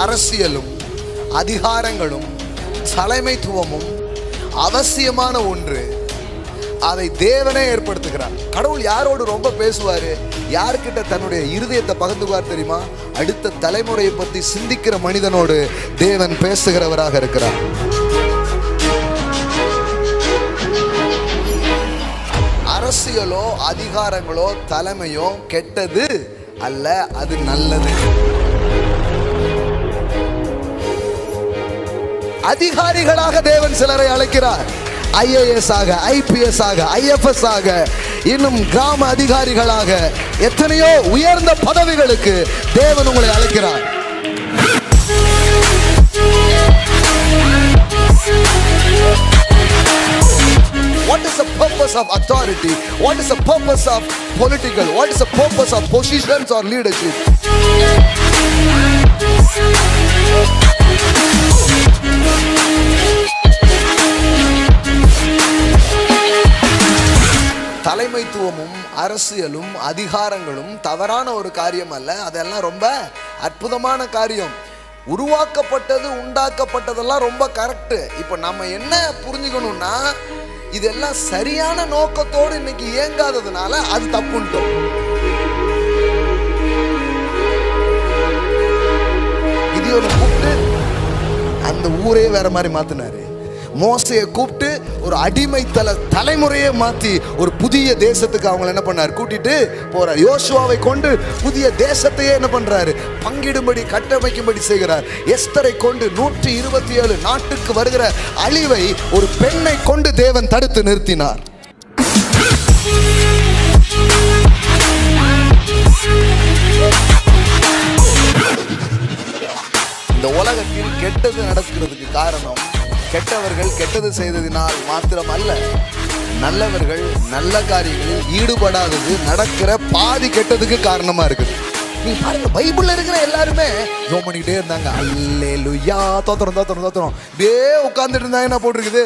அரசியலும் அதிகாரங்களும் தலைமைத்துவமும் அவசியமான ஒன்று. அதை தேவனே ஏற்படுத்துகிறார். கடவுள் யாரோடு ரொம்ப பேசுவாரு, யார்கிட்ட தன்னுடைய இருதயத்தை பகிர்ந்துவார் தெரியுமா? அடுத்த தலைமுறையை பற்றி சிந்திக்கிற மனிதனோடு தேவன் பேசுகிறவராக இருக்கிறார். அரசியலோ அதிகாரங்களோ தலைமையோ கெட்டது அல்ல, அது நல்லது. அதிகாரிகளாக தேவன் சிலரை அழைக்கிறார். IAS ஆக, IPS ஆக, IFS ஆக, இன்னும் கிராம அதிகாரிகளாக எத்தனையோ உயர்ந்த பதவிகளுக்கு தேவன் உங்களை அழைக்கிறார். What is the purpose of authority? What is the purpose of political? What is the purpose of positions or leadership? தலைமைத்துவமும் அரசியலும் அதிகாரங்களும் தவறான ஒரு காரியம் அல்ல, அதெல்லாம் ரொம்ப அற்புதமான காரியம். உருவாக்கப்பட்டது உண்டாக்கப்பட்டதெல்லாம் ரொம்ப கரெக்ட். இப்போ நம்ம என்ன புரிஞ்சுக்கணும்னா, இதெல்லாம் சரியான நோக்கத்தோடு இன்னைக்கு இயங்காததுனால அது தப்புன்ட்டோம். கிதியோனை கூப்பிட்டு அந்த ஊரே வேற மாதிரி மாத்தினாரு. மோசையை கூப்பிட்டு ஒரு அடிமை தலைமுறையே மாற்றி ஒரு புதிய தேசத்துக்கு அவங்களை என்ன பண்ணார், கூட்டிட்டு போறார். யோசுவாவை கொண்டு புதிய தேசத்தையே என்ன பண்றாரு, பங்கிடும்படி கட்டமைக்கும்படி செய்கிறார். எஸ்தரை கொண்டு 127 நாட்டுக்கு வருகிற அழிவை ஒரு பெண்ணை கொண்டு தேவன் தடுத்து நிறுத்தினார். இந்த உலகத்தில் கெட்டது நடக்கிறதுக்கு காரணம், கெட்டவர்கள் கெட்டது செய்ததினால் மாத்திரம் அல்ல, நல்லவர்கள் நல்ல காரியங்களில் ஈடுபடாதது நடக்கிற பாதி கெட்டதுக்கு காரணமா இருக்குது. நீ பாருங்க, பைபிள்ல இருக்கிற எல்லாருமே ஜெபம் பண்ணிக்கிட்டே இருந்தாங்க. அல்லேலூயா, தோத்திரம் தோத்திரம் தோத்திரம், இதே உட்கார்ந்துட்டு இருந்தாங்க. என்ன போட்டிருக்குது,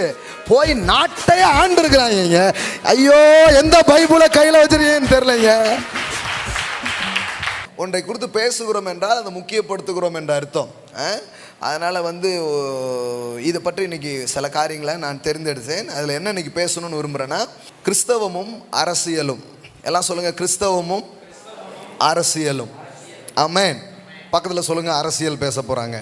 போய் நாட்டையே ஆண்டு இருக்கிறாங்க. ஐயோ, எந்த பைபிளை கையில வச்சிருக்கேன்னு தெரியலைங்க. ஒன்றை குறித்து பேசுகிறோம் என்றால் அதை முக்கியப்படுத்துகிறோம் என்ற அர்த்தம். அதனால் இதை பற்றி இன்றைக்கி சில காரியங்களை நான் தெரிந்தெடுத்தேன். அதில் என்ன இன்றைக்கி பேசணும்னு விரும்புகிறேன்னா, கிறிஸ்தவமும் அரசியலும். எல்லாம் சொல்லுங்கள், கிறிஸ்தவமும் அரசியலும். ஆமென். பக்கத்தில் சொல்லுங்கள், அரசியல் பேச போகிறாங்க.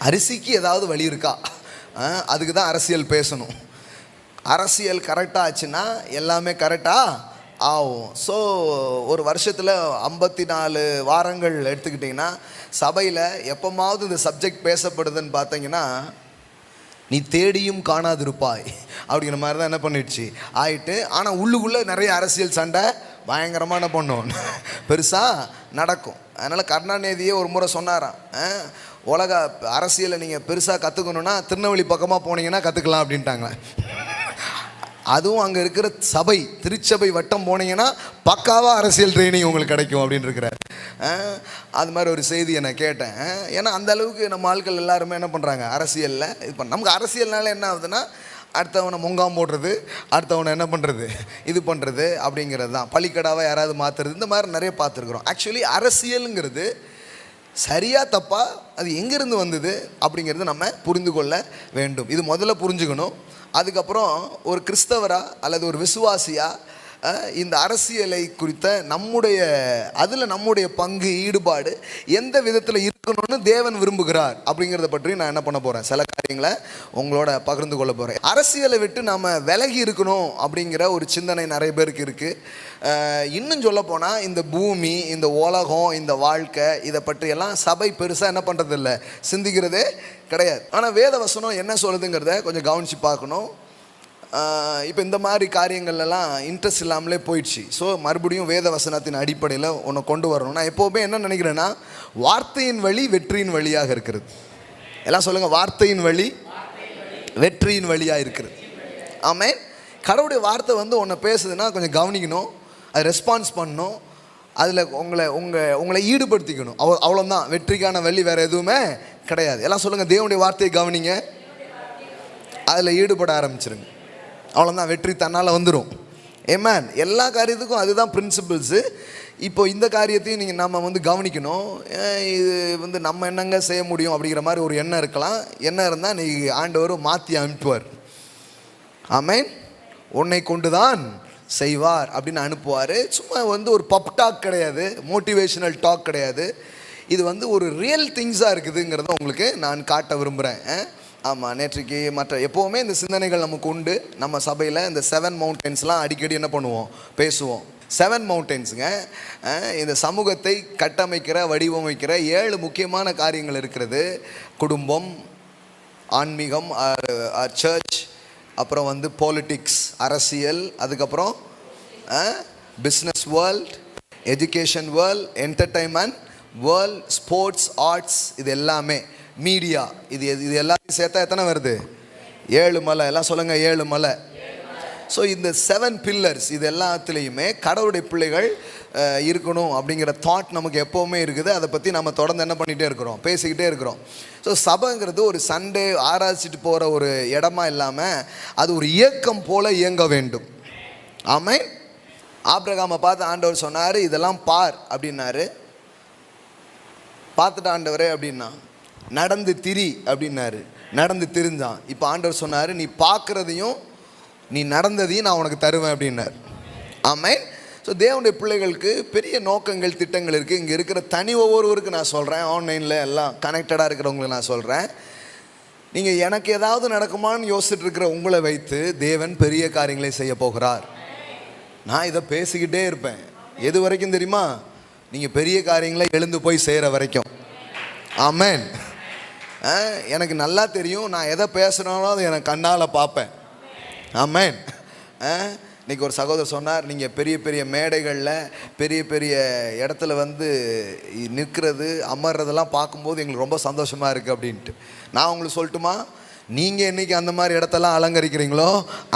அரிசிக்கு ஏதாவது வழி இருக்கா? அதுக்கு தான் அரசியல் பேசணும். அரசியல் கரெக்டாக ஆச்சுன்னா எல்லாமே கரெக்டாக ஆகும். ஸோ ஒரு வருஷத்தில் 54 வாரங்கள் எடுத்துக்கிட்டிங்கன்னா, சபையில் எப்போமாவது இந்த சப்ஜெக்ட் பேசப்படுதுன்னு பார்த்தீங்கன்னா, நீ தேடியும் காணாதிருப்பாய் அப்படிங்கிற மாதிரி தான் என்ன பண்ணிடுச்சு ஆயிட்டு. ஆனால் உள்ளுக்குள்ளே நிறைய அரசியல் சண்டை பயங்கரமாக என்ன பண்ணும், பெருசாக நடக்கும். அதனால் கருணாநிதியே ஒரு முறை சொன்னாராம், உலக அரசியலை நீங்கள் பெருசாக கற்றுக்கணுன்னா திருநெல்வேலி பக்கமாக போனீங்கன்னா கற்றுக்கலாம் அப்படின்ட்டாங்க. அதுவும் அங்கே இருக்கிற சபை, திருச்சபை வட்டம் போனீங்கன்னா பக்காவாக அரசியல் ட்ரைனிங் உங்களுக்கு கிடைக்கும் அப்படின்னு இருக்கிறார். அது மாதிரி ஒரு செய்தியை நான் கேட்டேன். ஏன்னா அந்த அளவுக்கு நம்ம ஆட்கள் எல்லாருமே என்ன பண்ணுறாங்க அரசியலில். இப்போ நமக்கு அரசியல்னால என்ன ஆகுதுன்னா, அடுத்தவனை முங்காம் போடுறது, அடுத்தவனை என்ன பண்ணுறது, இது பண்ணுறது அப்படிங்கிறது தான். பள்ளிக்கடாவை யாராவது மாற்றுறது, இந்த மாதிரி நிறைய பார்த்துருக்குறோம். ஆக்சுவலி அரசியலுங்கிறது சரியா தப்பா, அது எங்கேருந்து வந்தது அப்படிங்கிறது நம்ம புரிந்து கொள்ள வேண்டும். இது முதல்ல புரிஞ்சுக்கணும். அதுக்கப்புறம் ஒரு கிறிஸ்தவரா அல்லது ஒரு விசுவாசியா இந்த அரசியலை குறித்த நம்முடைய பங்கு, ஈடுபாடு எந்த விதத்தில் இருக்கணும்னு தேவன் விரும்புகிறார் அப்படிங்கிறத பற்றி நான் என்ன பண்ண போகிறேன், சில காரியங்களை உங்களோட பகிர்ந்து கொள்ள போகிறேன். அரசியலை விட்டு நம்ம விலகி இருக்கணும் அப்படிங்கிற ஒரு சிந்தனை நிறைய பேருக்கு இருக்குது. இன்னும் சொல்ல போனால் இந்த பூமி, இந்த உலகம், இந்த வாழ்க்கை, இதை பற்றியெல்லாம் சபை பெருசாக என்ன பண்ணுறதில்ல, சிந்திக்கிறதே கிடையாது. ஆனால் வேத வசனம் என்ன சொல்லுதுங்கிறத கொஞ்சம் கவனித்து பார்க்கணும். இப்போ இந்த மாதிரி காரியங்கள்லாம் இன்ட்ரெஸ்ட் இல்லாமலே போயிடுச்சு. ஸோ மறுபடியும் வேத வசனத்தின் அடிப்படையில் ஒன்று கொண்டு வரணும். நான் எப்போவுமே என்ன நினைக்கிறேன்னா, வார்த்தையின் வழி வெற்றியின் வழியாக இருக்கிறது. எல்லாம் சொல்லுங்கள், வார்த்தையின் வழி வெற்றியின் வழியாக இருக்கிறது. ஆமென். கடவுளுடைய வார்த்தை ஒன்று பேசுதுன்னா கொஞ்சம் கவனிக்கணும், அது ரெஸ்பான்ஸ் பண்ணணும், அதில் உங்களை ஈடுபடுத்திக்கணும். அவ்வளோதான். வெற்றிக்கான வழி வேறு எதுவுமே கிடையாது. எல்லாம் சொல்லுங்கள், தேவனுடைய வார்த்தையை கவனிங்க, அதில் ஈடுபட ஆரம்பிச்சிருங்க. அவ்வளோதான், வெற்றி தன்னால் வந்துடும். ஆமென். எல்லா காரியத்துக்கும் அதுதான் பிரின்சிபிள்ஸு. இப்போ இந்த காரியத்தையும் நம்ம கவனிக்கணும். இது நம்ம என்னங்க செய்ய முடியும் அப்படிங்கிற மாதிரி ஒரு எண்ணம் இருக்கலாம். எண்ணம் இருந்தால் நீ ஆண்டவர் மாற்றி அனுப்புவார். ஆமென். உன்னை கொண்டு தான் செய்வார் அப்படின்னு அனுப்புவார். சும்மா ஒரு பப் டாக் கிடையாது, மோட்டிவேஷனல் டாக் கிடையாது. இது ஒரு ரியல் திங்ஸாக இருக்குதுங்கிறத உங்களுக்கு நான் காட்ட விரும்புகிறேன். ஆமாம், நேற்றுக்கு மற்ற எப்போவுமே இந்த சிந்தனைகள் நமக்கு உண்டு. நம்ம சபையில் இந்த 7 மவுண்டன்ஸ்லாம் அடிக்கடி என்ன பண்ணுவோம், பேசுவோம். 7 மவுண்டன்ஸுங்க. இந்த சமூகத்தை கட்டமைக்கிற வடிவமைக்கிற 7 முக்கியமான காரியங்கள் இருக்கிறது. குடும்பம், ஆன்மீகம், சர்ச், அப்புறம் பாலிட்டிக்ஸ், அரசியல், அதுக்கப்புறம் business world, education world, entertainment world, sports, arts, இது எல்லாமே, மீடியா, இது எல்லாத்தையும் சேர்த்தா எத்தனை வருது? 7 மலை. எல்லாம் சொல்லுங்கள், 7 மலை. ஸோ இந்த 7 பில்லர்ஸ் இது எல்லாத்துலேயுமே கடவுளுடைய பிள்ளைகள் இருக்கணும் அப்படிங்கிற தாட் நமக்கு எப்போவுமே இருக்குது. அதை பற்றி நம்ம தொடர்ந்து என்ன பண்ணிகிட்டே இருக்கிறோம், பேசிக்கிட்டே இருக்கிறோம். ஸோ சபைங்கிறது ஒரு சண்டே ஆராய்ச்சிட்டு போகிற ஒரு இடமா இல்லாமல் அது ஒரு இயக்கம் போல் இயங்க வேண்டும். ஆமென். ஆபிரகாமை பார்த்து ஆண்டவர் சொன்னார், இதெல்லாம் பார் அப்படின்னாரு. பார்த்துட்டு ஆண்டவரே அப்படின்னா, நடந்து திரி அப்படின்னாரு. நடந்து திரிஞ்சான். இப்போ ஆண்டவர் சொன்னார், நீ பார்க்குறதையும் நீ நடந்ததையும் நான் உனக்கு தருவேன் அப்படின்னார். ஆமென். ஸோ தேவனுடைய பிள்ளைகளுக்கு பெரிய நோக்கங்கள், திட்டங்கள் இருக்குது. இங்கே இருக்கிற தனி ஒவ்வொருவருக்கு நான் சொல்கிறேன், ஆன்லைனில் எல்லாம் கனெக்டடாக இருக்கிறவங்களுக்கு நான் சொல்கிறேன், நீங்கள் எனக்கு ஏதாவது நடக்குமான்னு யோசிச்சுட்டு இருக்கிற உங்களை வைத்து தேவன் பெரிய காரியங்களை செய்ய போகிறார். நான் இதை பேசிக்கிட்டே இருப்பேன். எது வரைக்கும் தெரியுமா? நீங்கள் பெரிய காரியங்களை எழுந்து போய் செய்கிற வரைக்கும். ஆமென். எனக்கு நல்லா தெரியும், நான் எதை பேசுகிறேனோ அதை எனக்கு கண்ணால் பார்ப்பேன். ஆமென். இன்றைக்கி ஒரு சகோதரர் சொன்னார், நீங்கள் பெரிய பெரிய மேடைகளில் பெரிய பெரிய இடத்துல நிற்கிறது, அமர்றதெல்லாம் பார்க்கும்போது எங்களுக்கு ரொம்ப சந்தோஷமாக இருக்குது அப்படின்ட்டு. நான் உங்களுக்கு சொல்லட்டுமா, நீங்கள் என்றைக்கு அந்த மாதிரி இடத்தெல்லாம் அலங்கரிக்கிறீங்களோ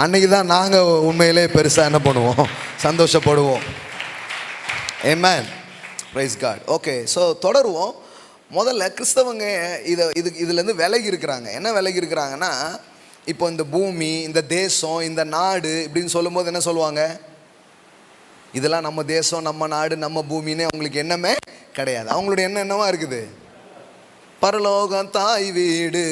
அன்றைக்கி தான் நாங்கள் உண்மையிலே பெருசாக என்ன பண்ணுவோம், சந்தோஷப்படுவோம். Amen. Praise God. Okay, so தொடருவோம். முதல்ல கிறிஸ்தவங்க இதுலேருந்து விலகி இருக்கிறாங்க. என்ன விலகி இருக்கிறாங்கன்னா, இப்போ இந்த பூமி, இந்த தேசம், இந்த நாடு இப்படின்னு சொல்லும்போது என்ன சொல்லுவாங்க, இதெல்லாம் நம்ம தேசம், நம்ம நாடு, நம்ம பூமின்னு அவங்களுக்கு எண்ணமே கிடையாது. அவங்களுடைய எண்ணம் என்னவா இருக்குது, பரலோகம் தாய் வீடு,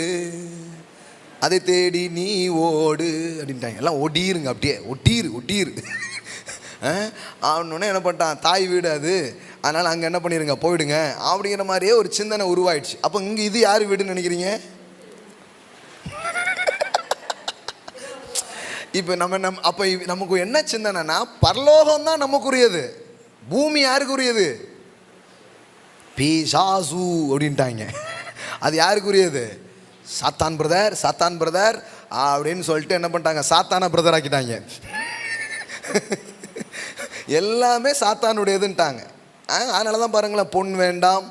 அதை தேடி நீ ஓடு அப்படின்ட்டாங்க. எல்லாம் ஒட்டிருங்க, அப்படியே ஒட்டிரு அவனோடனே என்ன பண்ணிட்டான், தாய் வீடு அது, அதனால் அங்கே என்ன பண்ணிடுங்க, போயிடுங்க அப்படிங்கிற மாதிரியே ஒரு சிந்தனை உருவாயிடுச்சு. அப்போ இங்கே இது யார் வீடுன்னு நினைக்கிறீங்க? இப்போ அப்போ நமக்கு என்ன சிந்தனைனா, பரலோகம் தான் நமக்குரியது, பூமி யாருக்குரியது, பிசாசு அப்படின்ட்டாங்க. அது யாருக்குரியது, சாத்தான் பிரதர், சாத்தான் பிரதர் அப்படின்னு சொல்லிட்டு என்ன பண்ணிட்டாங்க, சாத்தான பிரதர் ஆக்கிட்டாங்க. எல்லாமே சாத்தானுடையதுன்ட்டாங்க. அதனால தான் பாருங்களேன், பொன் வேண்டாம்,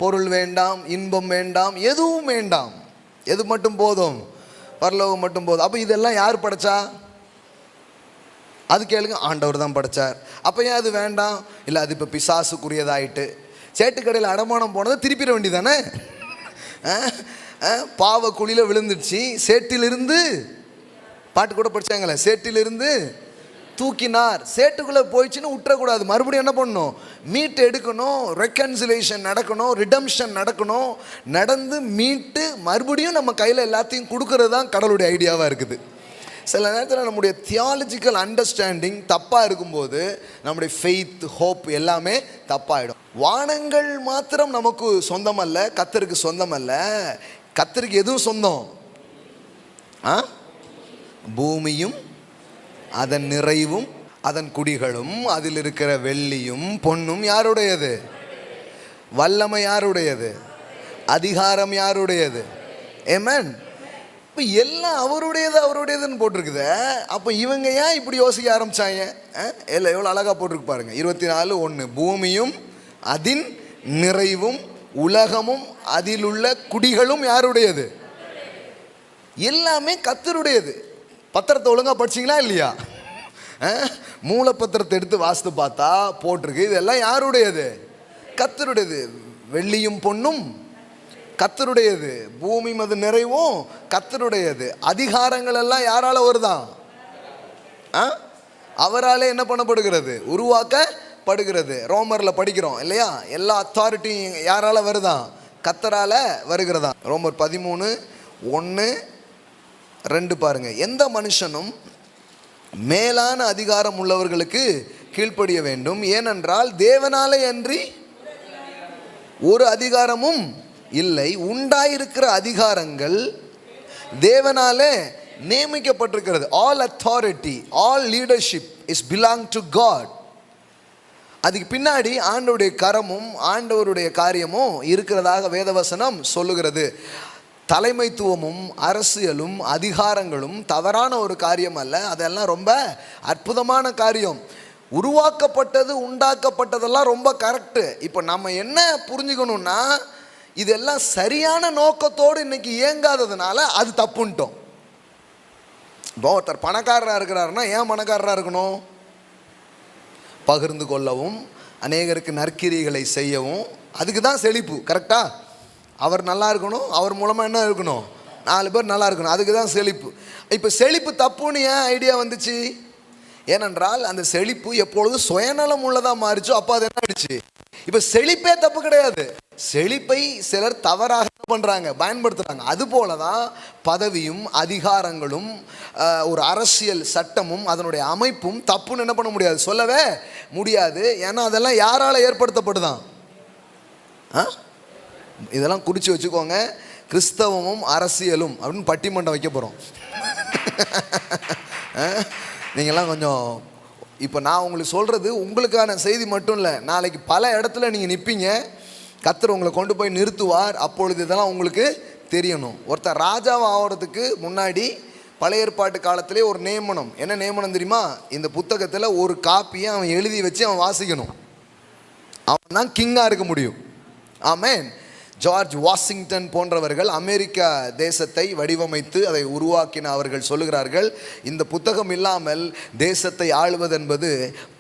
பொருள் வேண்டாம், இன்பம் வேண்டாம், எதுவும் வேண்டாம், எது மட்டும் போதும், பரலோகம் மட்டும் போதும். அப்போ இதெல்லாம் யார் படைச்சா? அது கேளுங்க, ஆண்டவர் தான் படைச்சார். அப்போ ஏன் அது வேண்டாம்? இல்லை, அது இப்போ பிசாசுக்குரியதாயிட்டு. சேட்டுக்கடையில் அடமானம் போனதை திருப்பிட வேண்டியதானே. பாவ குழியில் விழுந்துடுச்சு, சேட்டிலிருந்து, பாட்டு கூட படித்தாங்களே, சேட்டிலிருந்து தூக்கினார். சேட்டுக்குள்ளே போயிடுச்சுன்னு விட்டுறக்கூடாது, மறுபடியும் என்ன பண்ணணும், மீட்டு எடுக்கணும், ரெக்கன்சிலேஷன் நடக்கணும், ரிடம்ஷன் நடக்கணும், நடந்து மீட்டு மறுபடியும் நம்ம கையில் எல்லாத்தையும் கொடுக்கறது தான் கடவுளுடைய ஐடியாவாக இருக்குது. சில நேரத்தில் நம்முடைய தியாலஜிக்கல் அண்டர்ஸ்டாண்டிங் தப்பாக இருக்கும்போது நம்முடைய ஃபெய்த், ஹோப் எல்லாமே தப்பாகிடும். வானங்கள் மாத்திரம் நமக்கு சொந்தம் அல்ல, கர்த்தருக்கு சொந்தம் அல்ல. கர்த்தருக்கு எதுவும் சொந்தம், பூமியும் அதன் நிறைவும் அதன் குடிகளும் அதில் இருக்கிற வெள்ளியும் பொன்னும் யாருடையது, வல்லமை யாருடையது, அதிகாரம் யாருடையது. ஆமென். இப்போ எல்லாம் அவருடையது அவருடையதுன்னு போட்டிருக்குது. அப்போ இவங்க ஏன் இப்படி யோசிக்க ஆரம்பித்தாங்க? இல்லை, எவ்வளோ அழகாக போட்டிருக்கு பாருங்க, 24:1, பூமியும் அதின் நிறைவும் உலகமும் அதில் உள்ள குடிகளும் யாருடையது, எல்லாமே கர்த்தருடையது. பத்திரத்தை ஒழுங்காக படிச்சிங்களா இல்லையா? மூலப்பத்திரத்தை எடுத்து வாசித்து பார்த்தா போட்டிருக்கு, இதெல்லாம் யாருடையது, கர்த்தருடையது. வெள்ளியும் பொன்னும் கர்த்தருடையது, பூமியும் அது நிறைவும் கர்த்தருடையது. அதிகாரங்கள் எல்லாம் யாரால வருதான்? அவராலே என்ன பண்ணப்படுகிறது? உருவாக்கப்படுகிறது. ரோமரில் படிக்கிறோம் இல்லையா? எல்லா அத்தாரிட்டி யாரால வருதான்? கர்த்தரால வருகிறதா. ரோமர் 13:1-2 பாருங்க. எந்த மனுஷனும் மேலான அதிகாரம் உள்ளவர்களுக்கு கீழ்ப்படிய வேண்டும், ஏனென்றால் தேவனாலே அன்றி ஒரு அதிகாரமும் இல்லை. உண்டாயிருக்கிற அதிகாரங்கள் தேவனாலே நியமிக்கப்பட்டிருக்கிறது. All authority, all leadership is belong to God. அதுக்கு பின்னாடி ஆண்டவருடைய கரமும் ஆண்டவருடைய காரியமும் இருக்கிறதாக வேதவசனம் சொல்லுகிறது. தலைமைத்துவமும் அரசியலும் அதிகாரங்களும் தவறான ஒரு காரியம் அல்ல, அதெல்லாம் ரொம்ப அற்புதமான காரியம். உருவாக்கப்பட்டது உண்டாக்கப்பட்டதெல்லாம் ரொம்ப கரெக்டு. இப்போ நம்ம என்ன புரிஞ்சுக்கணும்னா, இதெல்லாம் சரியான நோக்கத்தோடு இன்னைக்கு இயங்காததுனால அது தப்புன்ட்டோம். இப்போ ஒருத்தர் பணக்காரராக இருக்கிறாருன்னா ஏன் பணக்காரராக இருக்கணும்? பகிர்ந்து கொள்ளவும், அநேகருக்கு நற்கிரிகளை செய்யவும், அதுக்கு தான் செழிப்பு. கரெக்டா? அவர் நல்லா இருக்கணும், அவர் மூலமாக என்ன இருக்கணும்? 4 பேர் நல்லா இருக்கணும், அதுக்கு தான் செழிப்பு. இப்போ செழிப்பு தப்புன்னு ஏன் ஐடியா வந்துச்சு? ஏனென்றால் அந்த செழிப்பு எப்பொழுது சுயநலம் உள்ளதாக மாறிச்சோ அப்போ அது என்ன ஆயிடுச்சு? இப்போ செழிப்பே தப்பு கிடையாது, செழிப்பை சிலர் தவறாக பண்ணுறாங்க, பயன்படுத்துகிறாங்க. அதுபோல தான் பதவியும் அதிகாரங்களும் ஒரு அரசியல் சட்டமும் அதனுடைய அமைப்பும் தப்புன்னு என்ன பண்ண முடியாது, சொல்லவே முடியாது. ஏன்னா அதெல்லாம் யாரால் ஏற்படுத்தப்படுதான்? இதெல்லாம் குறித்து வச்சுக்கோங்க. கிறிஸ்தவமும் அரசியலும் அப்படின்னு பட்டிமன்றம் வைக்க போகிறோம். நீங்கள்லாம் கொஞ்சம், இப்போ நான் உங்களுக்கு சொல்கிறது உங்களுக்கான செய்தி மட்டும் இல்லை, நாளைக்கு பல இடத்துல நீங்கள் நிற்பீங்க, கர்த்தர் உங்களை கொண்டு போய் நிறுத்துவார். அப்பொழுது இதெல்லாம் உங்களுக்கு தெரியணும். ஒருத்தர் ராஜாவை ஆகிறதுக்கு முன்னாடி பழைய ஏற்பாட்டு காலத்திலே ஒரு நியமனம். என்ன நியமனம் தெரியுமா? இந்த புத்தகத்தில் ஒரு காப்பியை அவன் எழுதி வச்சு அவன் வாசிக்கணும். அவன் தான் கிங்காக இருக்க முடியும். ஆமென். ஜார்ஜ் வாஷிங்டன் போன்றவர்கள் அமெரிக்கா தேசத்தை வடிவமைத்து அதை உருவாக்கின அவர்கள் சொல்லுகிறார்கள், இந்த புத்தகம் இல்லாமல் தேசத்தை ஆளுவது என்பது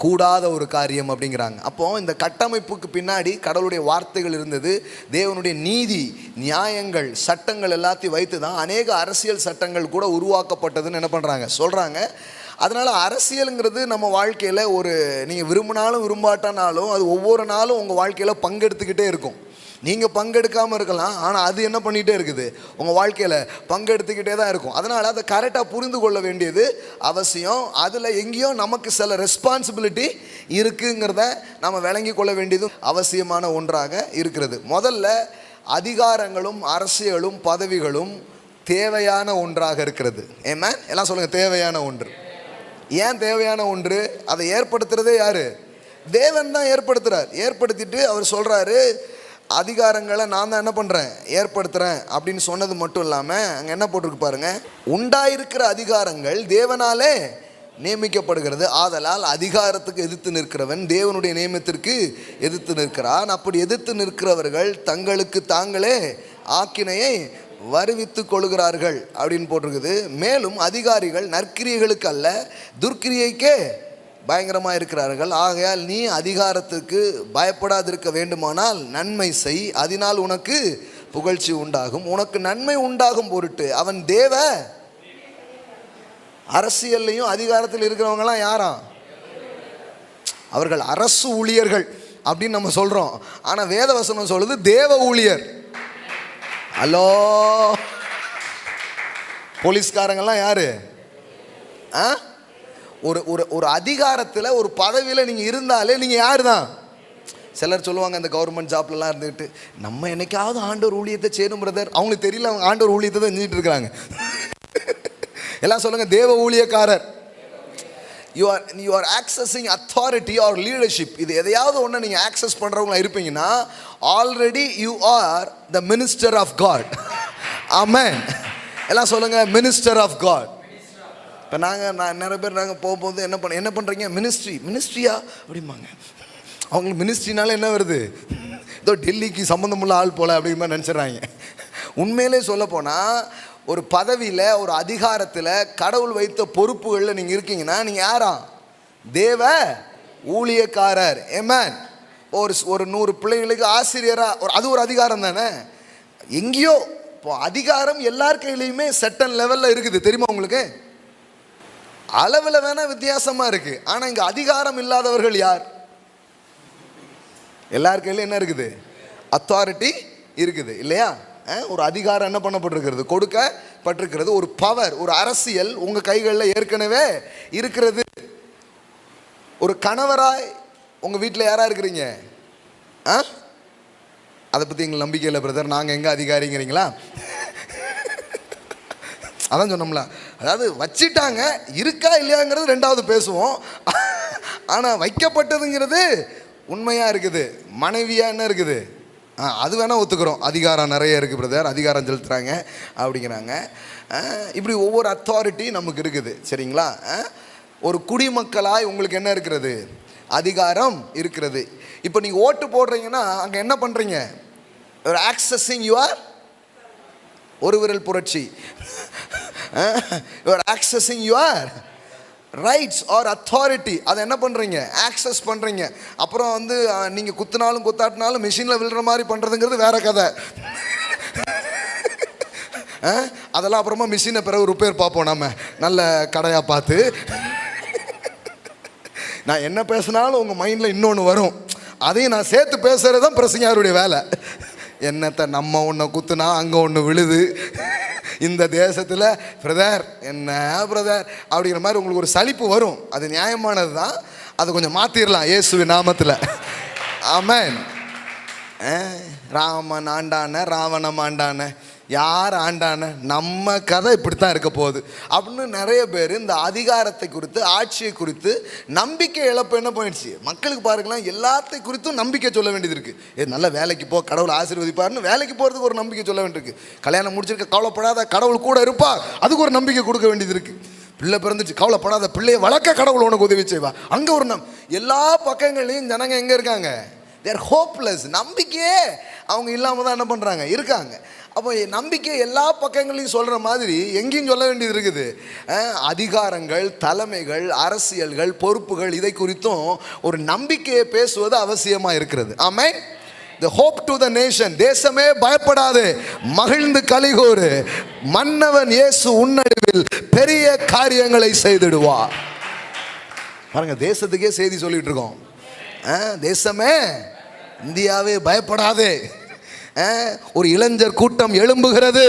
கூடாத ஒரு காரியம் அப்படிங்கிறாங்க. அப்போது இந்த கட்டமைப்புக்கு பின்னாடி கடவுளுடைய வார்த்தைகள் இருந்தது, தேவனுடைய நீதி நியாயங்கள் சட்டங்கள் எல்லாத்தையும் வைத்து தான் அநேக அரசியல் சட்டங்கள் கூட உருவாக்கப்பட்டதுன்னு என்ன பண்ணுறாங்க, சொல்கிறாங்க. அதனால் அரசியலுங்கிறது நம்ம வாழ்க்கையில் ஒரு, நீங்கள் விரும்பினாலும் விரும்பாட்டானாலும் அது ஒவ்வொரு நாளும் உங்கள் வாழ்க்கையில் பங்கெடுத்துக்கிட்டே இருக்கும். நீங்கள் பங்கெடுக்காமல் இருக்கலாம், ஆனால் அது என்ன பண்ணிகிட்டே இருக்குது, உங்கள் வாழ்க்கையில் பங்கெடுத்துக்கிட்டே தான் இருக்கும். அதனால் அதை கரெக்டாக புரிந்து கொள்ள வேண்டியது அவசியம். அதில் எங்கேயோ நமக்கு சில ரெஸ்பான்சிபிலிட்டி இருக்குங்கிறத நம்ம விளங்கி கொள்ள வேண்டியது அவசியமான ஒன்றாக இருக்கிறது. முதல்ல அதிகாரங்களும் அரசியலும் பதவிகளும் தேவையான ஒன்றாக இருக்கிறது. ஏமா எல்லாம் சொல்லுங்கள், தேவையான ஒன்று. ஏன் தேவையான ஒன்று? அதை ஏற்படுத்துகிறதே யார்? தேவன் தான் ஏற்படுத்துகிறார். ஏற்படுத்திட்டு அவர் சொல்கிறாரு, அதிகாரங்களை நான் தான் என்ன பண்ணுறேன், ஏற்படுத்துகிறேன் அப்படின்னு சொன்னது மட்டும் இல்லாமல் அங்கே என்ன போட்டிருக்கு பாருங்கள், உண்டாயிருக்கிற அதிகாரங்கள் தேவனாலே நியமிக்கப்படுகிறது, ஆதலால் அதிகாரத்துக்கு எதிர்த்து நிற்கிறவன் தேவனுடைய நியமத்திற்கு எதிர்த்து நிற்கிறான். அப்படி எதிர்த்து நிற்கிறவர்கள் தங்களுக்கு தாங்களே ஆக்கினையை வருவித்து கொள்கிறார்கள் அப்படின்னு போட்டிருக்குது. மேலும் அதிகாரிகள் நற்கிரியைகளுக்கு அல்ல துர்க்கிரியைக்கே பயங்கரமாக இருக்கிறார்கள். ஆகையால் நீ அதிகாரத்துக்கு பயப்படாதிருக்க வேண்டுமானால் நன்மை செய், அதனால் உனக்கு புகழ்ச்சி உண்டாகும். உனக்கு நன்மை உண்டாகும் பொருட்டு அவன் தேவ அரசியல்லையும் அதிகாரத்தில் இருக்கிறவங்களாம் யாராம்? அவர்கள் அரசு ஊழியர்கள் அப்படின்னு நம்ம சொல்கிறோம், ஆனால் வேதவசனம் சொல்லுது தேவ ஊழியர். ஹலோ, போலீஸ்காரங்கள்லாம் யாரு? ஒரு ஒரு ஒரு அதிகாரத்தில் ஒரு பதவியில் நீங்கள் இருந்தாலே நீங்கள் யார் தான்? சிலர் சொல்லுவாங்க, இந்த கவர்மெண்ட் ஜாப்லலாம் இருந்துக்கிட்டு நம்ம என்னைக்காவது ஆண்டவர் ஊழியத்தை சேரும் பிரதர். அவங்களுக்கு தெரியல அவங்க ஆண்டவர் ஊழியத்தை தான் செஞ்சுட்டு இருக்கிறாங்க. எல்லாம் சொல்லுங்கள், தேவ ஊழியக்காரர். You are accessing authority or leadership. இது எதையாவது ஒன்று நீங்கள் ஆக்சஸ் பண்ணுறவங்களா இருப்பீங்கன்னா already you are the minister of God. Amen. எல்லாம் சொல்லுங்கள், மினிஸ்டர் ஆஃப் காட். இப்போ நான் நிறைய பேர் நாங்கள் போகும்போது என்ன பண்ணுறீங்க, மினிஸ்ட்ரியா அப்படிம்பாங்க. அவங்களுக்கு மினிஸ்ட்ரினால என்ன வருது, ஏதோ டெல்லிக்கு சம்மந்தமுள்ள ஆள் போல் அப்படிங்கிற மாதிரி நினச்சிட்றாங்க. உண்மையிலே சொல்ல போனால் ஒரு பதவியில் ஒரு அதிகாரத்தில் கடவுள் வைத்த பொறுப்புகளில் நீங்கள் இருக்கீங்கன்னா நீங்கள் யாரா? தேவ ஊழியக்காரர். ஏமேன். ஒரு 100 பிள்ளைங்களுக்கு ஆசிரியராக அது ஒரு அதிகாரம் தானே. எங்கேயோ இப்போ அதிகாரம் எல்லார் கையிலையுமே செட்டன் லெவலில் இருக்குது, தெரியுமா உங்களுக்கு? அளவில் வேணா வித்தியாசமா இருக்கு, ஆனா இங்க அதிகாரம் இல்லாதவர்கள் யார்? எல்லார் கையிலும் என்ன இருக்குது? அத்தாரிட்டி இருக்குது இல்லையா? ஒரு அதிகாரம் என்ன பண்ணப்பட்டிருக்கிறது? கொடுக்கப்பட்டிருக்கிறது. ஒரு பவர், ஒரு அரசியல் உங்க கைகளில் ஏற்கனவே இருக்கிறது. ஒரு கணவராய் உங்க வீட்டில் யாரா இருக்கிறீங்க? அதை பத்தி எங்களுக்கு நம்பிக்கை இல்லை பிரதர், நாங்கள் எங்க அதிகாரிங்கிறீங்களா? அதான் சொன்னோம்ல, அதாவது வச்சிட்டாங்க, இருக்கா இல்லையாங்கிறது ரெண்டாவது பேசுவோம். ஆனால் வைக்கப்பட்டதுங்கிறது உண்மையாக இருக்குது. மனைவியாக என்ன இருக்குது? அது வேணால் ஒத்துக்கிறோம், அதிகாரம் நிறைய இருக்குது பிரதர், அதிகாரம் செலுத்துகிறாங்க அப்படிங்கிறாங்க. இப்படி ஒவ்வொரு அத்தாரிட்டி நமக்கு இருக்குது. சரிங்களா? ஒரு குடிமக்களாய் உங்களுக்கு என்ன இருக்கிறது? அதிகாரம் இருக்கிறது. இப்போ நீங்கள் ஓட்டு போடுறீங்கன்னா அங்கே என்ன பண்ணுறீங்க? ஒரு ஆக்சஸிங் யுவர், ஒரு விரல் புரட்சி, you are accessing your rights or authority. அதை என்ன பண்ணுறீங்க? ஆக்சஸ் பண்ணுறீங்க. அப்புறம் வந்து நீங்கள் குத்துனாலும் குத்தாட்டினாலும் மிஷினில் விழுற மாதிரி பண்ணுறதுங்கிறது வேற கதை. அதெல்லாம் அப்புறமா மிஷினை பிறகு ரிப்பேர் பார்ப்போம் நம்ம, நல்ல கடையாக பார்த்து. நான் என்ன பேசினாலும் உங்கள் மைண்டில் இன்னொன்று வரும், அதையும் நான் சேர்த்து பேசுகிறது தான் பிரசங்கியாருடைய வேலை. என்னத்தை நம்ம ஒன்று குத்துனா அங்கே ஒன்று விழுது. இந்த தேசத்தில் பிரதர் என்ன பிரதர் அப்படிங்கிற மாதிரி உங்களுக்கு ஒரு சலிப்பு வரும். அது நியாயமானது தான், அதை கொஞ்சம் மாற்றிடலாம் இயேசுவின் நாமத்தில். ஆமென். ராமன் ஆண்டான, ராவணம் ஆண்டான, யார் ஆண்டான, நம்ம கதை இப்படித்தான் இருக்க போகுது அப்படின்னு நிறைய பேர் இந்த அதிகாரத்தை குறித்து, ஆட்சியை குறித்து நம்பிக்கை இழப்பு என்ன போயிடுச்சு மக்களுக்கு. பாருங்களேன், எல்லாத்தை குறித்தும் நம்பிக்கை சொல்ல வேண்டியது இருக்குது. நல்ல வேலைக்கு போ, கடவுள் ஆசீர்வதிப்பார்னு வேலைக்கு போகிறதுக்கு ஒரு நம்பிக்கை சொல்ல வேண்டியிருக்கு. கல்யாணம் முடிச்சிருக்க கவலைப்படாத, கடவுள் கூட இருப்பா, அதுக்கு ஒரு நம்பிக்கை கொடுக்க வேண்டியது இருக்குது. பிள்ளை பிறந்துச்சு கவலைப்படாத, பிள்ளையை வளர்க்க கடவுள் உனக்கு உதவி செய்வா, அங்கே ஒரு எல்லா பக்கங்களையும் ஜனங்க எங்கே இருக்காங்க? தேர் ஹோப்லெஸ். நம்பிக்கையே அவங்க இல்லாமல் தான் என்ன பண்ணுறாங்க? இருக்காங்க. அப்போ நம்பிக்கை எல்லா பக்கங்களையும் சொல்கிற மாதிரி எங்கேயும் சொல்ல வேண்டியது இருக்குது. அதிகாரங்கள், தலைமைகள், அரசியல்கள், பொறுப்புகள், இதை குறித்தும் ஒரு நம்பிக்கையை பேசுவது அவசியமாக இருக்கிறது. ஆமென். The hope to the nation. தேசமே பயப்படாது, மகிழ்ந்து கலிகூரு, மன்னவன் இயேசு உன்னடிவில் பெரிய காரியங்களை செய்திடுவார். பாருங்க, தேசத்துக்கே செய்தி சொல்லிட்டு இருக்கோம். தேசமே, இந்தியாவே பயப்படாதே, ஒரு இளைஞர் கூட்டம் எழும்புகிறது.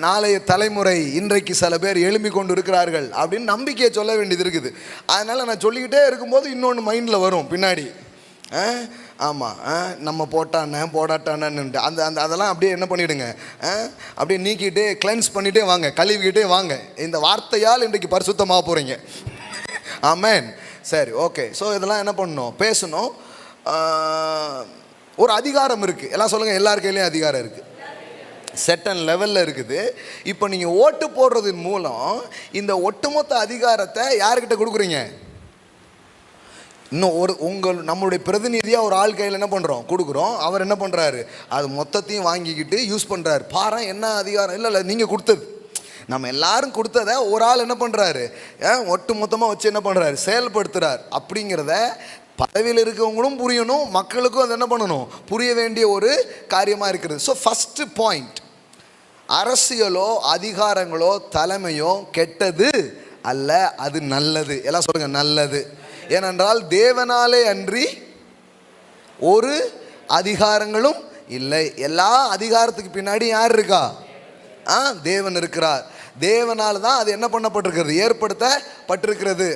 நாளைய தலைமுறை, இன்றைக்கு சில பேர் எழும்பி கொண்டு இருக்கிறார்கள் அப்படின்னு நம்பிக்கையை சொல்ல வேண்டியது இருக்குது. அதனால் நான் சொல்லிக்கிட்டே இருக்கும்போது இன்னொன்று மைண்டில் வரும் பின்னாடி. ஆமாம், நம்ம போடாட்டானு அந்த அந்த அதெல்லாம் அப்படியே என்ன பண்ணிவிடுங்க, அப்படியே நீக்கிட்டே கிளென்ஸ் பண்ணிகிட்டே வாங்க, கழுவிக்கிட்டே வாங்க. இந்த வார்த்தையால் இன்றைக்கு பரிசுத்தமாக போகிறீங்க. ஆமென். சரி, ஓகே. ஸோ இதெல்லாம் என்ன பண்ணணும்? பேசணும். ஒரு அதிகாரம் இருக்குது. எல்லாம் சொல்லுங்கள், எல்லார் கையிலையும் அதிகாரம் இருக்குது, செட்டன் லெவலில் இருக்குது. இப்போ நீங்கள் ஓட்டு போடுறதன் மூலம் இந்த ஒட்டுமொத்த அதிகாரத்தை யார்கிட்ட கொடுக்குறீங்க? இன்னும் நம்மளுடைய பிரதிநிதியாக ஒரு ஆள் கையில் என்ன பண்ணுறோம்? கொடுக்குறோம். அவர் என்ன பண்ணுறாரு? அது மொத்தத்தையும் வாங்கிக்கிட்டு யூஸ் பண்ணுறாரு. பாரு என்ன அதிகாரம். இல்லை நீங்கள் கொடுத்தது, நம்ம எல்லாரும் கொடுத்ததை ஒரு ஆள் என்ன பண்ணுறாரு? ஒட்டு மொத்தமாக வச்சு என்ன பண்ணுறாரு? செயல்படுத்துகிறார். அப்படிங்கிறத பதவியில் இருக்கவங்களும் புரியணும், மக்களுக்கும் அது என்ன பண்ணணும்? புரிய வேண்டிய ஒரு காரியமாக இருக்கிறது. ஸோ ஃபஸ்ட்டு பாயிண்ட், அரசியலோ அதிகாரங்களோ தலைமையோ கெட்டது அல்ல, அது நல்லது. எல்லாம் சொல்லுங்கள், நல்லது. ஏனென்றால் தேவனாலே அன்றி ஒரு அதிகாரங்களும் இல்லை. எல்லா அதிகாரத்துக்கு பின்னாடி யார் இருக்கா? தேவன் இருக்கிறார். தேவனால் தான் அது என்ன பண்ணப்பட்டிருக்கிறது? ஏற்படுத்தப்பட்டிருக்கிறது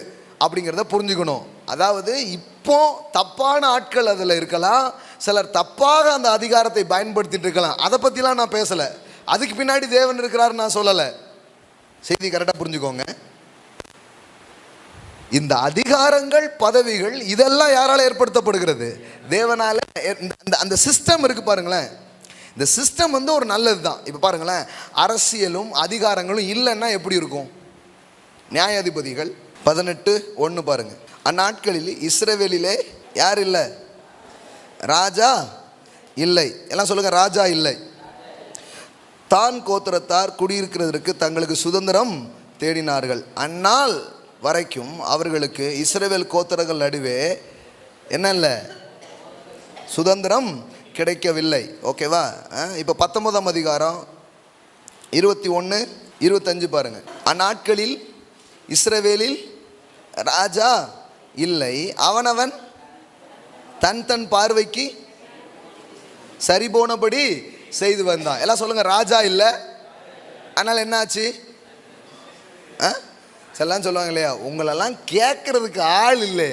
அப்படிங்கிறத புரிஞ்சுக்கணும். அதாவது இப்போ தப்பான ஆட்கள் அதில் இருக்கலாம், சிலர் தப்பாக அந்த அதிகாரத்தை பயன்படுத்திட்டு இருக்கலாம். அதை பற்றிலாம் நான் பேசலை. அதுக்கு பின்னாடி தேவன் இருக்கிறார் நான் சொல்லலை. செய்தி கரெக்டாக புரிஞ்சுக்கோங்க. இந்த அதிகாரங்கள், பதவிகள், இதெல்லாம் யாரால் ஏற்படுத்தப்படுகிறது? தேவனால். அந்த சிஸ்டம் இருக்கு பாருங்களேன், இந்த சிஸ்டம் வந்து ஒரு நல்லது தான். இப்போ பாருங்களேன், அரசியலும் அதிகாரங்களும் இல்லைன்னா எப்படி இருக்கும்? நியாயாதிபதிகள் 18:1 பாருங்க. அந்நாட்களில் இஸ்ரவேலிலே யார் இல்லை? ராஜா இல்லை. எல்லாம் சொல்லுங்க, ராஜா இல்லை. தான் கோத்திரத்தார் குடியிருக்கிறதற்கு தங்களுக்கு சுதந்திரம் தேடினார்கள். அந்நாள் வரைக்கும் அவர்களுக்கு இஸ்ரவேல் கோத்திரங்கள் நடுவே என்ன இல்லை? சுதந்திரம் கிடைக்கவில்லை. ஓகேவா? இப்போ 19ஆம் அதிகாரம் 21 25 பாருங்க. அந்நாட்களில் இஸ்ரவேலில் ராஜா இல்லை, அவனவன் தன் தன் பார்வைக்கு சரி போனபடி செய்து வந்தான். எல்லாம் சொல்லுங்க, ராஜா இல்லை. அதனால என்ன ஆச்சு? எல்லாம் சொல்லுவாங்க இல்லையா, உங்களெல்லாம் கேட்கறதுக்கு ஆள் இல்லை.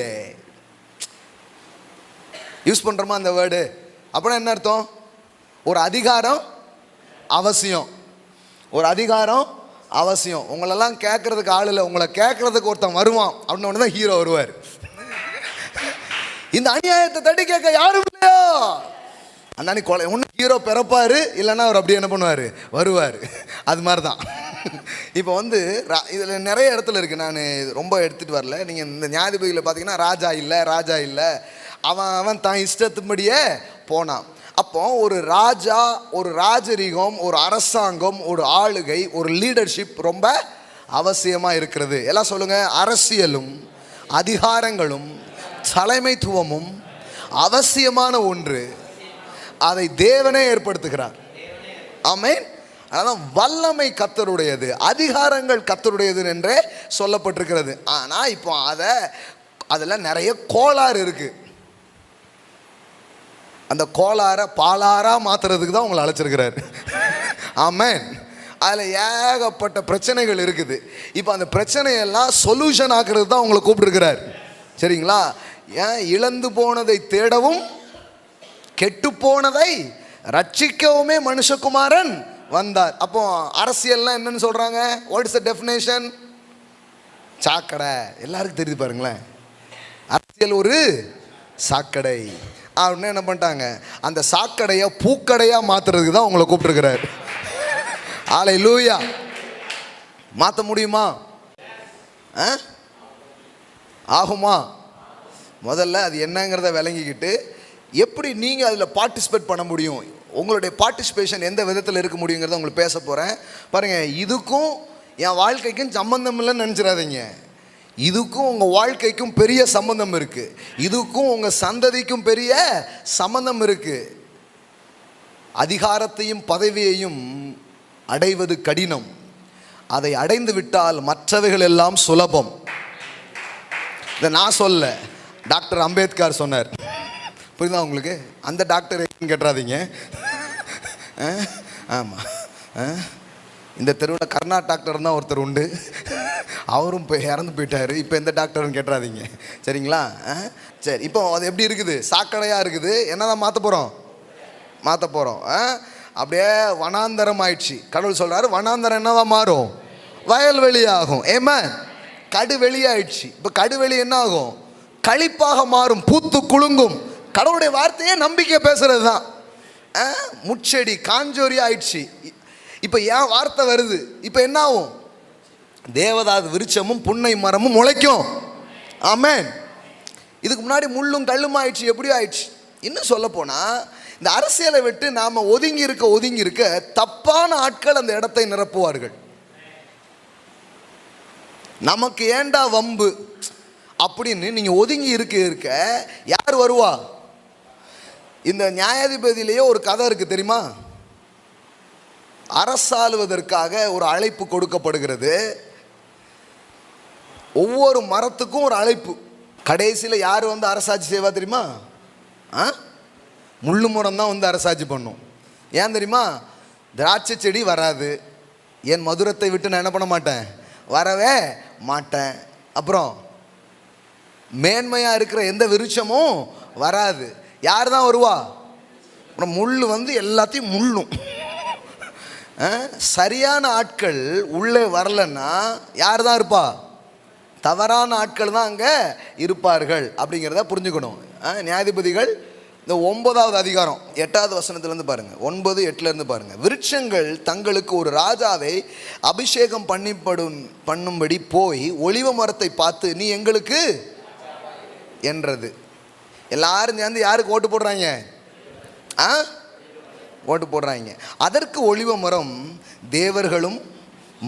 யூஸ் பண்றோமா அந்த வேர்டு? அப்படின்னா என்ன அர்த்தம்? ஒரு அதிகாரம் அவசியம், ஒரு அதிகாரம் அவசியம். உங்களெல்லாம் கேட்கறதுக்கு ஆள் இல்லை, உங்களை கேட்கறதுக்கு ஒருத்தன் வருவான் அப்படின்னு ஒன்று தான் ஹீரோ வருவார். இந்த அநியாயத்தை தட்டி கேட்க யாரும் இல்லையா? அண்ணாணி கொலை ஒன்று ஹீரோ பிறப்பாரு, இல்லைன்னா அவர் அப்படி என்ன பண்ணுவார், வருவார். அது மாதிரி தான். இப்போ வந்து இதில் நிறைய இடத்துல இருக்குது, நான் ரொம்ப எடுத்துகிட்டு வரல. நீங்கள் இந்த நியாயாதிபதியில் பார்த்தீங்கன்னா ராஜா இல்லை, ராஜா இல்லை, அவன் தான் இஷ்டத்துபடியே போனான். அப்போ ஒரு ராஜா, ஒரு ராஜரீகம், ஒரு அரசாங்கம், ஒரு ஆளுகை, ஒரு லீடர்ஷிப் ரொம்ப அவசியமாக இருக்கிறது. எல்லாம் சொல்லுங்கள், அரசியலும் அதிகாரங்களும் தலைமைத்துவமும் அவசியமான ஒன்று. அதை தேவனே ஏற்படுத்துகிறார். ஆமென். அதான் வல்லமை கர்த்தருடையது, அதிகாரங்கள் கர்த்தருடையது என்றே சொல்லப்பட்டிருக்கிறது. ஆனால் இப்போ அதில் நிறைய கோளாறு இருக்கு. அந்த கோளாறை பாலாராக மாற்றுறதுக்கு தான் உங்களை அழைச்சிருக்கிறார். ஆமென். அதில் ஏகப்பட்ட பிரச்சனைகள் இருக்குது. இப்போ அந்த பிரச்சனையெல்லாம் சொல்யூஷன் ஆக்குறது தான் உங்களை கூப்பிட்டுருக்கிறார். சரிங்களா? ஏன் இழந்து போனதை தேடவும் கெட்டு போனதை ரட்சிக்கவுமே மனுஷகுமாரன் வந்தார். அப்போ அரசியல்லாம் என்னன்னு சொல்றாங்க? What is the definition? சாக்கடை. எல்லாருக்கும் தெரியுது பாருங்களேன், அரசியல் ஒரு சாக்கடை. அப்படின்னு என்ன பண்ணிட்டாங்க, அந்த சாக்கடையை பூக்கடையா மாத்துறதுக்கு தான் உங்களை கூப்பிட்டுருக்கிறார். ஹல்லேலூயா. மாற்ற முடியுமா? ஆகுமா? முதல்ல அது என்னங்கிறத விளங்கிக்கிட்டு எப்படி நீங்கள் அதில் பார்ட்டிசிபேட் பண்ண முடியும், உங்களுடைய பார்ட்டிசிபேஷன் எந்த விதத்தில் இருக்க முடியுங்கிறத உங்களுக்கு பேச போகிறேன். பாருங்கள், இதுக்கும் என் வாழ்க்கைக்கும் சம்பந்தம் இல்லைன்னு நினச்சிடாதீங்க. இதுக்கும் உங்கள் வாழ்க்கைக்கும் பெரிய சம்பந்தம் இருக்குது. இதுக்கும் உங்கள் சந்ததிக்கும் பெரிய சம்பந்தம் இருக்குது. அதிகாரத்தையும் பதவியையும் அடைவது கடினம், அதை அடைந்து விட்டால் மற்றவைகள் எல்லாம் சுலபம். இதை நான் சொல்ல, டாக்டர் அம்பேத்கர் சொன்னார். புரியுதா உங்களுக்கு? அந்த டாக்டர் எங்கன்னு கேட்டுறாதீங்க. ஆமாம், இந்த தெருவில் கர்நாடக டாக்டர் தான் ஒருத்தர் உண்டு, அவரும் இப்போ இறந்து போயிட்டார். இப்போ எந்த டாக்டர்னு கேட்டுறாதீங்க. சரிங்களா? சரி, இப்போ அது எப்படி இருக்குது? சாக்கடையாக இருக்குது. என்னதான் மாற்ற போகிறோம்? மாற்ற போகிறோம். அப்படியே வனாந்தரம் ஆயிடுச்சு. கடவுள் சொல்கிறாரு, வனாந்தரம் என்னவா மாறும்? வயல்வெளி ஆகும். ஏமா, கடுவெளி ஆயிடுச்சு. இப்போ கடுவெளி என்ன ஆகும்? களிப்பாக மாறும், பூத்து குலுங்கும். கடவுளுடைய வார்த்தையே நம்பிக்கை பேசுறது தான். முச்செடி காஞ்சோரி ஆயிடுச்சு. இப்போ ஏன் வார்த்தை வருது? இப்போ என்ன ஆகும்? தேவதாது விருட்சமும் புன்னை மரமும் முளைக்கும். ஆமென். இதுக்கு முன்னாடி முள்ளும் கல்லும் ஆயிடுச்சு. எப்படி ஆயிடுச்சு? இன்னும் சொல்ல போனால், இந்த அரசியலை விட்டு நாம் ஒதுங்கி இருக்க தப்பான ஆட்கள் அந்த இடத்தை நிரப்புவார்கள். நமக்கு ஏண்டா வம்பு அப்படின்னு நீங்கள் ஒதுங்கி இருக்க யார் வருவா? இந்த நியாயாதிபதியிலேயே ஒரு கதை இருக்குது தெரியுமா? அரசாளுவதற்காக ஒரு அழைப்பு கொடுக்கப்படுகிறது. ஒவ்வொரு மரத்துக்கும் ஒரு அழைப்பு. கடைசியில் யார் வந்து அரசாட்சி செய்வா தெரியுமா? முள்ளு மரம் தான் வந்து அரசாட்சி பண்ணும். ஏன் தெரியுமா? திராட்சை செடி வராது, என் மதுரத்தை விட்டு நான் என்ன பண்ண மாட்டேன், வரவே மாட்டேன். அப்புறம் மேன்மையாக இருக்கிற எந்த விருட்சமும் வராது. யார் தான் வருவா? அப்புறம் முள் வந்து எல்லாத்தையும் முள்ளும். சரியான ஆட்கள் உள்ளே வரலன்னா யார் தான் இருப்பா? தவறான ஆட்கள் தான் அங்கே இருப்பார்கள். அப்படிங்கிறத புரிஞ்சுக்கணும். நியாயாதிபதிகள் இந்த 9வது அதிகாரம் 8வது வசனத்திலேருந்து பாருங்கள், 9:8 பாருங்கள். விருட்சங்கள் தங்களுக்கு ஒரு ராஜாவை அபிஷேகம் பண்ணும்படி போய் ஒலிவ மரத்தை பார்த்து, நீ எங்களுக்கு என்றது. எல்லாரும் சேர்ந்து யாருக்கு ஓட்டு போடுறாங்க? ஓட்டு போடுறாங்க. அதற்கு ஒலிவ மரம், தேவர்களும்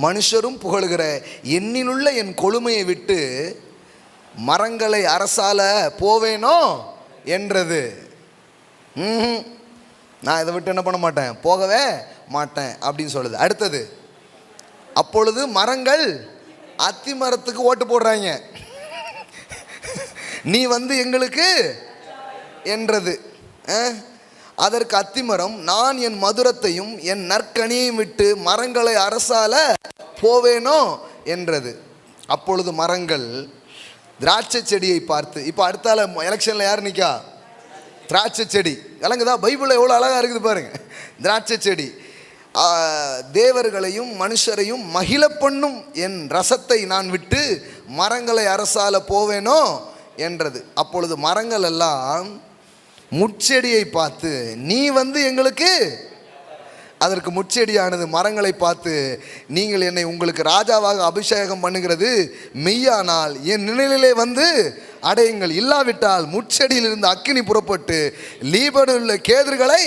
மனுஷரும் புகழுகிற என்னிலுள்ள என் கொழுமையை விட்டு மரங்களை அரசால போவேனோ என்றது. நான் இதை விட்டு என்ன பண்ண மாட்டேன், போகவே மாட்டேன் அப்படின்னு சொல்லுது. அடுத்தது அப்பொழுது மரங்கள் அத்தி மரத்துக்கு ஓட்டு போடுறாங்க, நீ வந்து எங்களுக்கு என்றது. அதற்கு அத்திமரம், நான் என் மதுரத்தையும் என் நற்கனியையும் விட்டு மரங்களை அரசால போவேனோ என்றது. அப்பொழுது மரங்கள் திராட்சை செடியை பார்த்து, இப்போ அடுத்தால எலெக்ஷன்ல யார் நிற்கா? திராட்சை செடி. விளங்குதா? பைபிள் எவ்வளோ அழகாக இருக்குது பாருங்க. திராட்சை செடி, தேவர்களையும் மனுஷரையும் மகிழ பண்ணும் என் ரசத்தை நான் விட்டு மரங்களை அரசால போவேனோ என்றது. அப்பொழுது மரங்கள் எல்லாம் முட்செடியை பார்த்து, நீ வந்து எங்களுக்கு, அதற்கு முட்செடியானது மரங்களை பார்த்து, நீங்கள் என்னை உங்களுக்கு ராஜாவாக அபிஷேகம் பண்ணுகிறது மெய்யானால் என் நிழலிலே வந்து அடையுங்கள், இல்லாவிட்டால் முட்செடியிலிருந்து அக்கினி புறப்பட்டு லீபனில் உள்ள கேதுர்களை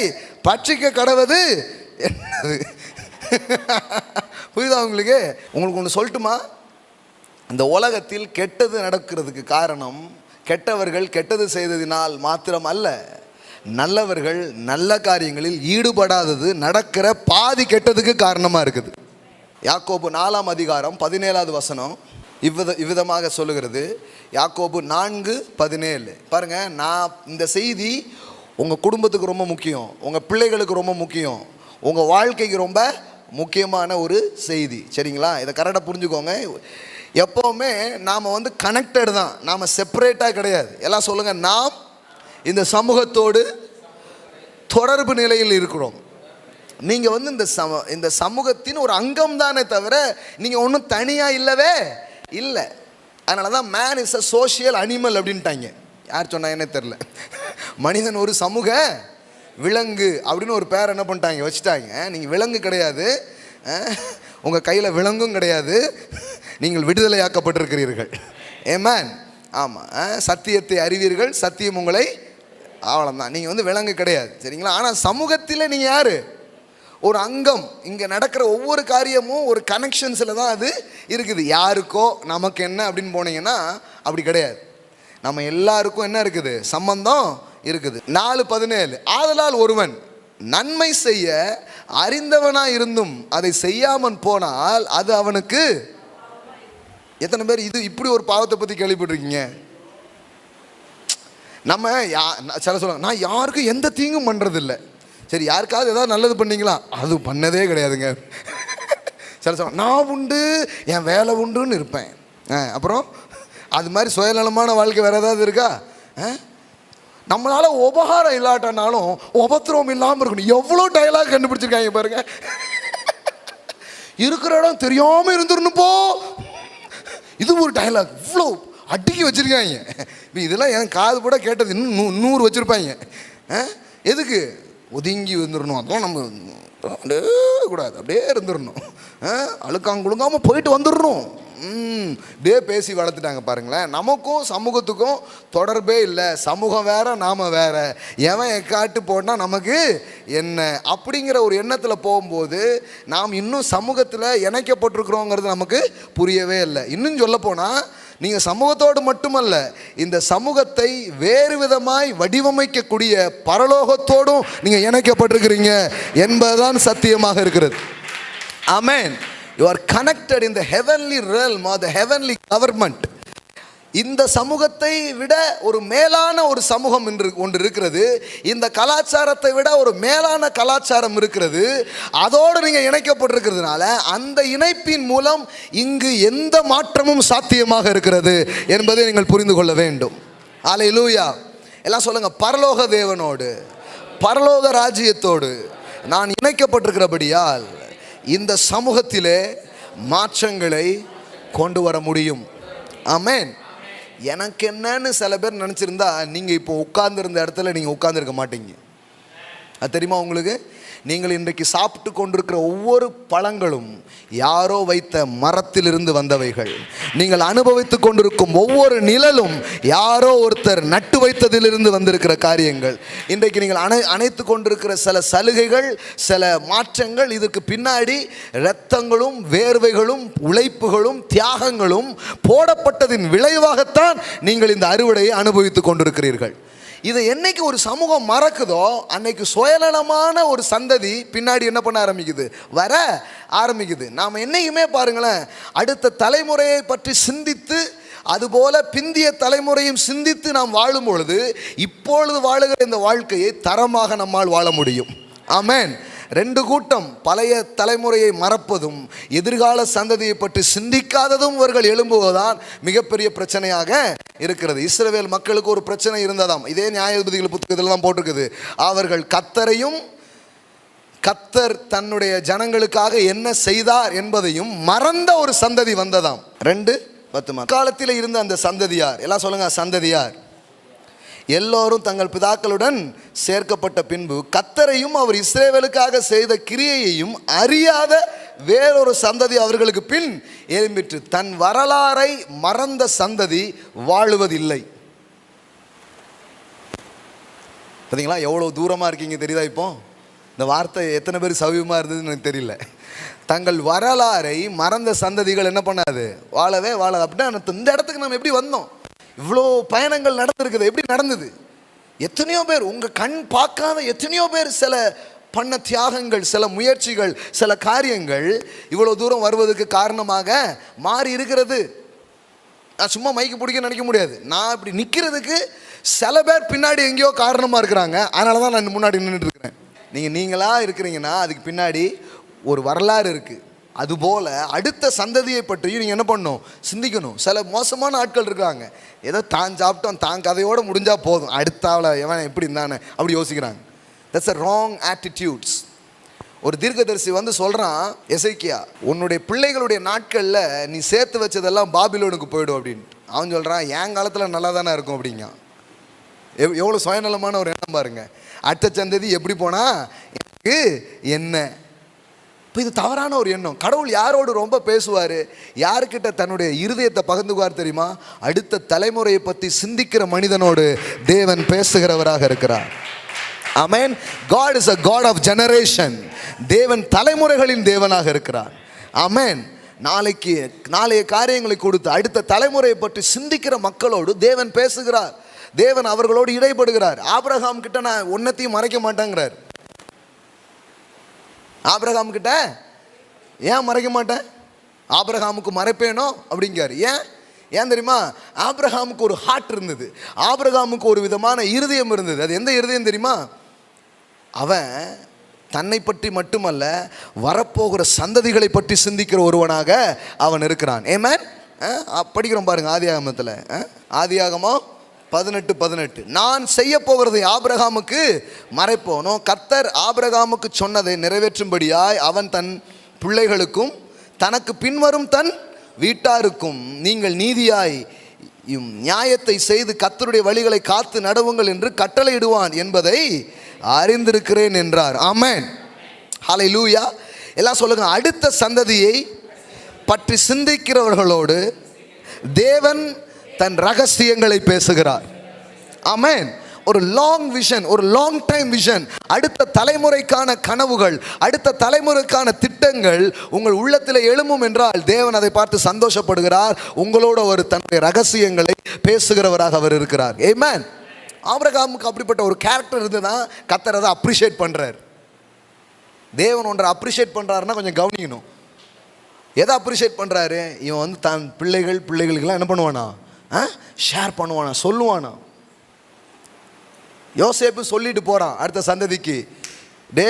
பட்சிக்க கடவது என்னது. புரியுதா உங்களுக்கு? உங்களுக்கு ஒன்று சொல்லட்டுமா? இந்த உலகத்தில் கெட்டது நடக்கிறதுக்கு காரணம் கெட்டவர்கள் கெட்டது செய்ததினால் மாத்திரம் அல்ல, நல்லவர்கள் நல்ல காரியங்களில் ஈடுபடாதது நடக்கிற பாதி கெட்டதுக்கு காரணமாக இருக்குது. யாக்கோபு 4ஆம் அதிகாரம் 17வது வசனம் இவ்விதமாக சொல்லுகிறது. யாக்கோபு 4:17 பாருங்க. நான் இந்த செய்தி உங்கள் குடும்பத்துக்கு ரொம்ப முக்கியம், உங்கள் பிள்ளைகளுக்கு ரொம்ப முக்கியம், உங்கள் வாழ்க்கைக்கு ரொம்ப முக்கியமான ஒரு செய்தி. சரிங்களா? இதை கரெக்டாக புரிஞ்சுக்கோங்க. எப்போவுமே நாம் வந்து கனெக்டட் தான், நாம் செப்பரேட்டாக கிடையாது. எல்லாம் சொல்லுங்கள், நாம் இந்த சமூகத்தோடு தொடர்பு நிலையில் இருக்கிறோம். நீங்கள் வந்து இந்த சமூகத்தின் ஒரு அங்கம் தானே தவிர நீங்கள் ஒன்றும் தனியாக இல்லவே இல்லை. அதனால தான் man is a social animal அப்படின்ட்டாங்க. யார் சொன்னாங்கன்னே தெரில. மனிதன் ஒரு சமூக விலங்கு அப்படின்னு ஒரு பேர் என்ன பண்ணிட்டாங்க, வச்சுட்டாங்க. நீங்கள் விலங்கு கிடையாது, உங்கள் கையில் விலங்கும் கிடையாது, நீங்கள் விடுதலையாக்கப்பட்டிருக்கிறீர்கள். ஆமென். ஆமாம், சத்தியத்தை அறிவீர்கள், சத்தியம் உங்களை, அவ்வளோதான். நீங்கள் வந்து விலங்கு கிடையாது. சரிங்களா? ஆனால் சமூகத்தில் நீங்கள் யார்? ஒரு அங்கம். இங்கே நடக்கிற ஒவ்வொரு காரியமும் ஒரு கனெக்ஷன்ஸில் தான் அது இருக்குது. யாருக்கோ நமக்கு என்ன அப்படின்னு போனீங்கன்னா அப்படி கிடையாது. நம்ம எல்லாருக்கும் என்ன இருக்குது? சம்பந்தம் இருக்குது. 4:17 ஆதலால் ஒருவன் நன்மை செய்ய அறிந்தவனாக இருந்தும் அதை செய்யாமல் போனால் அது அவனுக்கு. எத்தனை பேர் இது இப்படி ஒரு பாவத்தை பற்றி கேள்விப்பட்டிருக்கீங்க? நம்ம சில சொல்லுவாங்க, நான் யாருக்கும் எந்த தீங்கும் பண்ணுறதில்லை. சரி, யாருக்காவது ஏதாவது நல்லது பண்ணீங்களா? அது பண்ணதே கிடையாதுங்க. சில சொல்லுவாங்க, நான் உண்டு, என் வேலை உண்டுன்னு இருப்பேன். அப்புறம் அது மாதிரி சுயநலமான வாழ்க்கை வேறு ஏதாவது இருக்கா? நம்மளால் உபகாரம் இல்லாட்டனாலும் உபத்திரவம் இல்லாமல் இருக்கணும். எவ்வளோ டைலாக் கண்டுபிடிச்சிருக்காங்க பாருங்க. இருக்கிற இடம் தெரியாமல் இருந்துருன்னு போ, இது ஒரு டைலாக். இவ்வளோ அடிக்கி வச்சுருக்காங்க. இதெல்லாம் என் காது கூட கேட்டது இன்னும் 100 வச்சுருப்பாங்க. எதுக்கு? ஒதுங்கி வந்துடணும். அதெல்லாம் நம்ம அப்படியே கூடாது, அப்படியே இருந்துடணும். அழுக்காங்குழுங்காமல் போயிட்டு வந்துடணும். இப்படியே பேசி வளர்த்துட்டாங்க பாருங்களேன். நமக்கும் சமூகத்துக்கும் தொடர்பே இல்லை. சமூகம் வேற, நாம் வேற. எவன் எக்காட்டு போட்டால் நமக்கு என்ன அப்படிங்கிற ஒரு எண்ணத்தில் போகும்போது நாம் இன்னும் சமூகத்தில் இணைக்கப்பட்டிருக்கிறோங்கிறது நமக்கு புரியவே இல்லை. இன்னும் சொல்ல போனால், நீங்கள் சமூகத்தோடு மட்டுமல்ல, இந்த சமூகத்தை வேறு விதமாய் வடிவமைக்கக்கூடிய பரலோகத்தோடும் நீங்கள் இணைக்கப்பட்டிருக்கிறீங்க என்பதுதான் சத்தியமாக இருக்கிறது. ஆமென். You are connected in the heavenly realm or the heavenly government. இந்த சமூகத்தை விட ஒரு மேலான ஒரு சமூகம் ஒன்று இருக்கிறது. இந்த கலாச்சாரத்தை விட ஒரு மேலான கலாச்சாரம் இருக்கிறது. அதோடு நீங்கள் இணைக்கப்பட்டிருக்கிறதுனால அந்த இணைப்பின் மூலம் இங்கு எந்த மாற்றமும் சாத்தியமாக இருக்கிறது என்பதை நீங்கள் புரிந்து கொள்ள வேண்டும். அல்லேலூயா. எல்லாம் சொல்லுங்க, பரலோக தேவனோடு, பரலோக ராஜ்யத்தோடு நான் இணைக்கப்பட்டிருக்கிறபடியால் இந்த சமூகத்திலே மாற்றங்களை கொண்டு வர முடியும். ஆமென். எனக்கு என்னன்னு சில பேர் நினச்சிருந்தா நீங்கள் இப்போ உட்கார்ந்துருந்த இடத்துல நீங்கள் உட்கார்ந்துருக்க மாட்டீங்க. அது தெரியுமா உங்களுக்கு? நீங்கள் இன்றைக்கு சாப்பிட்டு கொண்டிருக்கிற ஒவ்வொரு பழங்களும் யாரோ வைத்த மரத்திலிருந்து வந்தவைகள். நீங்கள் அனுபவித்து கொண்டிருக்கும் ஒவ்வொரு நிழலும் யாரோ ஒருத்தர் நட்டு வைத்ததிலிருந்து வந்திருக்கிற காரியங்கள். இன்றைக்கு நீங்கள் அணைத்து கொண்டிருக்கிற சில சலுகைகள், சில மாற்றங்கள், இதுக்கு பின்னாடி இரத்தங்களும் வேர்வைகளும் உழைப்புகளும் தியாகங்களும் போடப்பட்டதின் விளைவாகத்தான் நீங்கள் இந்த அறுவடையை அனுபவித்து கொண்டிருக்கிறீர்கள். இதை என்னைக்கு ஒரு சமூகம் மறக்குதோ அன்னைக்கு சுயநலமான ஒரு சந்ததி பின்னாடி என்ன பண்ண ஆரம்பிக்குது, வர ஆரம்பிக்குது. நாம் என்னைக்குமே பாருங்களேன், அடுத்த தலைமுறையை பற்றி சிந்தித்து அதுபோல பிந்திய தலைமுறையும் சிந்தித்து நாம் வாழும் பொழுது இப்பொழுது வாழுகிற இந்த வாழ்க்கையை தரமாக நம்மால் வாழ முடியும். ஆமென். ரெண்டு கூட்டம், பழைய தலைமுறையை மறப்பதும் எதிர்கால சந்ததியை பற்றி சிந்திக்காததும் இவர்கள் எழும்புவதுதான் மிகப்பெரிய பிரச்சனையாக இருக்கிறது. இஸ்ரவேல் மக்களுக்கு ஒரு பிரச்சனை இருந்ததாம். இதே நியாயாதிபதிகள் புத்தகத்தில் தான் போட்டிருக்குது. அவர்கள் கர்த்தரையும் கர்த்தர் தன்னுடைய ஜனங்களுக்காக என்ன செய்தார் என்பதையும் மறந்த ஒரு சந்ததி வந்ததாம். 2:10 காலத்தில் இருந்த அந்த சந்ததியார், எல்லாம் சொல்லுங்க, சந்ததியார் எல்லோரும் தங்கள் பிதாக்களுடன் சேர்க்கப்பட்ட பின்பு கர்த்தரையும் அவர் இஸ்ரவேலுக்காக செய்த கிரியையையும் அறியாத வேறொரு சந்ததி அவர்களுக்கு பின் எழும்பிற்று. தன் வரலாறை மறந்த சந்ததி வாழுவதில்லை. பார்த்தீங்களா எவ்வளோ தூரமாக இருக்கீங்க தெரியுதா? இப்போ இந்த வார்த்தை எத்தனை பேர் சௌவியமாக இருந்ததுன்னு எனக்கு தெரியல. தங்கள் வரலாறை மறந்த சந்ததிகள் என்ன பண்ணாது, வாழவே வாழாது. அப்படின்னா இந்த இடத்துக்கு நம்ம எப்படி வந்தோம்? இவ்வளோ பயணங்கள் நடந்திருக்குது. எப்படி நடந்தது? எத்தனையோ பேர், உங்கள் கண் பார்க்காத எத்தனையோ பேர் சில பண்ண தியாகங்கள், சில முயற்சிகள், சில காரியங்கள் இவ்வளோ தூரம் வருவதற்கு காரணமாக மாறி இருக்கிறது. நான் சும்மா மைக்கு பிடிக்க நினைக்க முடியாது. நான் இப்படி நிற்கிறதுக்கு சில பேர் பின்னாடி எங்கேயோ காரணமாக இருக்கிறாங்க. அதனால தான் நான் முன்னாடி நின்றுட்டு இருக்கிறேன். நீங்களாக இருக்கிறீங்கன்னா அதுக்கு பின்னாடி ஒரு வரலாறு இருக்குது. அதுபோல் அடுத்த சந்ததியை பற்றியும் நீங்கள் என்ன பண்ணணும், சிந்திக்கணும். சில மோசமான ஆட்கள் இருக்காங்க, ஏதோ தான் சாப்பிட்டோம் தான் கதையோடு முடிஞ்சால் போதும், அடுத்தாவில் எவன் எப்படி இருந்தானே அப்படி யோசிக்கிறாங்க. That's a wrong attitudes. ஒரு தீர்க்கதரிசி வந்து சொல்கிறான், எசேக்கியா உன்னுடைய பிள்ளைகளுடைய நாட்களில் நீ சேர்த்து வச்சதெல்லாம் பாபிலோனுக்கு போயிடும் அப்படின்ட்டு. அவன் சொல்கிறான், என் காலத்தில் நல்லா தானே இருக்கும் அப்படிங்க. எவ்வளோ சுயநலமான ஒரு எண்ணம் பாருங்க. அடுத்த சந்ததி எப்படி போனால் எனக்கு என்ன? இப்போ இது தவறான ஒரு எண்ணம். கடவுள் யாரோடு ரொம்ப பேசுவார், யாருக்கிட்ட தன்னுடைய இருதயத்தை பகிர்ந்துக்குவார் தெரியுமா? அடுத்த தலைமுறையை பற்றி சிந்திக்கிற மனிதனோடு தேவன் பேசுகிறவராக இருக்கிறார். ஆமென். God is a God of generation. தேவன் தலைமுறைகளின் தேவனாக இருக்கிறார். ஆமென். நாளைய காரியங்களை கொடுத்து அடுத்த தலைமுறையை பற்றி சிந்திக்கிற மக்களோடு தேவன் பேசுகிறார். தேவன் அவர்களோடு இடைப்படுகிறார். ஆபிரகாம் கிட்ட நான் ஒன்னத்தையும் மறைக்க மாட்டேங்கிறார். ஆபிரகாம் கிட்ட ஏன் மறைக்க மாட்டேன், ஆபிரகாமுக்கு மறைப்பேனோ அப்படிங்கார். ஏன் தெரியுமா? ஆபிரகாமுக்கு ஒரு ஹார்ட் இருந்தது, ஆபிரகாமுக்கு ஒரு விதமான இருதயம் இருந்தது. அது எந்த இருதயம் தெரியுமா? அவன் தன்னை பற்றி மட்டுமல்ல, வரப்போகிற சந்ததிகளை பற்றி சிந்திக்கிற ஒருவனாக அவன் இருக்கிறான். ஆமென். படிக்கிறோம் பாருங்க ஆதியாகமத்தில். ஆதியாகமம் 18:18 நான் செய்ய போகிறதை ஆபிரகாமுக்கு மறைப்போனோ, கர்த்தர் ஆபிரகாமுக்கு சொன்னதை நிறைவேற்றும்படியாய் அவன் தன் பிள்ளைகளுக்கும் தனக்கு பின்வரும் தன் வீட்டாருக்கும் நீங்கள் நீதியாய் நியாயத்தை செய்து கர்த்தருடைய வழிகளை காத்து நடவுங்கள் என்று கட்டளையிடுவான் என்பதை அறிந்திருக்கிறேன் என்றார். ஆமென். ஹல்லேலூயா. எல்லாம் சொல்லுங்க. அடுத்த சந்ததியை பற்றி சிந்திக்கிறவர்களோடு தேவன் தன் ரகசியங்களை பேசுகிறார். ஆமென். ஒரு லாங் விஷன், ஒரு லாங் டைம் விஷன், அடுத்த தலைமுறைக்கான கனவுகள், அடுத்த தலைமுறைக்கான திட்டங்கள் உங்கள் உள்ளத்தில் எழும்பும் என்றால் தேவன் அதை பார்த்து சந்தோஷப்படுகிறார். உங்களோட ஒரு தன்னுடைய ரகசியங்களை பேசுகிறவராக அவர் இருக்கிறார். ஆமென். ஆபிரகாமுக்கு அப்படிப்பட்ட ஒரு கேரக்டர் இருந்துதான் கர்த்தர் அதை அப்ரிஷியேட் பண்ணுறார். தேவன் ஒன்றை அப்ரிஷியேட் பண்ணுறாருன்னா கொஞ்சம் கவனிக்கணும். எதை அப்ரிஷியேட் பண்ணுறாரு? இவன் வந்து தன் பிள்ளைகளுக்கெல்லாம் என்ன பண்ணுவானா, ஷேர் பண்ணுவானா, சொல்லுவானா. யோசேப்பு சொல்லிட்டு போகிறான் அடுத்த சந்ததிக்கு, டே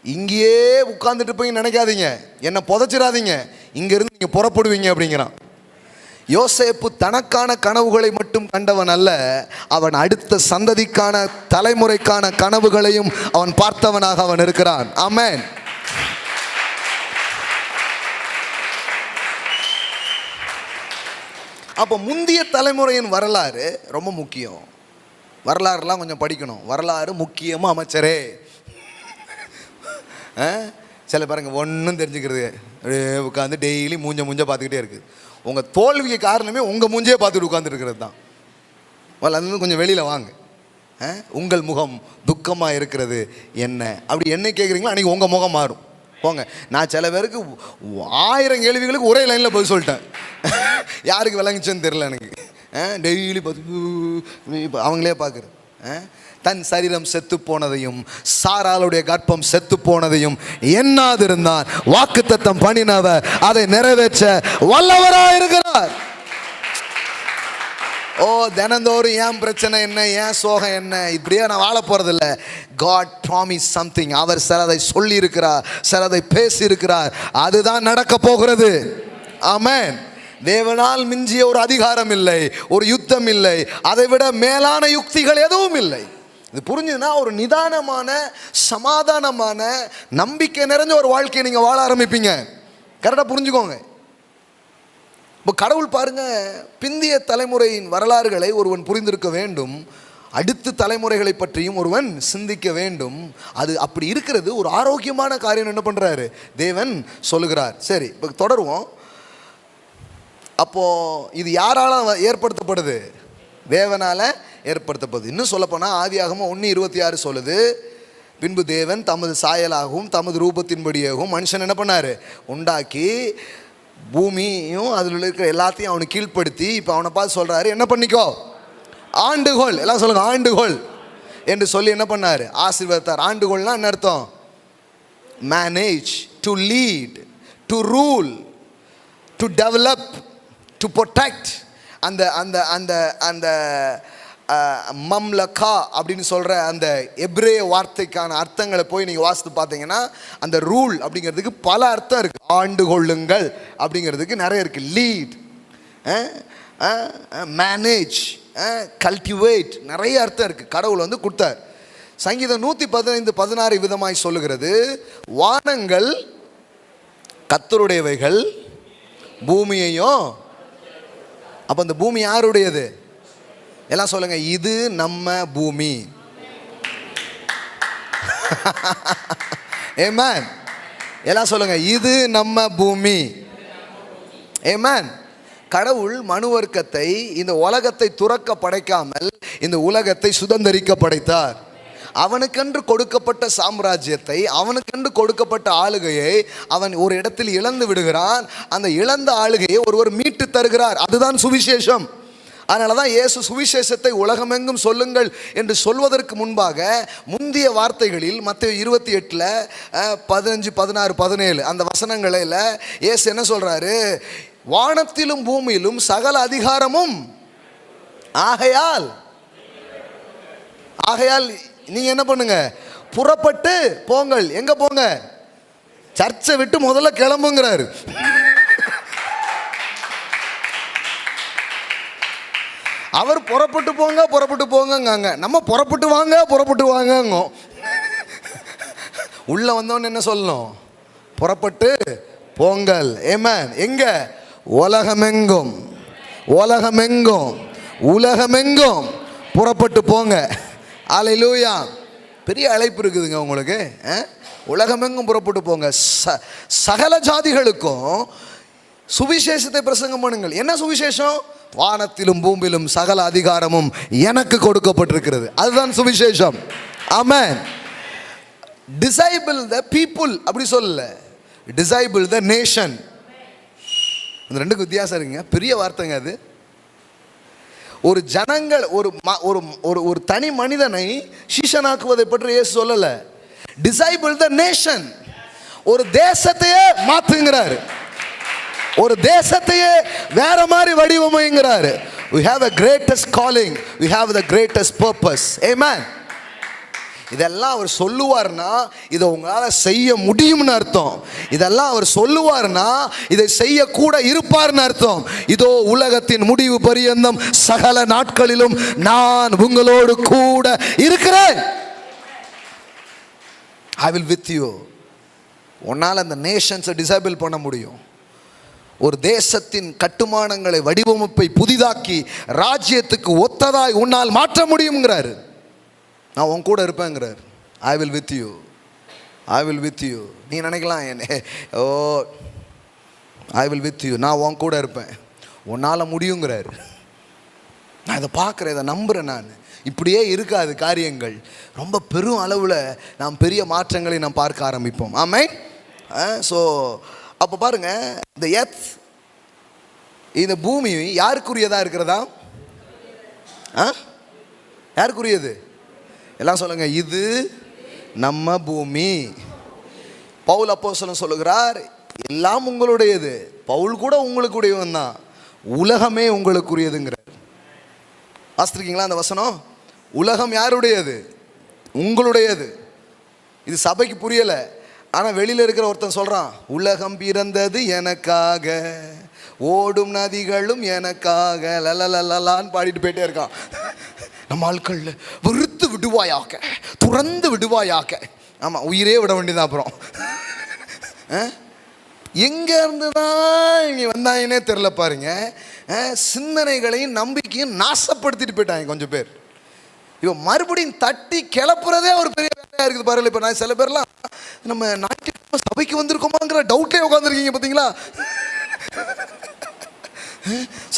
இங்கேயே உட்கார்ந்துட்டு போய் நினைக்காதீங்க, என்னை புதைச்சிடாதீங்க, இங்கேருந்து நீங்கள் புறப்படுவீங்க அப்படிங்கிறான். யோசேப்பு தனக்கான கனவுகளை மட்டும் கண்டவன் அல்ல, அவன் அடுத்த சந்ததிக்கான தலைமுறைக்கான கனவுகளையும் அவன் பார்த்தவனாக அவன் இருக்கிறான். ஆமென். அப்போ முந்திய தலைமுறையின் வரலாறு ரொம்ப முக்கியம். வரலாறுலாம் கொஞ்சம் படிக்கணும். வரலாறு முக்கியமாக அமைச்சரே. சில பாருங்க ஒன்றும் தெரிஞ்சுக்கிறது, அப்படியே உட்காந்து டெய்லி மூஞ்ச பார்த்துக்கிட்டே இருக்குது. உங்கள் தோல்விக்கு காரணமே உங்கள் மூஞ்சே பார்த்துட்டு உட்காந்துருக்கிறது தான். அதுலேருந்து கொஞ்சம் வெளியில் வாங்க. உங்கள் முகம் துக்கமாக இருக்கிறது என்ன அப்படி என்ன கேட்குறீங்களோ அன்றைக்கி உங்கள் முகம் மாறும். போங்க. நான் சில பேருக்கு 1000 கேள்விகளுக்கு ஒரே லைனில் பதில் சொல்லிட்டேன். யாருக்கு விளங்குச்சுன்னு தெரில எனக்கு. டெய்லி பார்த்து அவங்களே பார்க்குறது. தன் சரீரம் செத்து போனதையும் சாராளுடைய கர்ப்பம் செத்து போனதையும் எண்ணாதிருந்தான். வாக்குத்தத்தம் பண்ணினவர் அதை நிறைவேற்ற வல்லவராயிருக்கிறார். ஓ, தினந்தோறும் ஏன் பிரச்சனை என்ன, ஏன் சோகம் என்ன, இப்படியே நான் வாழ போறதில்லை. God promised something. அவர் சிலதை சொல்லி இருக்கிறார், சிலதை பேசி இருக்கிறார், அதுதான் நடக்க போகிறது. ஆமென். தேவனால் மிஞ்சிய ஒரு அதிகாரம் இல்லை, ஒரு யுத்தம் இல்லை, அதை விட மேலான யுக்திகள் எதுவும் இல்லை. இது புரிஞ்சுதுன்னா ஒரு நிதானமான, சமாதானமான, நம்பிக்கை நிறைஞ்ச ஒரு வாழ்க்கையை நீங்க வாழ ஆரம்பிப்பீங்க. கரெக்டாக புரிஞ்சுக்கோங்க. இப்போ கடவுள் பாருங்க, பிந்திய தலைமுறையின் வரலாறுகளை ஒருவன் புரிந்திருக்க வேண்டும், அடுத்த தலைமுறைகளை பற்றியும் ஒருவன் சிந்திக்க வேண்டும். அது அப்படி இருக்கிறது ஒரு ஆரோக்கியமான காரியம். என்ன தேவன் சொல்லுகிறார். சரி, இப்போ தொடருவோம். அப்போ இது யாரால ஏற்படுத்தப்படுது? தேவனால ஏற்படுத்தப்படுது. இன்னும் சொல்லப்போனால் ஆதியாகமம் 1:26 சொல்லுது, பின்பு தேவன் தமது சாயலாகவும் தமது ரூபத்தின்படியாகவும் மனுஷன் என்ன பண்ணாரு? உண்டாக்கி பூமியும் அதில் இருக்கிற எல்லாத்தையும் அவனுக்கு கீழ்ப்படுத்தி, இப்போ அவனை பார்த்து சொல்றாரு, என்ன பண்ணிக்கோ, ஆண்டுகோள். எல்லாம் சொல்லுங்க, ஆண்டுகோள் என்று சொல்லி என்ன பண்ணாரு? ஆசீர்வதித்தார். ஆண்டுகோள்னா என்ன அர்த்தம்? Manage, to lead, to rule, to develop, to protect. அந்த அந்த அந்த அந்த மம்லகா அப்படின்னு சொல்கிற அந்த எப்ரே வார்த்தைக்கான அர்த்தங்களை போய் நீங்கள் வாசித்து பார்த்தீங்கன்னா, அந்த ரூல் அப்படிங்கிறதுக்கு பல அர்த்தம் இருக்குது. ஆண்டு கொள்ளுங்கள் அப்படிங்கிறதுக்கு நிறைய இருக்குது. லீட், மேனேஜ், கல்டிவேட், நிறைய அர்த்தம் இருக்குது. கடவுள் வந்து கொடுத்தார். சங்கீதம் 115:16 விதமாய் சொல்லுகிறது, வானங்கள் கர்த்தருடையவைகள், பூமியையும். அப்போ அந்த பூமி யாருடையது? எல்லாம் சொல்லுங்க, இது நம்ம பூமி. ஆமென். எல்லாம் சொல்லுங்க, இது நம்ம பூமி. ஆமென். கடவுள் மனுவர்க்கத்தை, இந்த உலகத்தை துறக்க படைக்காமல் இந்த உலகத்தை சுதந்தரிக்க படைத்தார். அவனுக்கென்று கொடுக்கப்பட்ட சாம்ராஜ்யத்தை, அவனுக்கென்று கொடுக்கப்பட்ட ஆளுகையை அவன் ஒரு இடத்தில் இழந்து விடுகிறான். அந்த இழந்த ஆளுகையை ஒருவர் மீட்டு தருகிறார். அதுதான் சுவிசேஷம். அதனால தான் இயேசு சுவிசேஷத்தை உலகமெங்கும் சொல்லுங்கள் என்று சொல்வதற்கு முன்பாக முந்திய வார்த்தைகளில் மத்தேயு 28 15, 16, 17 அந்த வசனங்களில் இயேசு என்ன சொல்றாரு? வானத்திலும் பூமியிலும் சகல அதிகாரமும் ஆகையால் நீங்க என்ன பண்ணுங்க? புறப்பட்டு போங்கள். எங்க போங்க? சர்ச்சை விட்டு முதல்ல கிளம்புங்கிறாரு. அவர் புறப்பட்டு போங்க, நம்ம புறப்பட்டு வாங்க. உள்ள வந்தவன் என்ன சொல்லணும்? புறப்பட்டு போங்கள். ஆமென். எங்க? உலகமெங்கும் புறப்பட்டு போங்க. அல்லேலூயா. பெரிய அழைப்பு இருக்குதுங்க உங்களுக்கு. உலகமெங்கும் புறப்பட்டு போங்க, சகல ஜாதிகளுக்கும் சுவிசேஷத்தை பிரசங்கம் பண்ணுங்கள். என்ன சுவிசேஷம்? வானத்திலும் பூமியிலும் சகல அதிகாரமும் எனக்கு கொடுக்கப்பட்டிருக்கிறது. அதுதான் சுவிசேஷம். ஆமென். டிசைபிள் த பீப்புள் அப்படி சொல்லல, டிசைபிள் த நேஷன். இந்த ரெண்டுக்கு வித்தியாசம் இருக்குங்க. பெரிய வார்த்தைங்க அது. ஒரு ஜனங்கள், ஒரு தனி மனிதனை சீஷனாக்குவதை பற்றி இயேசு சொல்லல. Disciple the nation. ஒரு தேசத்தையே மாத்துங்கிறாரு, ஒரு தேசத்தையே வேற மாதிரி வடிவமைங்கிறாரு. We have a greatest calling, we have the greatest purpose. Amen. இதெல்லாம் அவர் சொல்லுவார்னா இதை உங்களால் செய்ய முடியும்னு அர்த்தம். இதெல்லாம் அவர் சொல்லுவார்னா இதை செய்ய கூட இருப்பார்னு அர்த்தம். இதோ உலகத்தின் முடிவு பரியந்தம் சகல நாட்களிலும் நான் உங்களோடு கூட இருக்கிறேன். I will with you. உன்னால் அந்த நேஷன்ஸை டிசேபிள் பண்ண முடியும். ஒரு தேசத்தின் கட்டுமானங்களை, வடிவமைப்பை புதிதாக்கி ராஜ்யத்துக்கு ஒத்ததாய் உன்னால் மாற்ற முடியுங்கிறாரு. நான் உன் கூட இருப்பேங்கிறார். I will with you. நீ நினைக்கலாம், ஐ வில் வித் யூ, நான் உன் கூட இருப்பேன், உன்னால் முடியுங்கிறார். நான் இதை பார்க்குறேன், இதை நம்புகிறேன். நான் இப்படியே இருக்காது காரியங்கள். ரொம்ப பெரும் அளவில் நாம் பெரிய மாற்றங்களை நாம் பார்க்க ஆரம்பிப்போம். ஆமென். ஸோ அப்போ பாருங்க, இந்த எர்த், இந்த பூமி யாருக்குரியதாக இருக்கிறதா? யாருக்குரியது? எல்லாம் சொல்லுங்க, இது நம்ம பூமி. பவுல் அப்போஸ்தலன் சொல்லுகிறார், எல்லாம் உங்களுடையது. பவுல் கூட உங்களுக்குடையவன் தான். உலகமே உங்களுக்குரியதுங்கிறார். வாசித்திருக்கீங்களா அந்த வசனம்? உலகம் யாருடையது? உங்களுடையது. இது சபைக்கு புரியலை. ஆனால் வெளியில் இருக்கிற ஒருத்தன் சொல்கிறான், உலகம் பிறந்தது எனக்காக, ஓடும் நதிகளும் எனக்காக, லலலலான்னு பாடிட்டு போயிட்டே இருக்கான். நம்ம ஆட்கள் வெறுத்து விடுவாயாக, துறந்து விடுவாயாக. ஆமாம், உயிரே விட வேண்டியதான். அப்புறம் எங்கே இருந்து தான் இங்கே வந்தாங்கன்னே தெரில பாருங்க. சிந்தனைகளையும் நம்பிக்கையும் நாசப்படுத்திட்டு போயிட்டாங்க கொஞ்சம் பேர். இவன் மறுபடியும் தட்டி கிளப்புறதே ஒரு பெரிய வேலையாக இருக்குது பாருங்க. இப்போ நான் சில பேர்லாம் நம்ம ஞாயிற்றுக்கிழமை சபைக்கு வந்திருக்கோமாங்கிற டவுட்டே உட்காந்துருக்கீங்க பார்த்தீங்களா?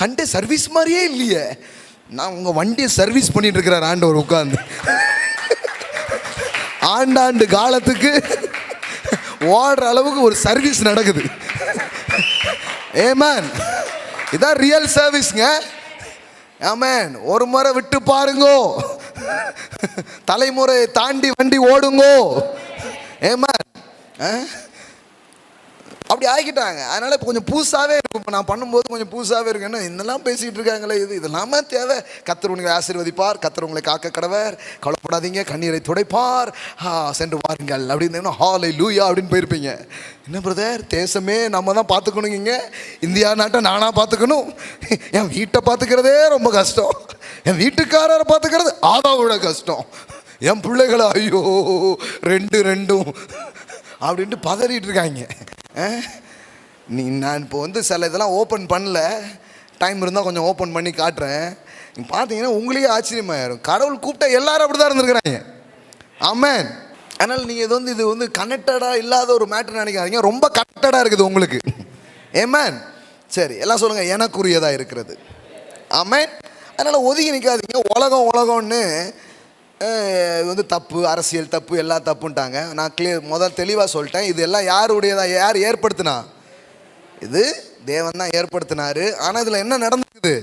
சண்டே சர்வீஸ் மாதிரியே இல்லையே. நான் உங்கள் வண்டியை சர்வீஸ் பண்ணிட்டு இருக்கிறார் ஆண்டவர் உட்காந்து. ஆண்டாண்டு காலத்துக்கு ஓடுற அளவுக்கு ஒரு சர்வீஸ் நடக்குது. ஆமென். இதான் ரியல் சர்வீஸ்ங்க. ஆமென். ஒரு முறை விட்டு பாருங்கோ, தலைமுறை தாண்டி வண்டி ஓடுங்கோ. ஆமென். அப்படி ஆகிட்டாங்க. அதனால் இப்போ கொஞ்சம் புதுசாகவே இருக்கும். இப்போ நான் பண்ணும்போது கொஞ்சம் புதுசாகவே இருக்கு. என்ன இதெல்லாம் பேசிகிட்டு இருக்காங்களே, இதெல்லாமே தேவை. கர்த்தர் உங்களை ஆசீர்வதிப்பார், கர்த்தர் உங்களை காக்க கடவர், கவலைப்படாதீங்க, கண்ணீரை துடைப்பார், சென்று வாருங்கள் அப்படின்னு ஹல்லேலூயா அப்படின்னு போயிருப்பீங்க. என்ன பிரதர், தேசமே நம்ம தான் பார்த்துக்கணுங்க. இந்தியா நாட்டை நானாக பார்த்துக்கணும். என் வீட்டை பார்த்துக்கிறதே ரொம்ப கஷ்டம். என் வீட்டுக்காரரை பார்த்துக்கிறது ஆதாவோட கஷ்டம். என் பிள்ளைகளை ஐயோ ரெண்டும் அப்படின்ட்டு பதறிட்டு இருக்காங்க. நான் இப்போ சில இதெல்லாம் ஓப்பன் பண்ணல, டைம் இருந்தால் கொஞ்சம் ஓப்பன் பண்ணி காட்டுறேன். நீங்கள் பார்த்தீங்கன்னா உங்களுக்கே ஆச்சரியமாயிரும். கடவுள் கூப்பிட்டா எல்லாரும் அப்படி தான் இருந்திருக்கிறாங்க. ஆமென். அதனால் நீங்கள் இது கனெக்டடாக இல்லாத ஒரு மேட்ரு நினைக்காதீங்க, ரொம்ப கனெக்டடாக இருக்குது உங்களுக்கு. ஆமென். சரி, எல்லாம் சொல்லுங்கள், எனக்குரியதாக இருக்கிறது. ஆமென். அதனால் ஒதுங்கி நிற்காதீங்க. உலகம்னு தப்பு, அரசியல் தப்பு, எல்லாம் தப்புன்ட்டாங்க. நான் தெளிவாக சொல்லிட்டேன். இது எல்லாம் யாருடையதா? யார் ஏற்படுத்தினா? இது தேவன் தான் ஏற்படுத்தினாரு. ஆனால் இதில் என்ன நடந்திருக்குது?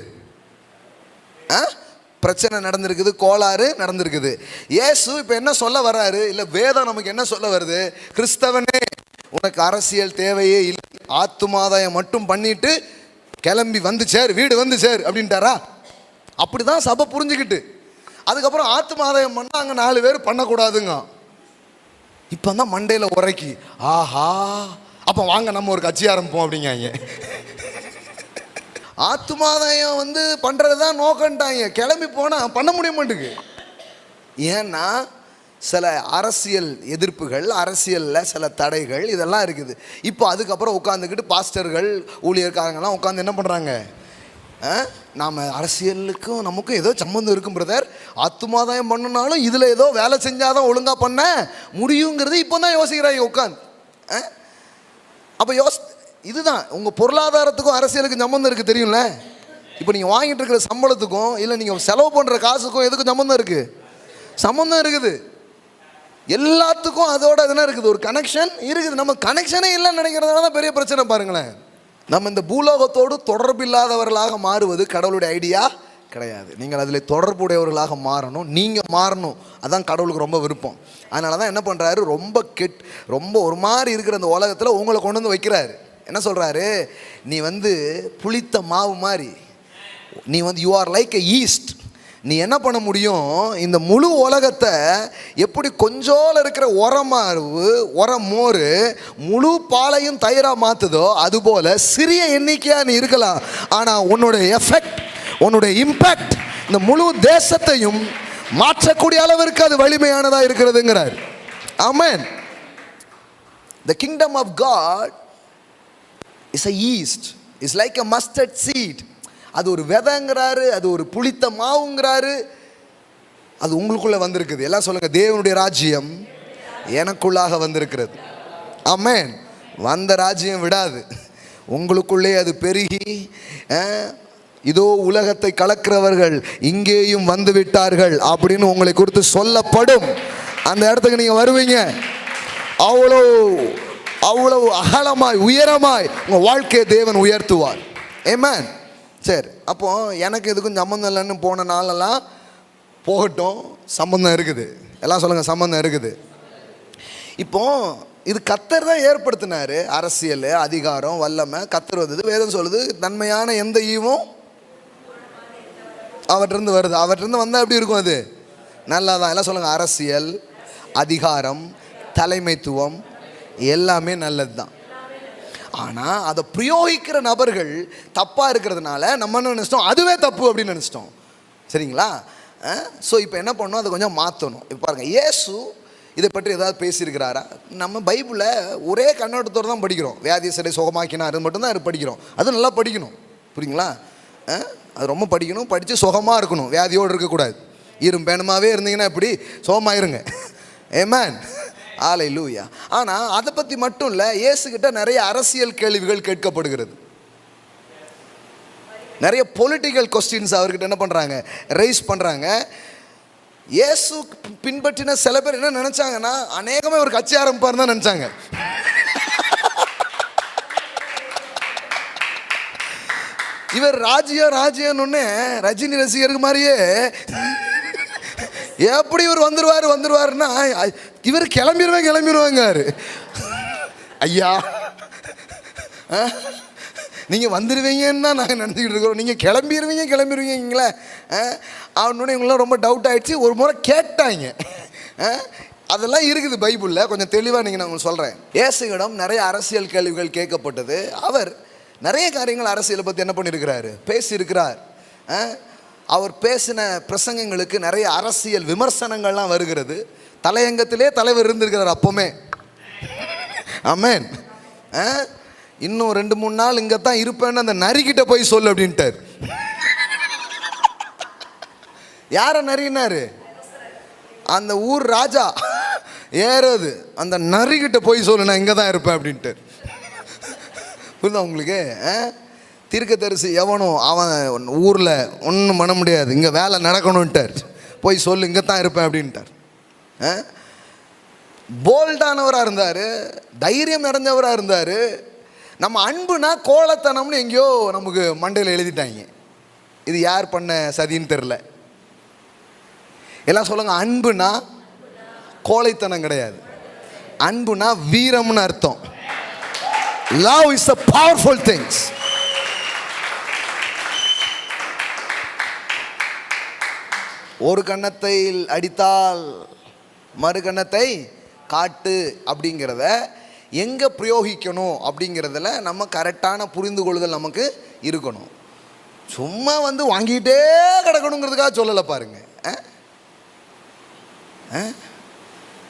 பிரச்சனை நடந்திருக்குது, கோளாறு நடந்திருக்குது. இயேசு இப்போ என்ன சொல்ல வர்றாரு? இல்லை வேதம் நமக்கு என்ன சொல்ல வருது? கிறிஸ்தவனே, உனக்கு அரசியல் தேவையே இல்லை, ஆத்துமாதாயம் மட்டும் பண்ணிட்டு கிளம்பி வந்து சேர், வீடு வந்து சேர் அப்படின்ட்டாரா? அப்படி தான் சபை புரிஞ்சுக்கிட்டு அதுக்கப்புறம் ஆத்துமாதாயம் பண்ணால் அங்கே 4 பேர் பண்ணக்கூடாதுங்க. இப்போ தான் மண்டையில் உரைக்கி, ஆஹா அப்போ வாங்க நம்ம ஒரு கட்சி ஆரம்பிப்போம் அப்படிங்காங்க. ஆத்துமாதாயம் பண்ணுறது தான் நோக்கன்ட்டாங்க. கிளம்பி போனால் பண்ண முடிய மாட்டேங்குது. ஏன்னா சில அரசியல் எதிர்ப்புகள், அரசியலில் சில தடைகள் இதெல்லாம் இருக்குது. இப்போ அதுக்கப்புறம் உட்காந்துக்கிட்டு பாஸ்டர்கள், ஊழியர்காரங்கெல்லாம் உட்காந்து என்ன பண்ணுறாங்க? நாம் அரசியலுக்கும் நமக்கும் ஏதோ சம்மந்தம் இருக்கும் பிரதர், ஆத்துமாதாயம் பண்ணுனாலும் இதில் ஏதோ வேலை செஞ்சால் தான் ஒழுங்காக பண்ண முடியுங்கிறது இப்போ தான் யோசிக்கிறாங்க உட்காந்து. அப்போ இதுதான் உங்கள் பொருளாதாரத்துக்கும் அரசியலுக்கும் சம்மந்தம் இருக்குது, தெரியும்ல? இப்போ நீங்கள் வாங்கிட்டு இருக்கிற சம்பளத்துக்கும் இல்லை நீங்கள் செலவு பண்ணுற காசுக்கும் எதுக்கும் சம்மந்தம் இருக்குது? சம்மந்தம் இருக்குது. எல்லாத்துக்கும் அதோட என்ன இருக்குது? ஒரு கனெக்ஷன் இருக்குது. நம்ம கனெக்ஷனே இல்லைன்னு நினைக்கிறதுனால தான் பெரிய பிரச்சனை. பாருங்களேன், நம்ம இந்த பூலோகத்தோடு தொடர்பில்லாதவர்களாக மாறுவது கடவுளுடைய ஐடியா கிடையாது. நீங்கள் அதில் தொடர்புடையவர்களாக மாறணும், நீங்கள் மாறணும். அதான் கடவுளுக்கு ரொம்ப விருப்பம். அதனால தான் என்ன பண்ணுறாரு, ரொம்ப ஒரு மாதிரி இருக்கிற அந்த உலகத்தில் உங்களை கொண்டு வந்து வைக்கிறாரு. என்ன சொல்கிறாரு? நீ புளித்த மாவு மாதிரி, நீ you are like a yeast. நீ என்ன பண்ண முடியும்? இந்த முழு உலகத்தை எப்படி கொஞ்சோல இருக்கிற உரமோர் முழு பாலையும் தயிராக மாற்றுதோ அதுபோல் சிறிய எண்ணிக்கையாக நீ இருக்கலாம். ஆனால் உன்னுடைய எஃபெக்ட், உன்னுடைய இம்பேக்ட் இந்த முழு தேசத்தையும் மாற்றக்கூடிய அளவிற்கு அது வலிமையானதாக இருக்கிறதுங்கிறார். ஆமென். The kingdom of God is a yeast, is like a mustard seed. அது ஒரு விதைங்கிறாரு, அது ஒரு புளித்த மாவுங்கிறாரு. அது உங்களுக்குள்ளே வந்திருக்குது. எல்லாம் சொல்லுங்க, தேவனுடைய ராஜ்யம் எனக்குள்ளாக வந்திருக்கிறது. ஆமென். வந்த ராஜ்யம் விடாது, உங்களுக்குள்ளே அது பெருகி இதோ உலகத்தை கலக்கிறவர்கள் இங்கேயும் வந்து விட்டார்கள் அப்படின்னு உங்களை குறித்து சொல்லப்படும். அந்த இடத்துக்கு நீங்கள் வருவீங்க. அவ்வளவு அகலமாய் உயரமாய் உங்கள் வாழ்க்கையை தேவன் உயர்த்துவார். ஆமென். சரி, அப்போது எனக்கு எதுக்கும் சம்மந்தம் இல்லைன்னு போன நாளெல்லாம் போகட்டும், சம்பந்தம் இருக்குது. எல்லாம் சொல்லுங்கள், சம்பந்தம் இருக்குது. இப்போ இது கர்த்தர் தான் ஏற்படுத்தினாரு. அரசியல், அதிகாரம், வல்லமை கர்த்தர் வந்தது. வேதம் சொல்லுது, நன்மையான எந்த ஈவும் அவற்றிருந்து வருது. அவற்றிருந்து வந்தால் எப்படி இருக்கும்? அது நல்லா தான். எல்லாம் சொல்லுங்கள், அரசியல், அதிகாரம், தலைமைத்துவம் எல்லாமே நல்லது தான். ஆனால் அதை பிரயோகிக்கிற நபர்கள் தப்பாக இருக்கிறதுனால நம்ம என்ன நினச்சிட்டோம்? அதுவே தப்பு அப்படின்னு நினச்சிட்டோம். சரிங்களா? ஸோ இப்போ என்ன பண்ணணும்? அதை கொஞ்சம் மாற்றணும். இப்போ பாருங்கள், இயேசு இதை பற்றி ஏதாவது பேசியிருக்கிறாரா? நம்ம பைபிளில் ஒரே கண்ணோட்டத்தோடு தான் படிக்கிறோம். வியாதியசரை சுகமாக்கினார், அது மட்டும்தான் அது படிக்கிறோம். அது நல்லா படிக்கணும். புரியுங்களா? அது ரொம்ப படிக்கணும். படித்து சுகமாக இருக்கணும், வியாதியோடு இருக்கக்கூடாது. இரும்பேனமாகவே இருந்தீங்கன்னா எப்படி? சுகமாயிருங்க. ஆமென், ஹல்லேலூயா. ஆனால் அதை பற்றி மட்டும் இல்லை, இயேசுகிட்ட நிறைய அரசியல் கேள்விகள் கேட்கப்படுகிறது. நிறைய பொலிட்டிக்கல் கொஸ்டின்ஸ் அவர்கிட்ட என்ன பண்ணுறாங்க? ரைஸ் பண்ணுறாங்க. இயேசு பின்பற்றின சில பேர் என்ன நினச்சாங்கன்னா, அநேகமே ஒரு கட்சி ஆரம்பிப்பார் தான் நினச்சாங்க. இவர் ராஜ்யம்னு ரஜினி ரசிகருக்கு மாதிரியே எப்படி இவர் வந்துருவாருன்னா இவர் கிளம்பிடுவாங்க. ஐயா, நீங்கள் வந்துடுவீங்கன்னு தான் நாங்கள் நினச்சிக்கிட்டு இருக்கிறோம். நீங்கள் கிளம்பிடுவீங்களே அவனோட இவங்களாம் ரொம்ப டவுட் ஆகிடுச்சு. ஒரு முறை கேட்டாங்க. அதெல்லாம் இருக்குது பைபிளில், கொஞ்சம் தெளிவாக நீங்கள் நான் உங்களுக்கு சொல்கிறேன். இயேசுவிடம் நிறைய அரசியல் கேள்விகள் கேட்கப்பட்டது. அவர் நிறைய காரியங்கள் அரசியலை பற்றி என்ன பண்ணியிருக்கிறாரு? பேசியிருக்கிறார். அவர் பேசின பிரசங்கங்களுக்கு நிறைய அரசியல் விமர்சனங்கள்லாம் வருகிறது. தலையங்கத்திலே தலைவர் இருந்திருக்கிறார் அப்போவுமே. ஆமென். இன்னும் 2-3 நாள் இங்கே தான் இருப்பேன்னு அந்த நரிக்கிட்ட போய் சொல்லு அப்படின்ட்டார். யாரை நரினாரு? அந்த ஊர் ராஜா ஏறது. அந்த நரிக்கிட்ட போய் சொல்லு, நான் இங்கே தான் இருப்பேன் அப்படின்ட்டு. புரியுதா உங்களுக்கு? தீர்க்கதரிசி எவனும் அவன் ஊரில் ஒன்றும் பண்ண முடியாது, இங்கே வேலை நடக்கணுன்ட்டார். போய் சொல்லு, இங்கே தான் இருப்பேன் அப்படின்ட்டார். போல்டானவராக இருந்தார், தைரியம் நிறைஞ்சவராக இருந்தார். நம்ம அன்புனா கோலத்தனம்னு எங்கேயோ நமக்கு மண்டையில் எழுதிட்டாங்க. இது யார் பண்ண சதின்னு தெரில. எல்லாம் சொல்லுங்க, அன்புனா கோழைத்தனம் கிடையாது. அன்புனா வீரம்னு அர்த்தம். Love is a powerful things. ஒரு கன்னத்தை அடித்தால் மறு கன்னத்தை காட்டு அப்படிங்கிறத எங்கே பிரயோகிக்கணும் அப்படிங்கிறதுல நம்ம கரெக்டான புரிந்து கொள்ளுதல் நமக்கு இருக்கணும். சும்மா வாங்கிட்டே கிடக்கணுங்கிறதுக்காக சொல்லலை பாருங்க.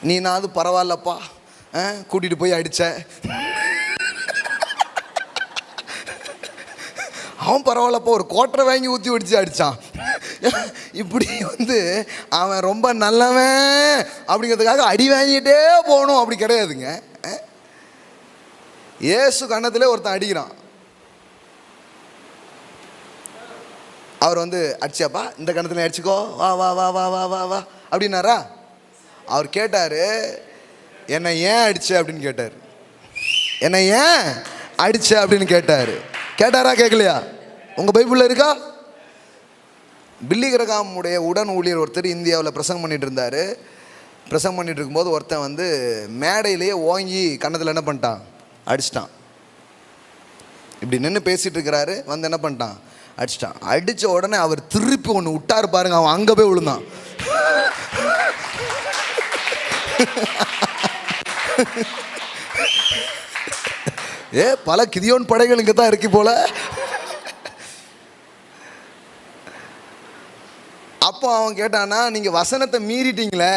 நீ நான் அது பரவாயில்லப்பா, கூட்டிகிட்டு போய் அடித்த அவன் பரவாயில்லப்பா, ஒரு கோட்டரை வாங்கி ஊற்றி ஒடிச்சு அடித்தான். இப்படி அவன் ரொம்ப நல்லவன் அப்படிங்கிறதுக்காக அடி வாங்கிட்டே போகணும் அப்படி கிடையாதுங்க. இயேசு கன்னத்திலே ஒருத்தன் அடிக்கிறான். அவர் அடிச்சாப்பா, இந்த கன்னத்தில் அடிச்சுக்கோ, வா வா வா வா வா வா வா அப்படின்னாரா? அவர் கேட்டார், என்னை ஏன் அடிச்ச அப்படின்னு கேட்டார். என்னை ஏன் அடிச்ச அப்படின்னு கேட்டாரா? கேட்கலையா? உங்கள் பைபிளில் இருக்கா? பில்லி கிரகாமுடைய உடன் ஊழியர் ஒருத்தர் இந்தியாவில் பிரசங்கம் பண்ணிட்டு இருந்தார். பிரசங்கம் பண்ணிட்டு இருக்கும்போது ஒருத்தன் மேடையிலேயே ஓங்கி கன்னத்தில் என்ன பண்ணிட்டான்? அடிச்சிட்டான். இப்படி நின்று பேசிகிட்டு இருக்கிறாரு, என்ன பண்ணிட்டான்? அடிச்சிட்டான். அடித்த உடனே அவர் திருப்பி ஒன்று விட்டார் பாருங்க, அவன் அங்கே போய் விழுந்தான். பல கிதியோன் படைகள் இங்கே தான் இருக்கு போல. அப்போ அவன் கேட்டானா, நீங்கள் வசனத்தை மீறிட்டீங்களே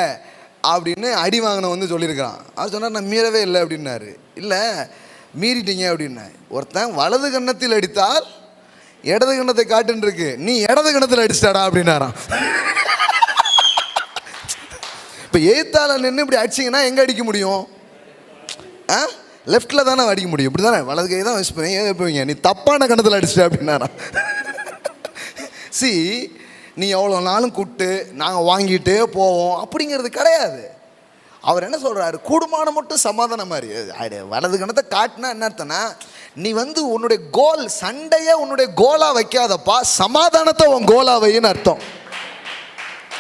அப்படின்னு அடி வாங்கின சொல்லியிருக்கிறான். அவன் சொன்னார், நான் மீறவே இல்லை அப்படின்னாரு. இல்லை, மீறிட்டீங்க அப்படின்னா. ஒருத்தன் வலது கன்னத்தில் அடித்தால் இடது கன்னத்தை காட்டுன்னு இருக்கு, நீ இடது கன்னத்தில் அடிச்சிட்டாடா அப்படின்னாரான். இப்போ எய்த்தால நின்று இப்படி அடிச்சிங்கன்னா எங்கே அடிக்க முடியும்? லெஃப்டில் தானே அடிக்க முடியும். இப்படி தானே வலது கை தான் வைப்பீங்க. நீ தப்பான கன்னத்தில் அடிச்சிட்ட அப்படின்னாரான். நீ எவ்வளோ நாளும் கூப்பிட்டு நாங்கள் வாங்கிட்டே போவோம் அப்படிங்கிறது கிடையாது. அவர் என்ன சொல்கிறாரு? கூடுமான மட்டும் சமாதானம் மாதிரி. வலது கணத்தை காட்டினா என்ன அர்த்தம்னா, நீ உன்னுடைய கோல், சண்டையை உன்னுடைய கோலா வைக்காதப்பா, சமாதானத்தை உன் கோலா வைன்னு அர்த்தம்.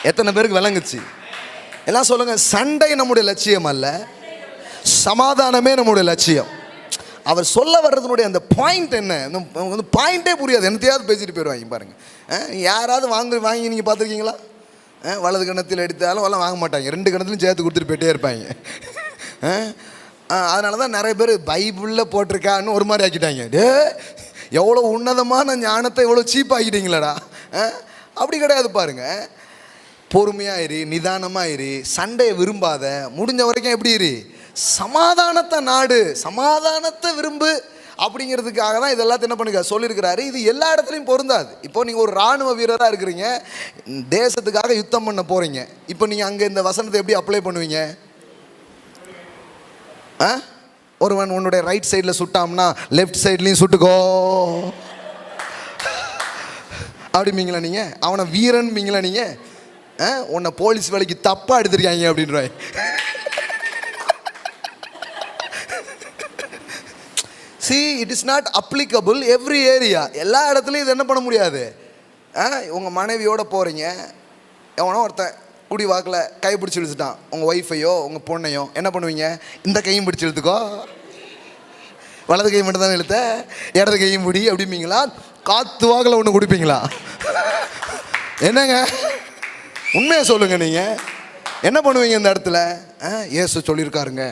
எத்தனை பேருக்கு விளங்குச்சு? எல்லாம் சொல்லுங்க, சண்டை நம்முடைய லட்சியம் அல்ல, சமாதானமே நம்முடைய லட்சியம். அவர் சொல்ல வர்றதுனுடைய அந்த பாயிண்ட் என்ன, வந்து பாயிண்டே புரியாது, என்னத்தையாவது பேசிட்டு போயிடுவாங்க பாருங்க. யாராவது வாங்கி நீங்கள் பார்த்துருக்கீங்களா? வலது கணத்தில் எடுத்தாலும் எல்லாம் வாங்க மாட்டாங்க, ரெண்டு கணத்துலையும் சேர்த்து கொடுத்துட்டு போயிட்டே இருப்பாங்க. அதனால தான் நிறைய பேர் பைபிளில் போட்டிருக்கான்னு ஒரு மாதிரி ஆக்கிட்டாங்க. எவ்வளோ உன்னதமான ஞானத்தை எவ்வளோ சீப்பாக்கிட்டீங்களாடா. அப்படி கிடையாது பாருங்க. பொறுமையாக இரு, நிதானமாக இரு, சண்டையை விரும்பாத, முடிஞ்ச வரைக்கும் எப்படி இரு, சமாதானத்தை நாடு, சமாதானத்தை விரும்பு. அப்படிங்கிறதுக்காக தான் இதெல்லாம் என்ன பண்ணுங்க சொல்லியிருக்கிறாரு. இது எல்லா இடத்துலையும் பொருந்தாது. இப்போ நீங்கள் ஒரு இராணுவ வீரராக இருக்கிறீங்க, தேசத்துக்காக யுத்தம் பண்ண போகிறீங்க. இப்போ நீங்கள் அங்கே இந்த வசனத்தை எப்படி அப்ளை பண்ணுவீங்க? ஒருவன் உன்னுடைய ரைட் சைடில் சுட்டாம்னா லெஃப்ட் சைட்லேயும் சுட்டுக்கோ அப்படிம்பீங்களா நீங்கள்? அவனை வீரன்பீங்களா நீங்கள்? உன்னை போலீஸ் வேலைக்கு தப்பாக எடுத்துருக்காங்க அப்படின்றாய். See, it is not applicable every area. எல்லா இடத்துலையும் இது என்ன பண்ண முடியாது. உங்கள் மனைவியோட போகிறீங்க, எவனோ ஒருத்தன் குடி வாக்கில் கை பிடிச்சி இழுத்துட்டான், உங்கள் ஒய்ஃபையோ உங்கள் பொண்ணையோ, என்ன பண்ணுவீங்க? இந்த கையும் பிடிச்சி இழுத்துக்கோ, வலது கை மட்டும் தானே இழுத்த, இடது கையும் பிடி அப்படிம்பீங்களா? காற்று வாக்கில் ஒன்று குடிப்பீங்களா? என்னங்க உண்மையை சொல்லுங்கள், நீங்கள் என்ன பண்ணுவீங்க இந்த இடத்துல? இயேசு சொல்லியிருக்காருங்க.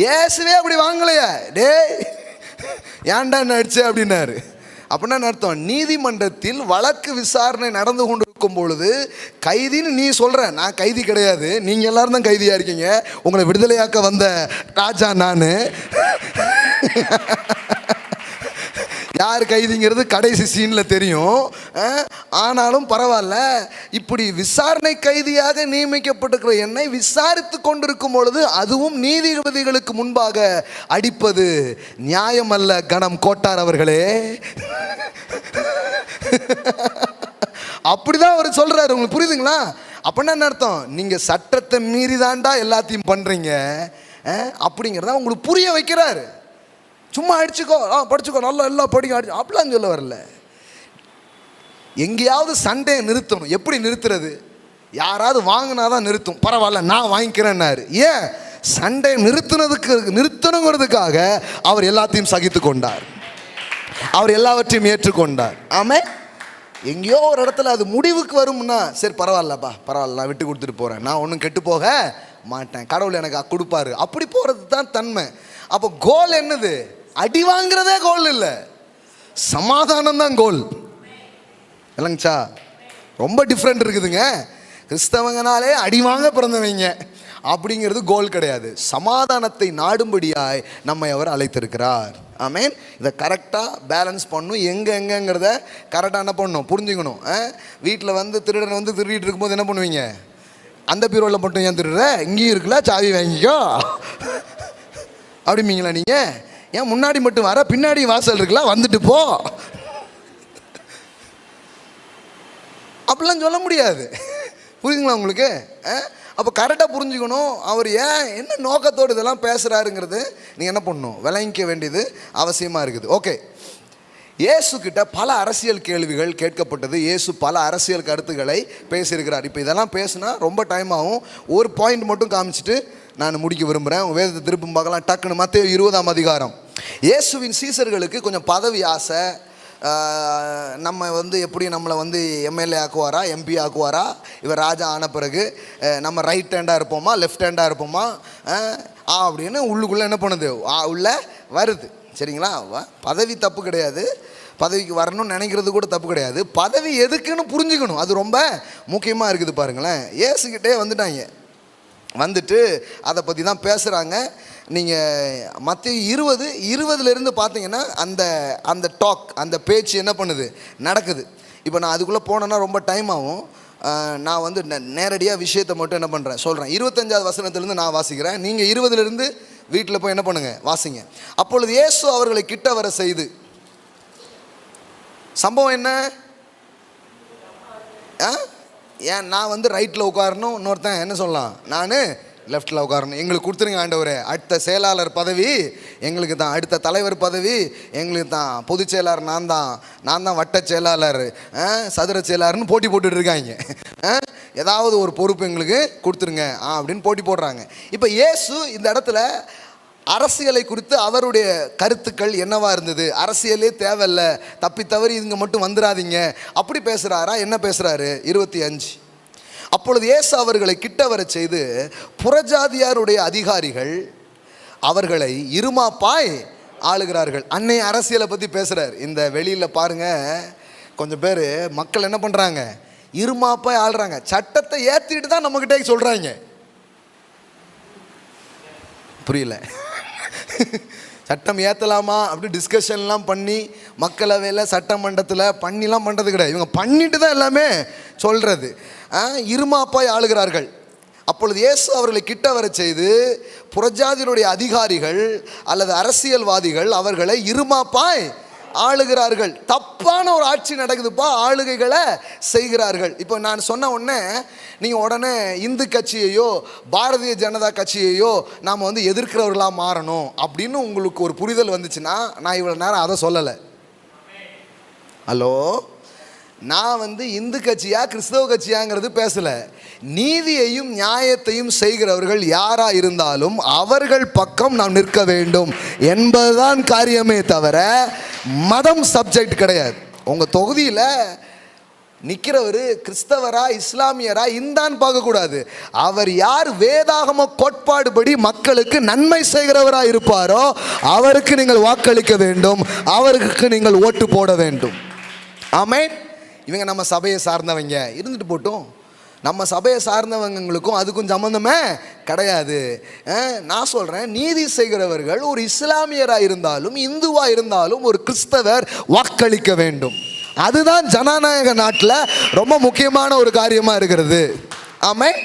இயேசுவே அப்படி வாங்கலையா? டே ஏன்டா என்ன அடிச்ச அப்படின்னாரு. அப்படின்னா அர்த்தம், நீதிமன்றத்தில் வழக்கு விசாரணை நடந்து கொண்டு இருக்கும் பொழுது கைதின்னு நீ சொல்ற, நான் கைதி கிடையாது, நீங்க எல்லாரும் தான் கைதியா இருக்கீங்க, உங்களை விடுதலையாக்க வந்த ராஜா நான். யார் கைதிங்கிறது கடைசி சீனில் தெரியும். ஆனாலும் பரவாயில்ல, இப்படி விசாரணை கைதியாக நியமிக்கப்பட்டிருக்கிற என்னை விசாரித்து கொண்டிருக்கும் பொழுது அதுவும் நீதிபதிகளுக்கு முன்பாக அடிப்பது நியாயமல்ல கணம் கோட்டார் அவர்களே. அப்படிதான் அவர் சொல்றாரு. உங்களுக்கு புரியுதுங்களா? அப்படின்னா என்ன அர்த்தம்? நீங்க சட்டத்தை மீறிதாண்டா எல்லாத்தையும் பண்றீங்க அப்படிங்கிறத உங்களுக்கு புரிய வைக்கிறாரு. சும்மா அடிச்சுக்கோ, படிச்சுக்கோ, நல்லா எல்லாம் படிக்க, அடிச்சு அப்படிலாம் சொல்ல வரல. எங்கேயாவது சண்டையை நிறுத்தணும். எப்படி நிறுத்துறது? யாராவது வாங்கினாதான் நிறுத்தும். பரவாயில்ல நான் வாங்கிக்கிறேன்னாரு. ஏன்? சண்டையை நிறுத்தணுங்கிறதுக்காக அவர் எல்லாத்தையும் சகித்து கொண்டார், அவர் எல்லாவற்றையும் ஏற்றுக்கொண்டார். ஆமாம். எங்கேயோ ஒரு இடத்துல அது முடிவுக்கு வரும்னா சரி பரவாயில்லப்பா, பரவாயில்ல, நான் விட்டு கொடுத்துட்டு போகிறேன், நான் ஒன்றும் கெட்டு போக மாட்டேன், கடவுள் எனக்கு கொடுப்பாரு, அப்படி போகிறது தான் தன்மை. அப்போ கோல் என்னது? அடி வாங்குறதே கோல் இல்லை, சமாதானம் தான் கோல். இல்லைங்கச்சா? ரொம்ப டிஃப்ரெண்ட் இருக்குதுங்க. கிறிஸ்தவங்கனாலே அடி வாங்க பிறந்தவங்க அப்படிங்கிறது கோல் கிடையாது. சமாதானத்தை நாடும்படியாய் நம்மை அவர் அழைத்திருக்கிறார். ஆமேன். இதை கரெக்டாக பேலன்ஸ் பண்ணணும். எங்கெங்கிறத கரெக்டாக என்ன பண்ணணும், புரிஞ்சுக்கணும். வீட்டில் வந்து திருடன் வந்து திருடிட்டு இருக்கும்போது என்ன பண்ணுவீங்க? அந்த பீரோவில் மட்டும் ஏன் திருடுற, இங்கேயும் இருக்குல்ல, சாவி வாங்கிக்கோ அப்படிம்பீங்களா? நீங்கள் ஏன் முன்னாடி மட்டும் வர, பின்னாடி வாசல் இருக்குல்ல, வந்துட்டு போ அப்படிலாம் சொல்ல முடியாது. புரியுதுங்களா உங்களுக்கு? அப்போ கரெக்டாக புரிஞ்சுக்கணும். அவர் ஏன் என்ன நோக்கத்தோடு இதெல்லாம் பேசுகிறாருங்கிறது நீங்கள் என்ன பண்ணணும், விளங்கிக்க வேண்டியது அவசியமாக இருக்குது. ஓகே, இயேசுக்கிட்ட பல அரசியல் கேள்விகள் கேட்கப்பட்டது. இயேசு பல அரசியல் கருத்துக்களை பேசியிருக்கிறார். இப்போ இதெல்லாம் பேசுனா ரொம்ப டைம் ஆகும். ஒரு பாயிண்ட் மட்டும் காமிச்சிட்டு நான் முடிக்க விரும்புகிறேன். வேதத்தை திருப்பும் பார்க்கலாம் டக்குன்னு. மத்தேயு 20ஆம் அதிகாரம். இயேசுவின் சீசர்களுக்கு கொஞ்சம் பதவி ஆசை. நம்ம வந்து எப்படி நம்மளை வந்து எம்எல்ஏ ஆக்குவாரா, எம்பி ஆக்குவாரா, இவர் ராஜா ஆன பிறகு நம்ம ரைட் ஹேண்டாக இருப்போமா, லெஃப்ட் ஹேண்டாக இருப்போமா அப்படின்னு உள்ளுக்குள்ளே என்ன பண்ணுது, உள்ள வருது. சரிங்களா? பதவி தப்பு கிடையாது, பதவிக்கு வரணும்னு நினைக்கிறது கூட தப்பு கிடையாது. பதவி எதுக்குன்னு புரிஞ்சுக்கணும், அது ரொம்ப முக்கியமாக இருக்குது. பாருங்களேன், இயேசுக்கிட்டே வந்துட்டாங்க, வந்துட்டு அதை பற்றி தான் பேசுகிறாங்க. நீங்கள் மத்தேயு 20 பார்த்தீங்கன்னா அந்த டாக், அந்த பேச்சு என்ன பண்ணுது, நடக்குது. இப்போ நான் அதுக்குள்ளே போனேன்னா ரொம்ப டைம் ஆகும். நான் வந்து நேரடியாக விஷயத்தை மட்டும் என்ன பண்ணுறேன் சொல்கிறேன். 25ஆவது வசனத்துலேருந்து நான் வாசிக்கிறேன், நீங்கள் 20 வீட்டில் போய் என்ன பண்ணுங்கள், வாசிங்க. அப்பொழுது இயேசு அவர்களை கிட்ட வர செய்து, சம்பவம் என்ன? ஏன் நான் வந்து ரைட்டில் உட்காரணும், இன்னொருத்தன் என்ன சொல்லலாம், நான் லெஃப்டில் உட்காரணும், எங்களுக்கு கொடுத்துருங்க ஆண்டவரே, அடுத்த செயலாளர் பதவி எங்களுக்கு தான், அடுத்த தலைவர் பதவி எங்களுக்கு தான், பொதுச் செயலாளர் நான் தான் வட்ட செயலாளர், சதுர செயலாளர்னு போட்டி போட்டுட்டு இருக்காங்க. ஏதாவது ஒரு பொறுப்பு எங்களுக்கு கொடுத்துருங்க அப்படின்னு போட்டி போடுறாங்க. இப்போ இயேசு இந்த இடத்துல அரசியலை குறித்து அவருடைய கருத்துக்கள் என்னவா இருந்தது? அரசியலே தேவையில்லை, தப்பி தவறி இங்கே மட்டும் வந்துடாதீங்க அப்படி பேசுகிறாரா? என்ன பேசுகிறாரு? 25. அப்பொழுது இயேசு அவர்களை கிட்ட வர செய்து, புறஜாதியாருடைய அதிகாரிகள் அவர்களை இருமாப்பாய் ஆளுகிறார்கள். அன்னை அரசியலை பற்றி பேசுகிறார். இந்த வெளியில் பாருங்கள், கொஞ்சம் பேர் மக்கள் என்ன பண்ணுறாங்க? இருமாப்பாய் ஆளுறாங்க. சட்டத்தை ஏற்றிட்டு தான் நம்மக்கிட்டே சொல்கிறாங்க. புரியல? சட்டம் ஏற்றலாமா அப்படி டிஸ்கஷன்லாம் பண்ணி மக்களவையில் சட்டமன்றத்தில் பண்ணிலாம் பண்ணுறது கிடையாது. இவங்க பண்ணிட்டு தான் எல்லாமே சொல்கிறது. இருமாப்பாய் ஆளுகிறார்கள். அப்பொழுது இயேசு அவர்களை கிட்ட வர செய்து, புறஜாதியினுடைய அதிகாரிகள் அல்லது அரசியல்வாதிகள் அவர்களை இருமாப்பாய் ஆளுகிறார்கள். தப்பான ஒரு ஆட்சி நடக்குதுப்பா, ஆளுகைகளை செய்கிறார்கள். இப்போ நான் சொன்ன உடனே நீங்கள் உடனே இந்து கட்சியையோ பாரதிய ஜனதா கட்சியையோ நாம் வந்து எதிர்க்கிறவர்களாக மாறணும் அப்படின்னு உங்களுக்கு ஒரு புரிதல் வந்துச்சுன்னா, நான் இவ்வளோ நேரம் அதை சொல்லலை. ஹலோ, நான் வந்து இந்து கட்சியா கிறிஸ்தவ கட்சியாங்கிறது பேசலை. நீதியையும் நியாயத்தையும் செய்கிறவர்கள் யாராக இருந்தாலும் அவர்கள் பக்கம் நாம் நிற்க வேண்டும் என்பதுதான் காரியமே தவிர மதம் சப்ஜெக்ட் கிடையாது. உங்கள் தொகுதியில் நிற்கிறவர் கிறிஸ்தவரா இஸ்லாமியரா இந்தான்னு பார்க்கக்கூடாது. அவர் யார் வேதாகம கோட்பாடுபடி மக்களுக்கு நன்மை செய்கிறவராக இருப்பாரோ அவருக்கு நீங்கள் வாக்களிக்க வேண்டும், அவருக்கு நீங்கள் ஓட்டு போட வேண்டும். ஆமென். இவங்க நம்ம சபையை சார்ந்தவங்க இருந்துட்டு போட்டும், நம்ம சபையை சார்ந்தவங்களுக்கும் அதுக்கும் சம்மந்தமே கிடையாது. நான் சொல்கிறேன், நீதி செய்கிறவர்கள் ஒரு இஸ்லாமியராக இருந்தாலும் இந்துவாக இருந்தாலும் ஒரு கிறிஸ்தவர் வாக்களிக்க வேண்டும். அதுதான் ஜனநாயக நாட்டில் ரொம்ப முக்கியமான ஒரு காரியமாக இருக்கிறது. ஆமென்.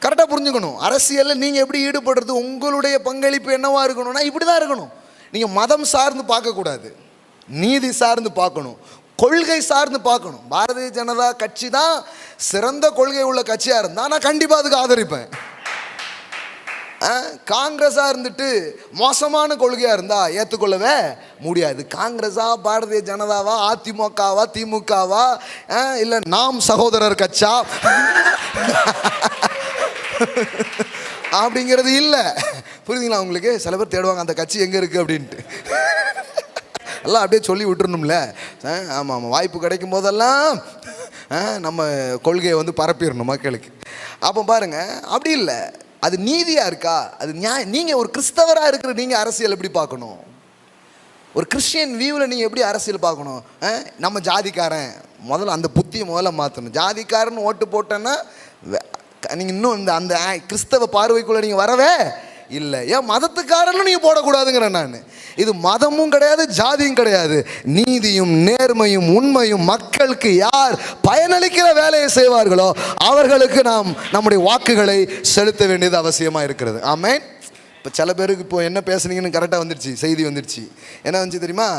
கரெக்டாக புரிஞ்சுக்கணும். அரசியலில் நீங்கள் எப்படி ஈடுபடுறது, உங்களுடைய பங்களிப்பு என்னவா இருக்கணும்னா இப்படி தான் இருக்கணும். நீங்கள் மதம் சார்ந்து பார்க்கக்கூடாது, நீதி சார்ந்து பார்க்கணும், கொள்கை சார்ந்து பார்க்கணும். பாரதிய ஜனதா கட்சி தான் சிறந்த கொள்கை உள்ள கட்சியாக இருந்தால் நான் கண்டிப்பாக அதுக்கு ஆதரிப்பேன். காங்கிரஸாக இருந்துட்டு மோசமான கொள்கையாக இருந்தால் ஏற்றுக்கொள்ளவே முடியாது. காங்கிரஸா பாரதிய ஜனதாவா அதிமுகவா திமுகவா இல்லை நாம் சகோதரர் கட்சா அப்படிங்கிறது இல்லை. புரியுதுங்களா உங்களுக்கு? சில பேர் தேடுவாங்க அந்த கட்சி எங்கே இருக்குது அப்படின்ட்டு. எல்லாம் அப்படியே சொல்லி விட்டுருணும்ல. ஆமாம், வாய்ப்பு கிடைக்கும் போதெல்லாம் நம்ம கொள்கையை வந்து பரப்பிடணும் மக்களுக்கு. அப்போ பாருங்கள், அப்படி இல்லை. அது நீதியாக இருக்கா? அது நீங்கள் ஒரு கிறிஸ்தவராக இருக்கிற நீங்கள் அரசியல் எப்படி பார்க்கணும்? ஒரு கிறிஸ்டியன் வியூவில் நீங்கள் எப்படி அரசியல் பார்க்கணும்? நம்ம ஜாதிக்காரன், முதல்ல அந்த புத்தியை முதல்ல மாற்றணும். ஜாதிக்காரன் ஓட்டு போட்டேன்னா நீங்கள் இன்னும் இந்த அந்த கிறிஸ்தவ பார்வைக்குள்ளே நீங்கள் வரவே இல்லை. ஏன் மதத்துக்காரனும் நீங்கள் போடக்கூடாதுங்கிறேன் நான். இது மதமும் கிடையாது, ஜாதியும் கிடையாது. நீதியும் நேர்மையும் உண்மையும் மக்களுக்கு யார் பயனளிக்கிற வேலையை செய்வார்களோ அவர்களுக்கு நாம் நம்முடைய வாக்குகளை செலுத்த வேண்டியது அவசியமாக இருக்கிறது. ஆமென். இப்போ சில பேருக்கு இப்போ என்ன பேசுனீங்கன்னு கரெக்டாக வந்துடுச்சு, செய்தி வந்துடுச்சு. என்ன வந்துச்சு தெரியுமா?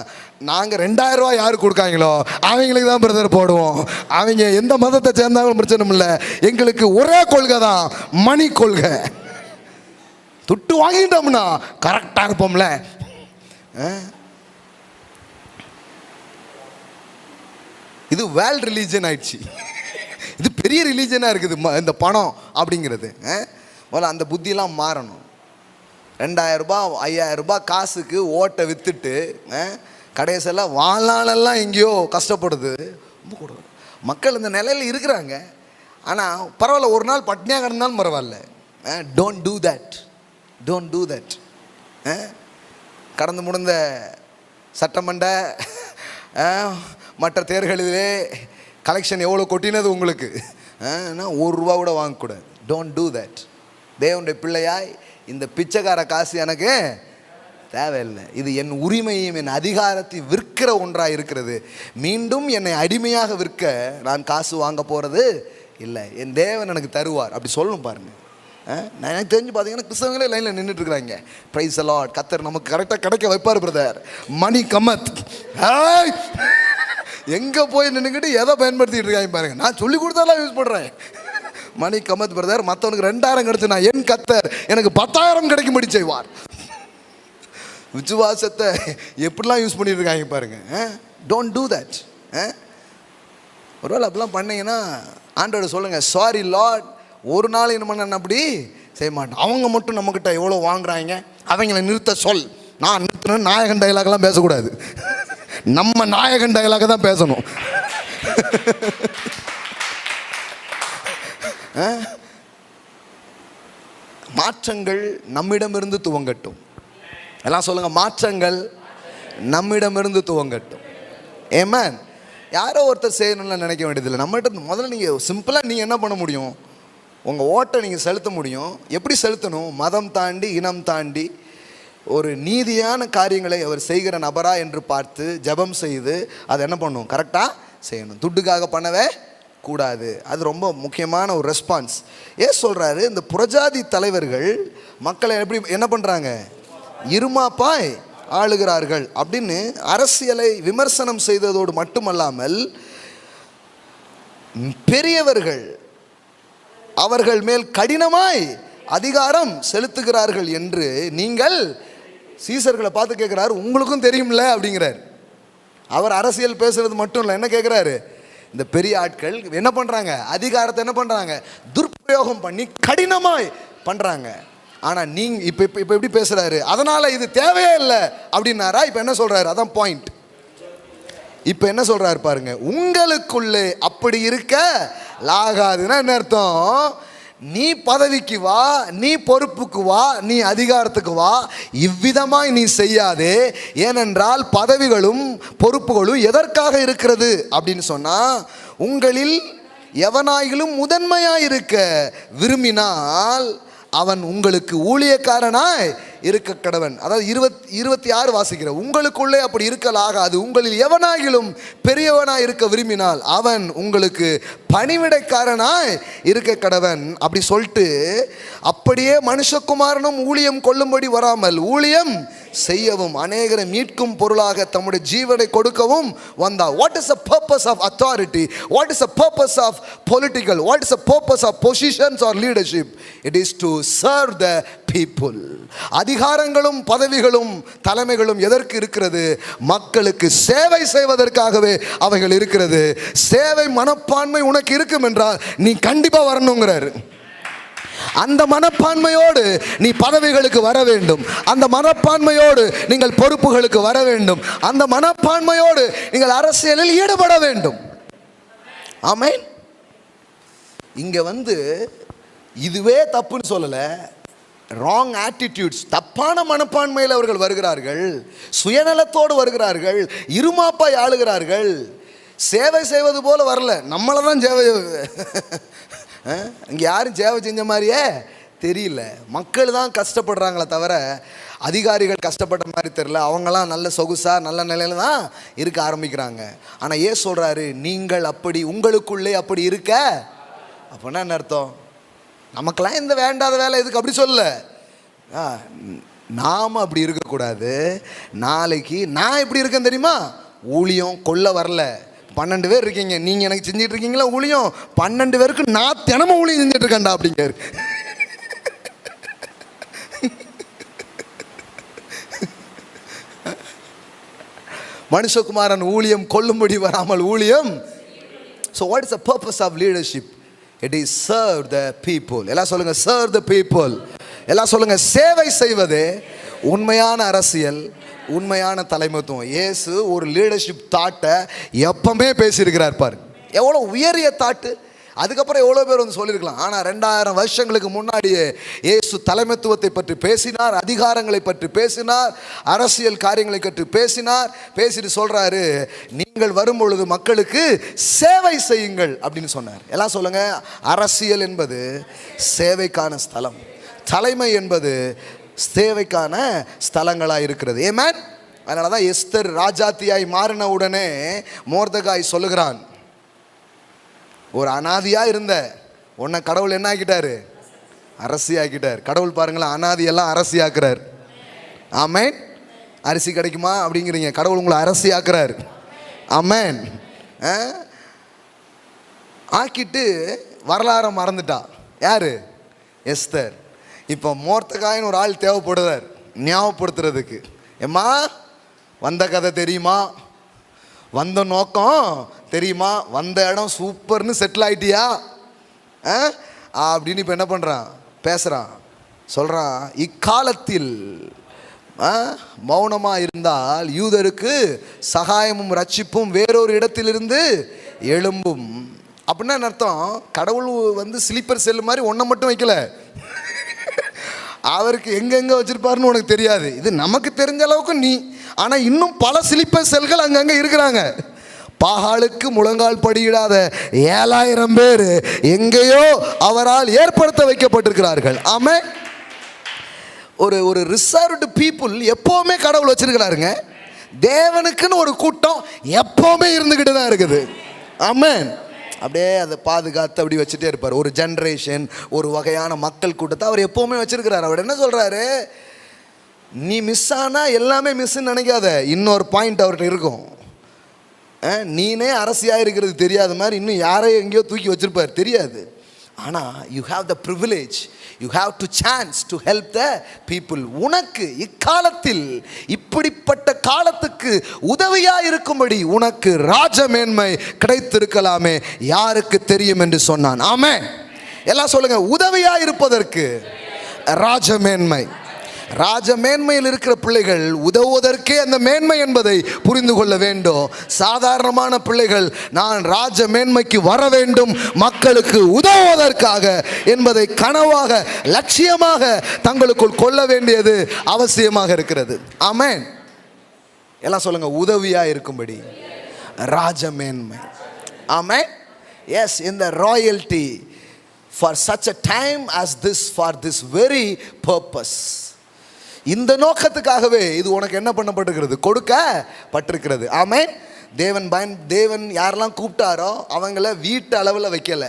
நாங்கள் 2000 ரூபா யார் கொடுக்காங்களோ அவங்களுக்கு தான் பிரதர் போடுவோம், அவங்க எந்த மதத்தை சேர்ந்தாலும் பிரச்சனை இல்லை, எங்களுக்கு ஒரே கொள்கை தான், மணி கொள்கை. துட்டு வாங்கிட்டோம்னா கரெக்டாக இருப்போம்ல. இது வேர்ல்ட் ரிலீஜன் ஆயிடுச்சு. இது பெரிய ரிலீஜனாக இருக்குது இந்த பணம் அப்படிங்கிறது. முதல்ல அந்த புத்தியெல்லாம் மாறணும். 2000 ரூபா 5000 ரூபாய் காசுக்கு ஓட்டை விற்றுட்டு கடைசியெல்லாம் வாழ்நாளெல்லாம் எங்கேயோ கஷ்டப்படுது. ரொம்ப கூட மக்கள் இந்த நிலையில் இருக்கிறாங்க. ஆனால் பரவாயில்ல, ஒரு நாள் பட்னியாக கிடந்தாலும் பரவாயில்ல. Don't do that, don't do that. கடந்து முடிந்த சட்டமன்ற மற்ற தேர்தலிலே கலெக்ஷன் எவ்வளோ கொட்டினது உங்களுக்கு, ₹1 கூட வாங்கக்கூடாது. Don't do that. தேவனுடைய பிள்ளையாய் இந்த பிச்சைக்கார காசு எனக்கு தேவையில்லை. இது என் உரிமையும் என் அதிகாரத்தையும் விற்கிற ஒன்றாக இருக்கிறது. மீண்டும் என்னை அடிமையாக விற்க நான் காசு வாங்க போகிறது இல்லை. என் தேவன் எனக்கு தருவார் அப்படி சொல்லணும் பாருங்கள். எனக்கு தெரிஞ்சு பார்த்தீங்கன்னா கிறிஸ்தவங்களே லைனில் நின்றுட்டு இருக்கிறாங்க. Praise the Lord. கர்த்தர் நமக்கு கரெக்டாக கிடைக்க வைப்பார் பிரதர். மணி கமத் எங்கே போய் நின்றுக்கிட்டு எதை பயன்படுத்திகிட்டு இருக்காங்க பாருங்கள். நான் சொல்லி கொடுத்தாலாம் யூஸ் பண்ணுறேன். மணி கமத் பிரதர், மற்றவனுக்கு 2000 கிடைச்சு நான் என் கத்தர் எனக்கு 10,000 கிடைக்கும்படி செய்வார். விசுவாசத்தை எப்படிலாம் யூஸ் பண்ணிட்டு இருக்காங்க பாருங்க. Don't do that. ஒருவேளை அப்படிலாம் பண்ணீங்கன்னா ஆண்டோட சொல்லுங்க, சாரி லார்ட், ஒரு நாள் என்ன பண்ண அப்படி செய்ய மாட்டேன். அவங்க மட்டும் நம்மக்கிட்ட எவ்வளோ வாங்குறாங்க, அவங்கள நிறுத்த சொல். நான் நிறுத்தின நாயகன் டைலாக்லாம் பேசக்கூடாது, நம்ம நாயகன் டைலாக தான் பேசணும். மாற்றங்கள் நம்மிடமிருந்து துவங்கட்டும். எல்லாம் சொல்லுங்க, மாற்றங்கள் நம்மிடமிருந்து துவங்கட்டும். ஆமென். யாரோ ஒருத்தர் செய்யணும்னு நினைக்க வேண்டியதில்லை. நம்மகிட்ட முதல்ல நீங்கள் சிம்பிளாக நீங்கள் என்ன பண்ண முடியும், உங்கள் ஓட்டை நீங்கள் செலுத்த முடியும். எப்படி செலுத்தணும்? மதம் தாண்டி இனம் தாண்டி ஒரு நீதியான காரியங்களை அவர் செய்கிற நபரா என்று பார்த்து ஜெபம் செய்து அதை என்ன பண்ணணும், கரெக்டாக செய்யணும். துட்டுக்காக பண்ணவே கூடாது. அது ரொம்ப முக்கியமான ஒரு ரெஸ்பான்ஸ். ஏன் சொல்கிறாரு, இந்த புறஜாதி தலைவர்கள் மக்களை எப்படி என்ன பண்ணுறாங்க, இருமாப்பாய் ஆளுகிறார்கள் அப்படின்னு அரசியலை விமர்சனம் செய்ததோடு மட்டுமல்லாமல் பெரியவர்கள் அவர்கள் மேல் கடினமாய் அதிகாரம் செலுத்துகிறார்கள் என்று நீங்கள் சீசர்களை பார்த்து கேட்குறாரு, உங்களுக்கும் தெரியும்ல அப்படிங்கிறார். அவர் அரசியல் பேசுறது மட்டும் இல்லை, என்ன கேட்குறாரு, இந்த பெரிய ஆட்கள் என்ன பண்ணுறாங்க, அதிகாரத்தை என்ன பண்ணுறாங்க, துர்பிரயோகம் பண்ணி கடினமாய் பண்ணுறாங்க. ஆனால் நீங்கள் இப்போ இப்போ இப்போ எப்படி பேசுகிறாரு, அதனால் இது தேவையே இல்லை அப்படின்னாரா? இப்போ என்ன சொல்கிறாரு, அதான் பாயிண்ட். இப்போ என்ன சொல்கிறாரு பாருங்க, உங்களுக்குள்ளே அப்படி இருக்க லாகாதுன்னா என்ன அர்த்தம், நீ பதவிக்கு வா, நீ பொறுப்புக்கு வா, நீ அதிகாரத்துக்கு வா, இவ்விதமாய் நீ செய்யாதே. ஏனென்றால் பதவிகளும் பொறுப்புகளும் எதற்காக இருக்கிறது அப்படின்னு சொன்னால், உங்களில் எவனாயிலும் முதன்மையாக இருக்க விரும்பினால் அவன் உங்களுக்கு ஊழியக்காரனாய் இருக்க கடவன். அதாவது 26 வாசிக்கிற, உங்களுக்குள்ளே அப்படி இருக்கலாகாது, உங்களில் எவனாகிலும் பெரியவனாய் இருக்க விரும்பினால் அவன் உங்களுக்கு பணிவிடைக்காரனாய் இருக்க கடவன் அப்படி சொல்லிட்டு, அப்படியே மனுஷகுமாரனும் ஊழியம் கொள்ளும்படி வராமல் ஊழியம் செய்யவும் அநேகரை மீட்கும் பொருளாக தம்முடைய ஜீவனை கொடுக்கவும் வந்தார். What is the purpose of authority? What is the purpose of political? What is the purpose of positions or leadership? It is to serve the people. அதிகாரங்களும் பதவிகளும் தலைமைகளும் எதற்கு இருக்கிறது? மக்களுக்கு சேவை செய்வதற்காகவே அவைகள் இருக்கிறது. சேவை மனப்பான்மை உனக்கு இருக்கும் என்றால் நீ கண்டிப்பா வரணுங்கிறாரு. அந்த மனப்பான்மையோடு நீ பதவிகளுக்கு வர வேண்டும், அந்த மனப்பான்மையோடு நீங்கள் பொறுப்புகளுக்கு வர வேண்டும், அந்த மனப்பான்மையோடு நீங்கள் அரசியலில் ஈடுபட வேண்டும். ஆமென். இங்க இதுவே தப்புன்னு சொல்லல, ராங் ஆட்டிடியூட்ஸ், தப்பான மனப்பான்மையில் அவர்கள் வருகிறார்கள், சுயநலத்தோடு வருகிறார்கள், இருமாப்பாய் ஆளுகிறார்கள். சேவை செய்வது போல வரல, நம்மளை தான் சேவை. இங்கே யாரும் சேவை செஞ்ச மாதிரியே தெரியல. மக்கள் தான் கஷ்டப்படுறாங்களே தவிர அதிகாரிகள் கஷ்டப்பட்ட மாதிரி தெரியல. அவங்களாம் நல்ல சொகுசாக நல்ல நிலையில தான் இருக்க ஆரம்பிக்கிறாங்க. ஆனால் ஏன் சொல்கிறாரு, நீங்கள் அப்படி உங்களுக்குள்ளே அப்படி இருக்க. அப்படின்னா என்ன அர்த்தம்? நமக்கெல்லாம் இந்த வேண்டாத வேலை எதுக்கு அப்படி சொல்ல. நாம் அப்படி இருக்கக்கூடாது. நாளைக்கு நான் எப்படி இருக்கேன் தெரியுமா? ஊழியம் கொள்ள வரல, 12 பேர் இருக்கீங்க, நீங்கள் எனக்கு செஞ்சிட்டு இருக்கீங்களா ஊழியம், 12 பேருக்கு நான் தினமும் ஊழியம் செஞ்சுட்டு இருக்கேன்டா அப்படிங்காரு. மனுஷகுமாரன் ஊழியம் கொள்ளும்படி வராமல் ஊழியம். So what is the purpose of leadership? It is serve the people. எல்லாம் சொல்லுங்க, serve the people. எல்லாம் சொல்லுங்க, சேவை செய்வது உண்மையான அரசியல், உண்மையான தலைமைத்துவம். இயேசு ஒரு லீடர்ஷிப் தாட்டை எப்பவுமே பேசியிருக்கிறார் பாரு. எவ்வளோ உயரிய தாட்டு. அதுக்கப்புறம் எவ்வளோ பேர் சொல்லியிருக்கலாம். ஆனால் 2000 வருஷங்களுக்கு முன்னாடியே இயேசு தலைமைத்துவத்தை பற்றி பேசினார், அதிகாரங்களை பற்றி பேசினார், அரசியல் காரியங்களை பற்றி பேசினார். பேசிட்டு சொல்கிறாரு, நீங்கள் வரும்பொழுது மக்களுக்கு சேவை செய்யுங்கள் அப்படின்னு சொன்னார். எல்லாம் சொல்லுங்க, அரசியல் என்பது சேவைக்கான ஸ்தலம், தலைமை என்பது சேவைக்கான ஸ்தலங்களாக இருக்கிறது. ஏமேன். அதனால தான் எஸ்தர் ராஜாத்தியாய் மாறின உடனே மோர்தெகாய் சொல்லுகிறான், ஒரு அனாதியாக இருந்த உன்னை கடவுள் என்ன ஆக்கிட்டாரு? அரசி ஆக்கிட்டார். கடவுள் பாருங்களேன், அனாதியெல்லாம் அரசி ஆக்குறார். ஆமேன். அரிசி கிடைக்குமா அப்படிங்கிறீங்க, கடவுள் உங்களை அரசி ஆக்குறார். ஆமேன். ஆக்கிட்டு வரலாறை மறந்துட்டா. யாரு? எஸ்தர். இப்போ மோர்தெகாய்னு ஒரு ஆள் தேவைப்படுறார் ஞாபகப்படுத்துறதுக்கு. ஏம்மா, வந்த கதை தெரியுமா? வந்த நோக்கம் தெரியுமா? வந்த இடம் சூப்பர்னு செட்டில் ஆயிட்டியா அப்படின்னு இப்போ என்ன பண்ணுறான்? பேசுகிறான், சொல்கிறான், இக்காலத்தில் மௌனமாக இருந்தால் யூதருக்கு சகாயமும் ரட்சிப்பும் வேறொரு இடத்திலிருந்து எழும்பும். அப்படின்னா அர்த்தம், கடவுள் வந்து ஸ்லீப்பர் செல் மாதிரி ஒன்றை மட்டும் வைக்கல, அவருக்கு எங்கெங்கே வச்சுருப்பாருன்னு உனக்கு தெரியாது, இது நமக்கு தெரிஞ்ச அளவுக்கு நீ. ஆனால் இன்னும் பல ஸ்லீப்பர் செல்கள் அங்கங்கே இருக்கிறாங்க. பாகாலுக்கு முழங்கால் படியிடாத 7000 பேர் எங்கேயோ அவரால் ஏற்படுத்த வைக்கப்பட்டிருக்கிறார்கள். ஆமே. ஒரு ரிசர்வ்டு பீப்புள் எப்போவுமே கடவுள் வச்சிருக்கிறாருங்க. தேவனுக்குன்னு ஒரு கூட்டம் எப்போவுமே இருந்துக்கிட்டு தான் இருக்குது. ஆமென். அப்படியே அதை பாதுகாத்து அப்படி வச்சுட்டே இருப்பார். ஒரு ஜென்ரேஷன், ஒரு வகையான மக்கள் கூட்டத்தை அவர் எப்போவுமே வச்சிருக்கிறார். அவர் என்ன சொல்கிறாரு? நீ மிஸ் ஆனால் எல்லாமே மிஸ்ன்னு நினைக்காத. இன்னொரு பாயிண்ட் அவர்கிட்ட இருக்கும். நீனே அரசியாக இருக்கிறது தெரியாத மாதிரி இன்னும் யாரையும் எங்கேயோ தூக்கி வச்சிருப்பார், தெரியாது. ஆனால் you have the privilege, you have to chance to help the people. உனக்கு இக்காலத்தில் இப்படிப்பட்ட காலத்துக்கு உதவியாக இருக்கும்படி உனக்கு ராஜ மேன்மை கிடைத்திருக்கலாமே, யாருக்கு தெரியும் என்று சொன்னான். ஆமென். எல்லாம் சொல்லுங்க, உதவியாக இருப்பதற்கு ராஜ மேன்மை. ராஜ மேன்மையில் இருக்கிற பிள்ளைகள் உதவுவதற்கே அந்த மேன்மை என்பதை புரிந்து கொள்ள வேண்டும். சாதாரணமான பிள்ளைகள் நான் ராஜ மேன்மைக்கு வர வேண்டும், மக்களுக்கு உதவுவதற்காக என்பதை கனவாக லட்சியமாக தங்களுக்குள் கொள்ள வேண்டியது அவசியமாக இருக்கிறது. ஆமென். எல்லாம் சொல்லுங்க, உதவியா இருக்கும்படி ராஜ மேன்மை. Amen. Yes, in the royalty for such a time as this, for this very purpose. இந்த நோக்கத்துக்காகவே இது உனக்கு என்ன பண்ணப்பட்டிருக்கிறது? கொடுக்கப்பட்டிருக்கிறது. ஆமென். தேவன் யாரெல்லாம் கூப்பிட்டாரோ அவங்கள வீட்டு அளவில் வைக்கல,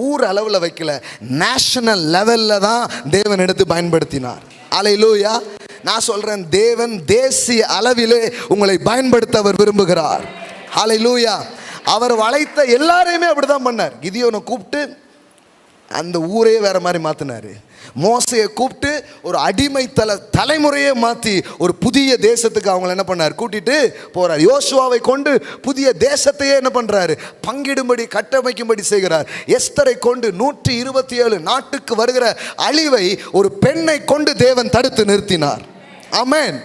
ஊர் அளவில் வைக்கல, நேஷனல் லெவலில் தான் தேவன் எடுத்து பயன்படுத்தினார். அல்லேலூயா. நான் சொல்கிறேன், தேவன் தேசிய அளவிலே உங்களை பயன்படுத்த அவர் விரும்புகிறார். அல்லேலூயா. அவர் வளைத்த எல்லாரையுமே அப்படி தான் பண்ணார். கிதியோனை கூப்பிட்டு அந்த ஊரையே வேற மாதிரி மாற்றினார். மோசையை கூப்பிட்டு ஒரு அடிமை தலைமுறையே மாற்றி ஒரு புதிய தேசத்துக்கு அவங்களை என்ன பண்ணார்? கூட்டிட்டு போறார். யோசுவாவை கொண்டு புதிய தேசத்தையே என்ன பண்றாரு? பங்கிடும்படி கட்டமைக்கும்படி செய்கிறார். எஸ்தரை கொண்டு 127 நாட்டுக்கு வருகிற அழிவை ஒரு பெண்ணை கொண்டு தேவன் தடுத்து நிறுத்தினார். ஆமென்.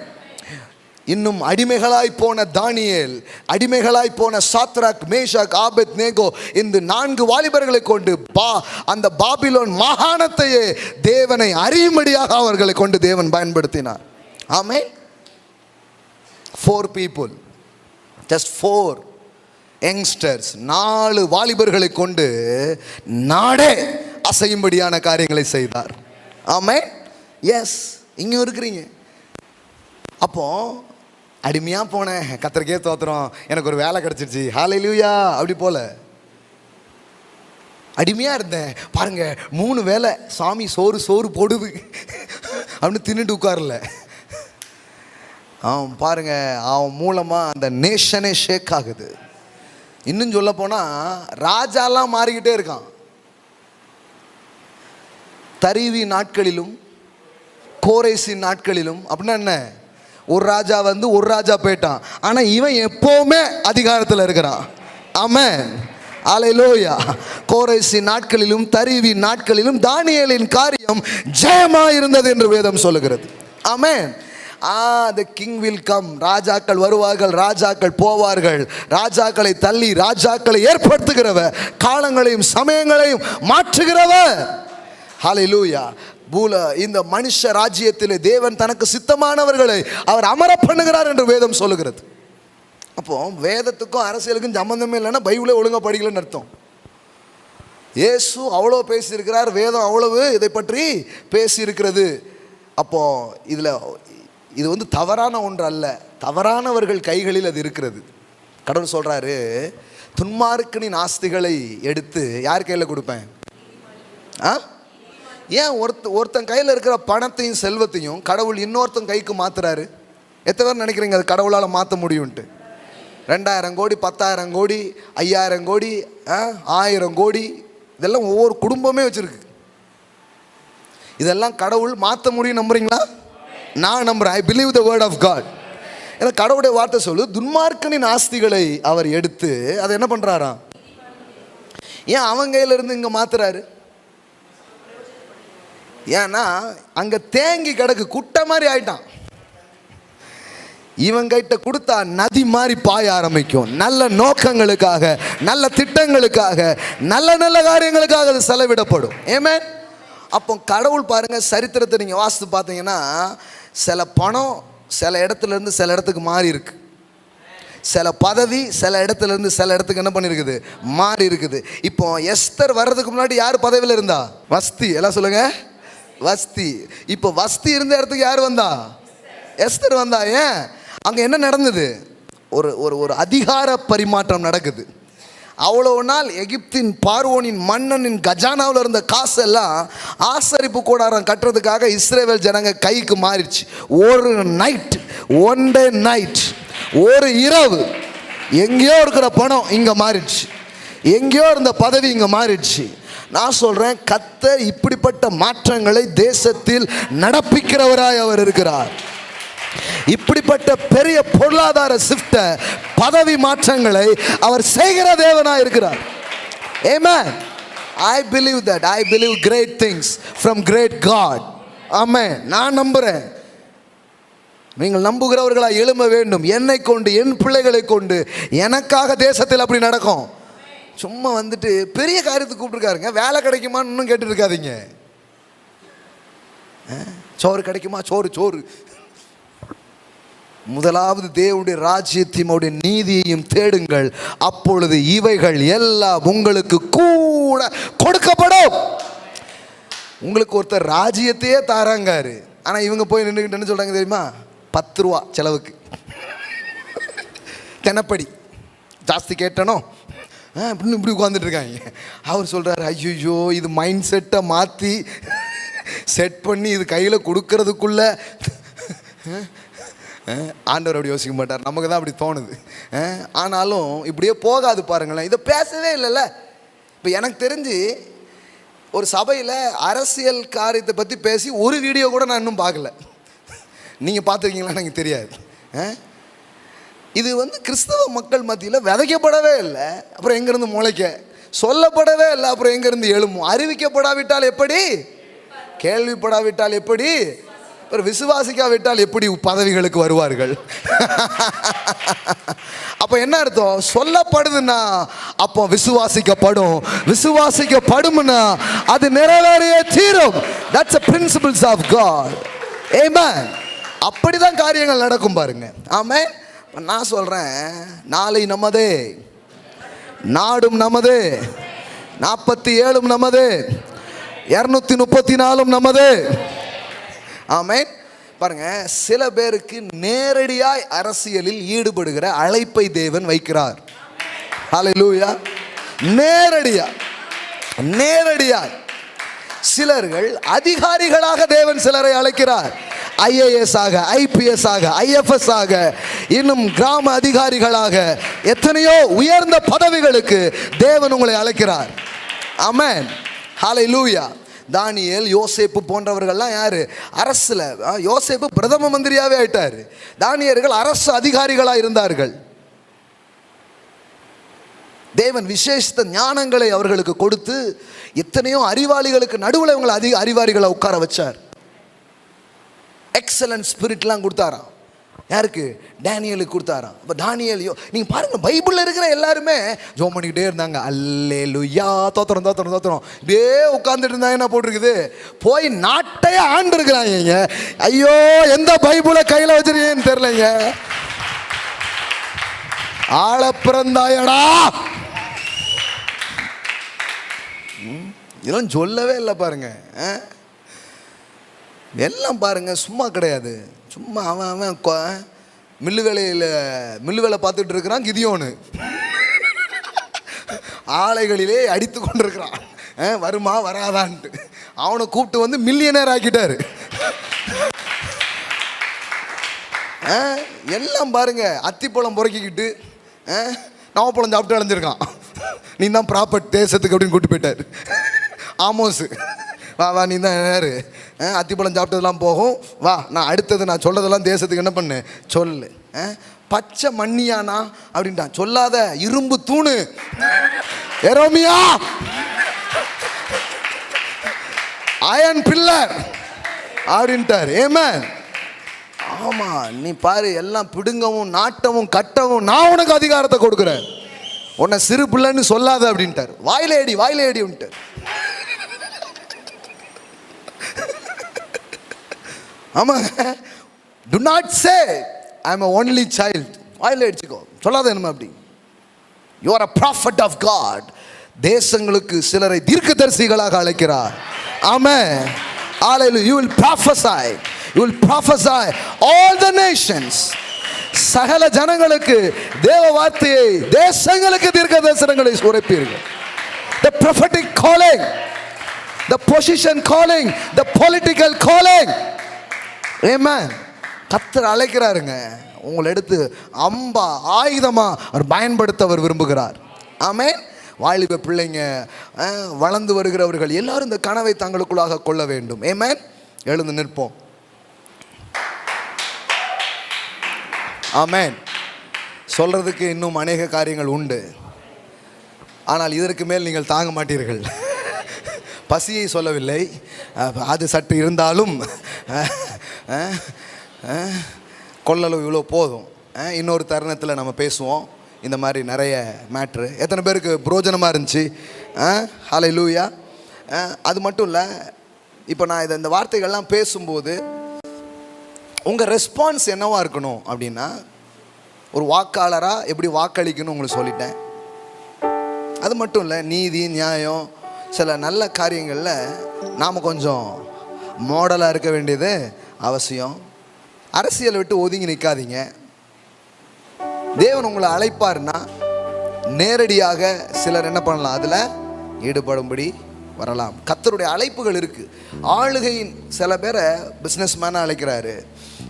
இன்னும் அடிமைகளாய் போன தானியேல், அடிமைகளாய் போன சாத்ராக், மேஷாக், ஆபேத் நேகோ, இந்த 4 வாலிபர்களை கொண்டு அந்த பாபிலோன் மாகாணத்தையே தேவனை அறியும்படியாக அவர்களை கொண்டு தேவன் பயன்படுத்தினார். ஆமென். 4 people, just 4 யங்ஸ்டர்ஸ், 4 வாலிபர்களை கொண்டு நாடே அசையும்படியான காரியங்களை செய்தார். ஆமென். எஸ், இங்கே இருக்கிறீங்க. அப்போ அடிமையாக போனேன், கத்தருக்கே தோத்துறோம், எனக்கு ஒரு வேலை கிடச்சிருச்சு, ஹல்லேலூயா, அப்படி போல அடிமையாக இருந்தேன். பாருங்க, 3 வேளை சாமி சோறு போடுது அப்படின்னு தின்னுட்டு உட்காரல. அவன் பாருங்க, அவன் மூலமாக அந்த நேஷனே ஷேக் ஆகுது. இன்னும் சொல்ல போனால் ராஜாலாம் மாறிக்கிட்டே இருக்கான். தரிவி நாட்களிலும் கோரேசின் நாட்களிலும் அப்படின்னா என்ன? ஒரு ராஜா வந்து ஒரு ராஜா போயிட்டான், ஆனால் இவன் எப்போவுமே அதிகாரத்தில் இருக்கிறான். ஆமென். அல்லேலூயா. கோரேசி நாட்களிலும் தரிவி நாட்களிலும் தானியேலின் காரியம் ஜெயமாக இருந்தது என்று வேதம் சொல்லுகிறது. ஆமென். the king will come. ராஜாக்கள் வருவார்கள், ராஜாக்கள் போவார்கள். ராஜாக்களை தள்ளி ராஜாக்களை ஏற்படுத்துகிறவர், காலங்களையும் சமயங்களையும் மாற்றுகிறவர். ஹல்லேலூயா. இந்த மனுஷ ராஜ்யத்திலே தேவன் தனக்கு சித்தமானவர்களை அவர் அமர பண்ணுகிறார் என்று வேதம் சொல்லுகிறது. அப்போ வேதத்துக்கும் அரசியலுக்கும் சம்பந்தமே இல்லைன்னா பைபிளே ஒழுங்காக படிக்கலன்னு அர்த்தம். இயேசு அவ்வளோ பேசியிருக்கிறார், வேதம் அவ்வளவு இதை பற்றி பேசியிருக்கிறது. அப்போ இது வந்து தவறான ஒன்று அல்ல, தவறானவர்கள் கைகளில் அது இருக்கிறது. கடவுள் சொல்கிறாரு, துன்மார்க்கனின் ஆஸ்திகளை எடுத்து யார் கையில் கொடுப்பேன்? ஏன் ஒருத்தன் கையில் இருக்கிற பணத்தையும் செல்வத்தையும் கடவுள் இன்னொருத்தன் கைக்கு மாத்துறாரு? எத்தனை பேர் நினைக்கிறீங்க அது கடவுளால் மாற்ற முடியும்ட்டு? 2000 கோடி, 10,000 கோடி, 5000 கோடி, 1000 கோடி இதெல்லாம் ஒவ்வொரு குடும்பமே வச்சுருக்கு. இதெல்லாம் கடவுள் மாற்ற முடியும். நம்புறீங்களா? நான் நம்புறேன். I believe the word of God. ஏன்னா கடவுளுடைய வார்த்தை சொல்லு, துன்மார்க்கனின் ஆஸ்திகளை அவர் எடுத்து அதை என்ன பண்ணுறாராம்? ஏன் அவன் கையிலிருந்து இங்கே மாத்துறாரு? ஏன்னா அங்கே தேங்கி கிடக்கு, குட்டை மாதிரி ஆயிட்டான். இவன் கிட்ட கொடுத்தா நதி மாதிரி பாய ஆரம்பிக்கும். நல்ல நோக்கங்களுக்காக, நல்ல திட்டங்களுக்காக, நல்ல நல்ல காரியங்களுக்காக அது செலவிடப்படும். ஏமே அப்போ கடவுள் பாருங்க, சரித்திரத்தை நீங்கள் வாசித்து பார்த்தீங்கன்னா சில பணம் சில இடத்துல இருந்து சில இடத்துக்கு மாறி இருக்கு. சில பதவி சில இடத்துல இருந்து சில இடத்துக்கு என்ன பண்ணிருக்குது? மாறி இருக்குது. இப்போ எஸ்தர் வர்றதுக்கு முன்னாடி யார் பதவியில் இருந்தா? வஸ்தி. எல்லாம் சொல்லுங்க, வஸ்தி. இப்போ வஸ்தி இருந்த இடத்துக்கு யார் வந்தா? எஸ்தர் வந்தா. ஏன்? அங்கே என்ன நடந்தது? ஒரு ஒரு ஒரு அதிகார பரிமாற்றம் நடக்குது. அவ்வளவு நாள் எகிப்தின் பார்வோனின் மன்னனின் கஜானாவில் இருந்த காசெல்லாம் ஆசரிப்பு கூடாரம் கட்டுறதுக்காக இஸ்ரேல் ஜனங்க கைக்கு மாறிடுச்சு. ஒரு நைட், ஒன் டே நைட், ஒரு இரவு எங்கேயோ இருக்கிற பணம் இங்கே மாறிடுச்சு, எங்கேயோ இருந்த பதவி இங்கே மாறிடுச்சு. நான் சொல்கிறேன், கர்த்தர் இப்படிப்பட்ட மாற்றங்களை தேசத்தில் நடப்பிக்கிறவராய் அவர் இருக்கிறார். இப்படிப்பட்ட பெரிய பொருளாதார ஷிஃப்ட், பதவி மாற்றங்களை அவர் செய்கிற தேவனாய் இருக்கிறார். ஆமென். I believe that. I believe great things from great God. ஆமென். நான் நம்புறேன். நீங்கள் நம்புகிறவர்களாக எழும்ப வேண்டும். என்னை கொண்டு, என் பிள்ளைகளை கொண்டு, எனக்காக தேசத்தில் அப்படி நடக்கும். சும்மா வந்துட்டு பெரிய காரியத்துக்கு கூப்பிட்டுருக்காருங்க. வேலை கிடைக்குமான்னு இன்னும் கேட்டு இருக்காதீங்க. சோறு கிடைக்குமா? சோறு சோறு. முதலாவது தேவனுடைய ராஜ்யத்தையும் அவருடைய நீதியையும் தேடுங்கள், அப்பொழுது இவைகள் எல்லாம் உங்களுக்கு கூட கொடுக்கப்படும். உங்களுக்கு ஒருத்தர் ராஜ்யத்தையே தாராங்காரு, ஆனால் இவங்க போய் நின்றுக்கிட்டு என்ன சொல்கிறாங்க தெரியுமா? 10 ரூபா செலவுக்கு. தினப்படி ஜாஸ்தி கேட்டனோ அப்படின்னு இப்படி உட்காந்துட்டு இருக்காங்க. அவர் சொல்கிறார், ஐயோ இது மைண்ட் செட்டை மாற்றி செட் பண்ணி இது கையில் கொடுக்கறதுக்குள்ள ஆண்டவர் அப்படி யோசிக்க மாட்டார். நமக்கு தான் அப்படி தோணுது. ஆனாலும் இப்படியே போகாது பாருங்களேன். இதை பேசவே இல்லைல்ல. இப்போ எனக்கு தெரிஞ்சு ஒரு சபையில் அரசியல் காரியத்தை பற்றி பேசி ஒரு வீடியோ கூட நான் இன்னும் பார்க்கல. நீங்கள் பார்த்துருக்கீங்களான்னு எனக்கு தெரியாது. இது கிறிஸ்தவ மக்கள் மத்தியில் விதைக்கப்படவே இல்லை, அப்புறம் எங்கேருந்து முளைக்க சொல்லப்படவே இல்லை, அப்புறம் எங்கேருந்து எழும்பும். அறிவிக்கப்படாவிட்டால் எப்படி? கேள்விப்படாவிட்டால் எப்படி? விசுவாசிக்காவிட்டால் எப்படி பதவிகளுக்கு வருவார்கள்? அப்போ என்ன அர்த்தம்? சொல்லப்படுதுன்னா அப்போ விசுவாசிக்கப்படும், விசுவாசிக்கப்படும்னா அது நிறைவேறியே தீரும். That's the principles of God. Amen. அப்படிதான் காரியங்கள் நடக்கும் பாருங்க. ஆமென். நான் சொல்றேன், நாளை நமதே, நாடும் நமதே, 47 நமதே, 234 நமதே. ஆமென். பாருங்க, சில பேருக்கு நேரடியாய் அரசியலில் ஈடுபடுகிற அழைப்பை தேவன் வைக்கிறார். ஹல்லேலூயா. நேரடியாய் சிலர்கள் அதிகாரிகளாக தேவன் சிலரை அழைக்கிறார். IAS ஆக, IPS ஆக, IFS ஆக, இன்னும் கிராம அதிகாரிகளாக, எத்தனையோ உயர்ந்த பதவிகளுக்கு தேவன் உங்களை அழைக்கிறார். ஆமென். ஹல்லேலூயா. தானியேல், யோசேப்பு போன்றவர்கள்லாம் யாரு? அரசுல. யோசேப்பு பிரதம மந்திரியாவே ஆயிட்டார். தானியேலர்கள் அரசு அதிகாரிகளாக இருந்தார்கள். தேவன் விசேஷ ஞானங்களை அவர்களுக்கு கொடுத்து எத்தனையோ அறிவாளிகளுக்கு நடுவில் இவங்களை அறிவாளிகளை உட்கார வச்சார். எக்ஸலன்ட் ஸ்பிரிட்லாம் கொடுத்தாராம். யாருக்கு? டேனியலுக்கு கொடுத்தாராம். அப்போ தானியேல், நீங்கள் பாருங்கள், பைபிளில் இருக்கிற எல்லாருமே ஜோம் பண்ணிக்கிட்டே இருந்தாங்க. அல்லேலூயா, தோத்திரம் தோத்திரம் தோத்திரம், இப்படியே உட்காந்துட்டு இருந்தாங்க. என்ன போட்டிருக்குது? போய் நாட்டையே ஆண்டு இருக்கிறாங்க. ஐயோ, எந்த பைபிளை கையில் வச்சிருக்கேன்னு தெரியலைங்க. ஆள பிறந்தாயடா, இதெல்லாம் சொல்லவே இல்லை பாருங்க. எல்லாம் பாருங்க, சும்மா கிடையாது. சும்மா அவன் மில்லு வேலை பார்த்துட்டு இருக்கிறான். கிதியோனு ஆலைகளிலே அடித்து கொண்டிருக்கிறான். வருமா வராதான்ட்டு அவனை கூப்பிட்டு மில்லியனர் ஆக்கிட்டாரு. எல்லாம் பாருங்க, அத்திப்பழம் பொறுக்கிக்கிட்டு நவப்பழம் சாப்பிட்டு அலைஞ்சிருக்கான். நீ தான் ப்ராப்பர்ட் தேசத்துக்கு அப்படின்னு கூப்பிட்டு போயிட்டார். ஆமோஸ், வா நீ தான் யாரு, அத்திப்பழம் சாப்பிட்டதெல்லாம் போகும், வா நான் அடுத்தது நான் சொல்கிறதெல்லாம் தேசத்துக்கு என்ன பண்ணு சொல்லு. பச்சை மண்ணியானா அப்படின்ட்டான். சொல்லாத இரும்பு தூணு எரோமியா, அயன் பில்லர் அப்படின்ட்டார். ஏமேன். ஆமா, நீ பாரு, எல்லாம் பிடுங்கவும் நாட்டவும் கட்டவும் நான் உனக்கு அதிகாரத்தை கொடுக்குறேன், உன்னை சிறு பிள்ளைன்னு சொல்லாத அப்படின்ட்டார். வாயிலேடி வாயிலேடின்ட்டார். ஆமா, do not say I am only child. வாயில அடிச்சுக்கோ, சொல்லாத என்ன அப்படி. You are a prophet of God. தேசங்களுக்கு சிலரை தீர்க்கதரிசிகளாக அழைக்கிறார். ஆமென். ஹalleluya. You will prophesy. You will prophesy all the nations. சகல ஜனங்களுக்கு தேவ வார்த்தையை, தேசங்களுக்கு தீர்க்க தரிசனங்களை உரைப்பீர்கள். The prophetic calling, the position calling, the political calling. Amen. கர்த்தர் அழைக்கிறாருங்க. உங்களை எடுத்து அம்பா ஆயுதமா அவர் பயன்படுத்த அவர் விரும்புகிறார். ஆமென். வாலிப பிள்ளைங்க, வளர்ந்து வருகிறவர்கள் எல்லாரும் இந்த கனவை தங்களுக்குள்ளாக கொள்ள வேண்டும். ஆமென். எழுந்து நிற்போம். ஆமென். சொல்றதுக்கு இன்னும் அநேக காரியங்கள் உண்டு, ஆனால் இதற்கு மேல் நீங்கள் தாங்க மாட்டீர்கள். பசியை சொல்லவில்லை, அது சற்று இருந்தாலும் கொள்ளளவு இவ்வளோ போதும். இன்னொரு தருணத்தில் நம்ம பேசுவோம் இந்த மாதிரி நிறைய மேட்ரு. எத்தனை பேருக்கு புரோஜனமாக இருந்துச்சு? ஹல்லேலூயா. அது மட்டும் இல்லை, இப்போ நான் இந்த வார்த்தைகள்லாம் பேசும்போது உங்கள் ரெஸ்பான்ஸ் என்னவாக இருக்கணும் அப்படின்னா, ஒரு வாக்காளராக எப்படி வாக்களிக்கணும் உங்களுக்கு சொல்லிட்டேன். அது மட்டும் இல்லை, நீதி நியாயம் சில நல்ல காரியங்களில் நாம் கொஞ்சம் மாடலாக இருக்க வேண்டியது அவசியம். அரசியலை விட்டு ஒதுங்கி நிற்காதீங்க. தேவன் உங்களை அழைப்பார்னா நேரடியாக சிலர் என்ன பண்ணலாம், அதில் ஈடுபடும்படி வரலாம். கர்த்தருடைய அழைப்புகள் இருக்குது. ஆளுகையின் சில பேரை பிஸ்னஸ் மேனாக அழைக்கிறாரு,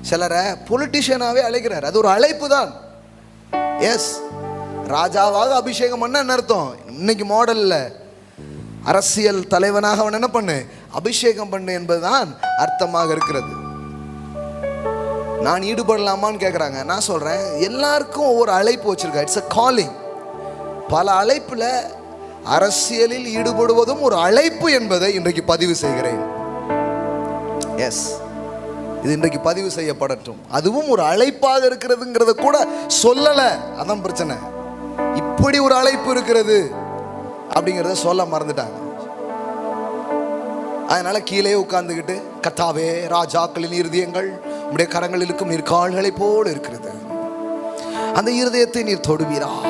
சிலரை பொலிட்டிஷியனாகவே அழைக்கிறாரு. அது ஒரு அழைப்பு தான். எஸ், ராஜாவாக அபிஷேகம் பண்ண என்ன அர்த்தம்? இன்னைக்கு மாடலில் அரசியல் தலைவனாக அவன் என்ன பண்ணு, அபிஷேகம் பண்ணு என்பதுதான் அர்த்தமாக இருக்கிறது. நான் ஈடுபடலாமான்னு கேட்குறாங்க. நான் சொல்கிறேன், எல்லாருக்கும் ஒவ்வொரு அழைப்பு வச்சுருக்கா. It's a calling. பல அழைப்பில் அரசியலில் ஈடுபடுவதும் ஒரு அழைப்பு என்பதை இன்றைக்கு பதிவு செய்கிறேன். எஸ், இது இன்றைக்கு பதிவு செய்யப்படட்டும். அதுவும் ஒரு அழைப்பாக இருக்கிறதுங்கிறத கூட சொல்லலை. அதான் பிரச்சனை. இப்படி ஒரு அழைப்பு இருக்கிறது அப்படிங்கிறத சொல்ல மறந்துட்டாங்க. அதனால கீழே உட்கார்ந்துக்கிட்டு, கர்த்தாவே, ராஜாக்களின் இருதயங்கள் உம்முடைய கரங்களில் இருக்கும் நீர் கால்களை போல் இருக்கிறது, அந்த இருதயத்தை நீர் தொடுவீராக.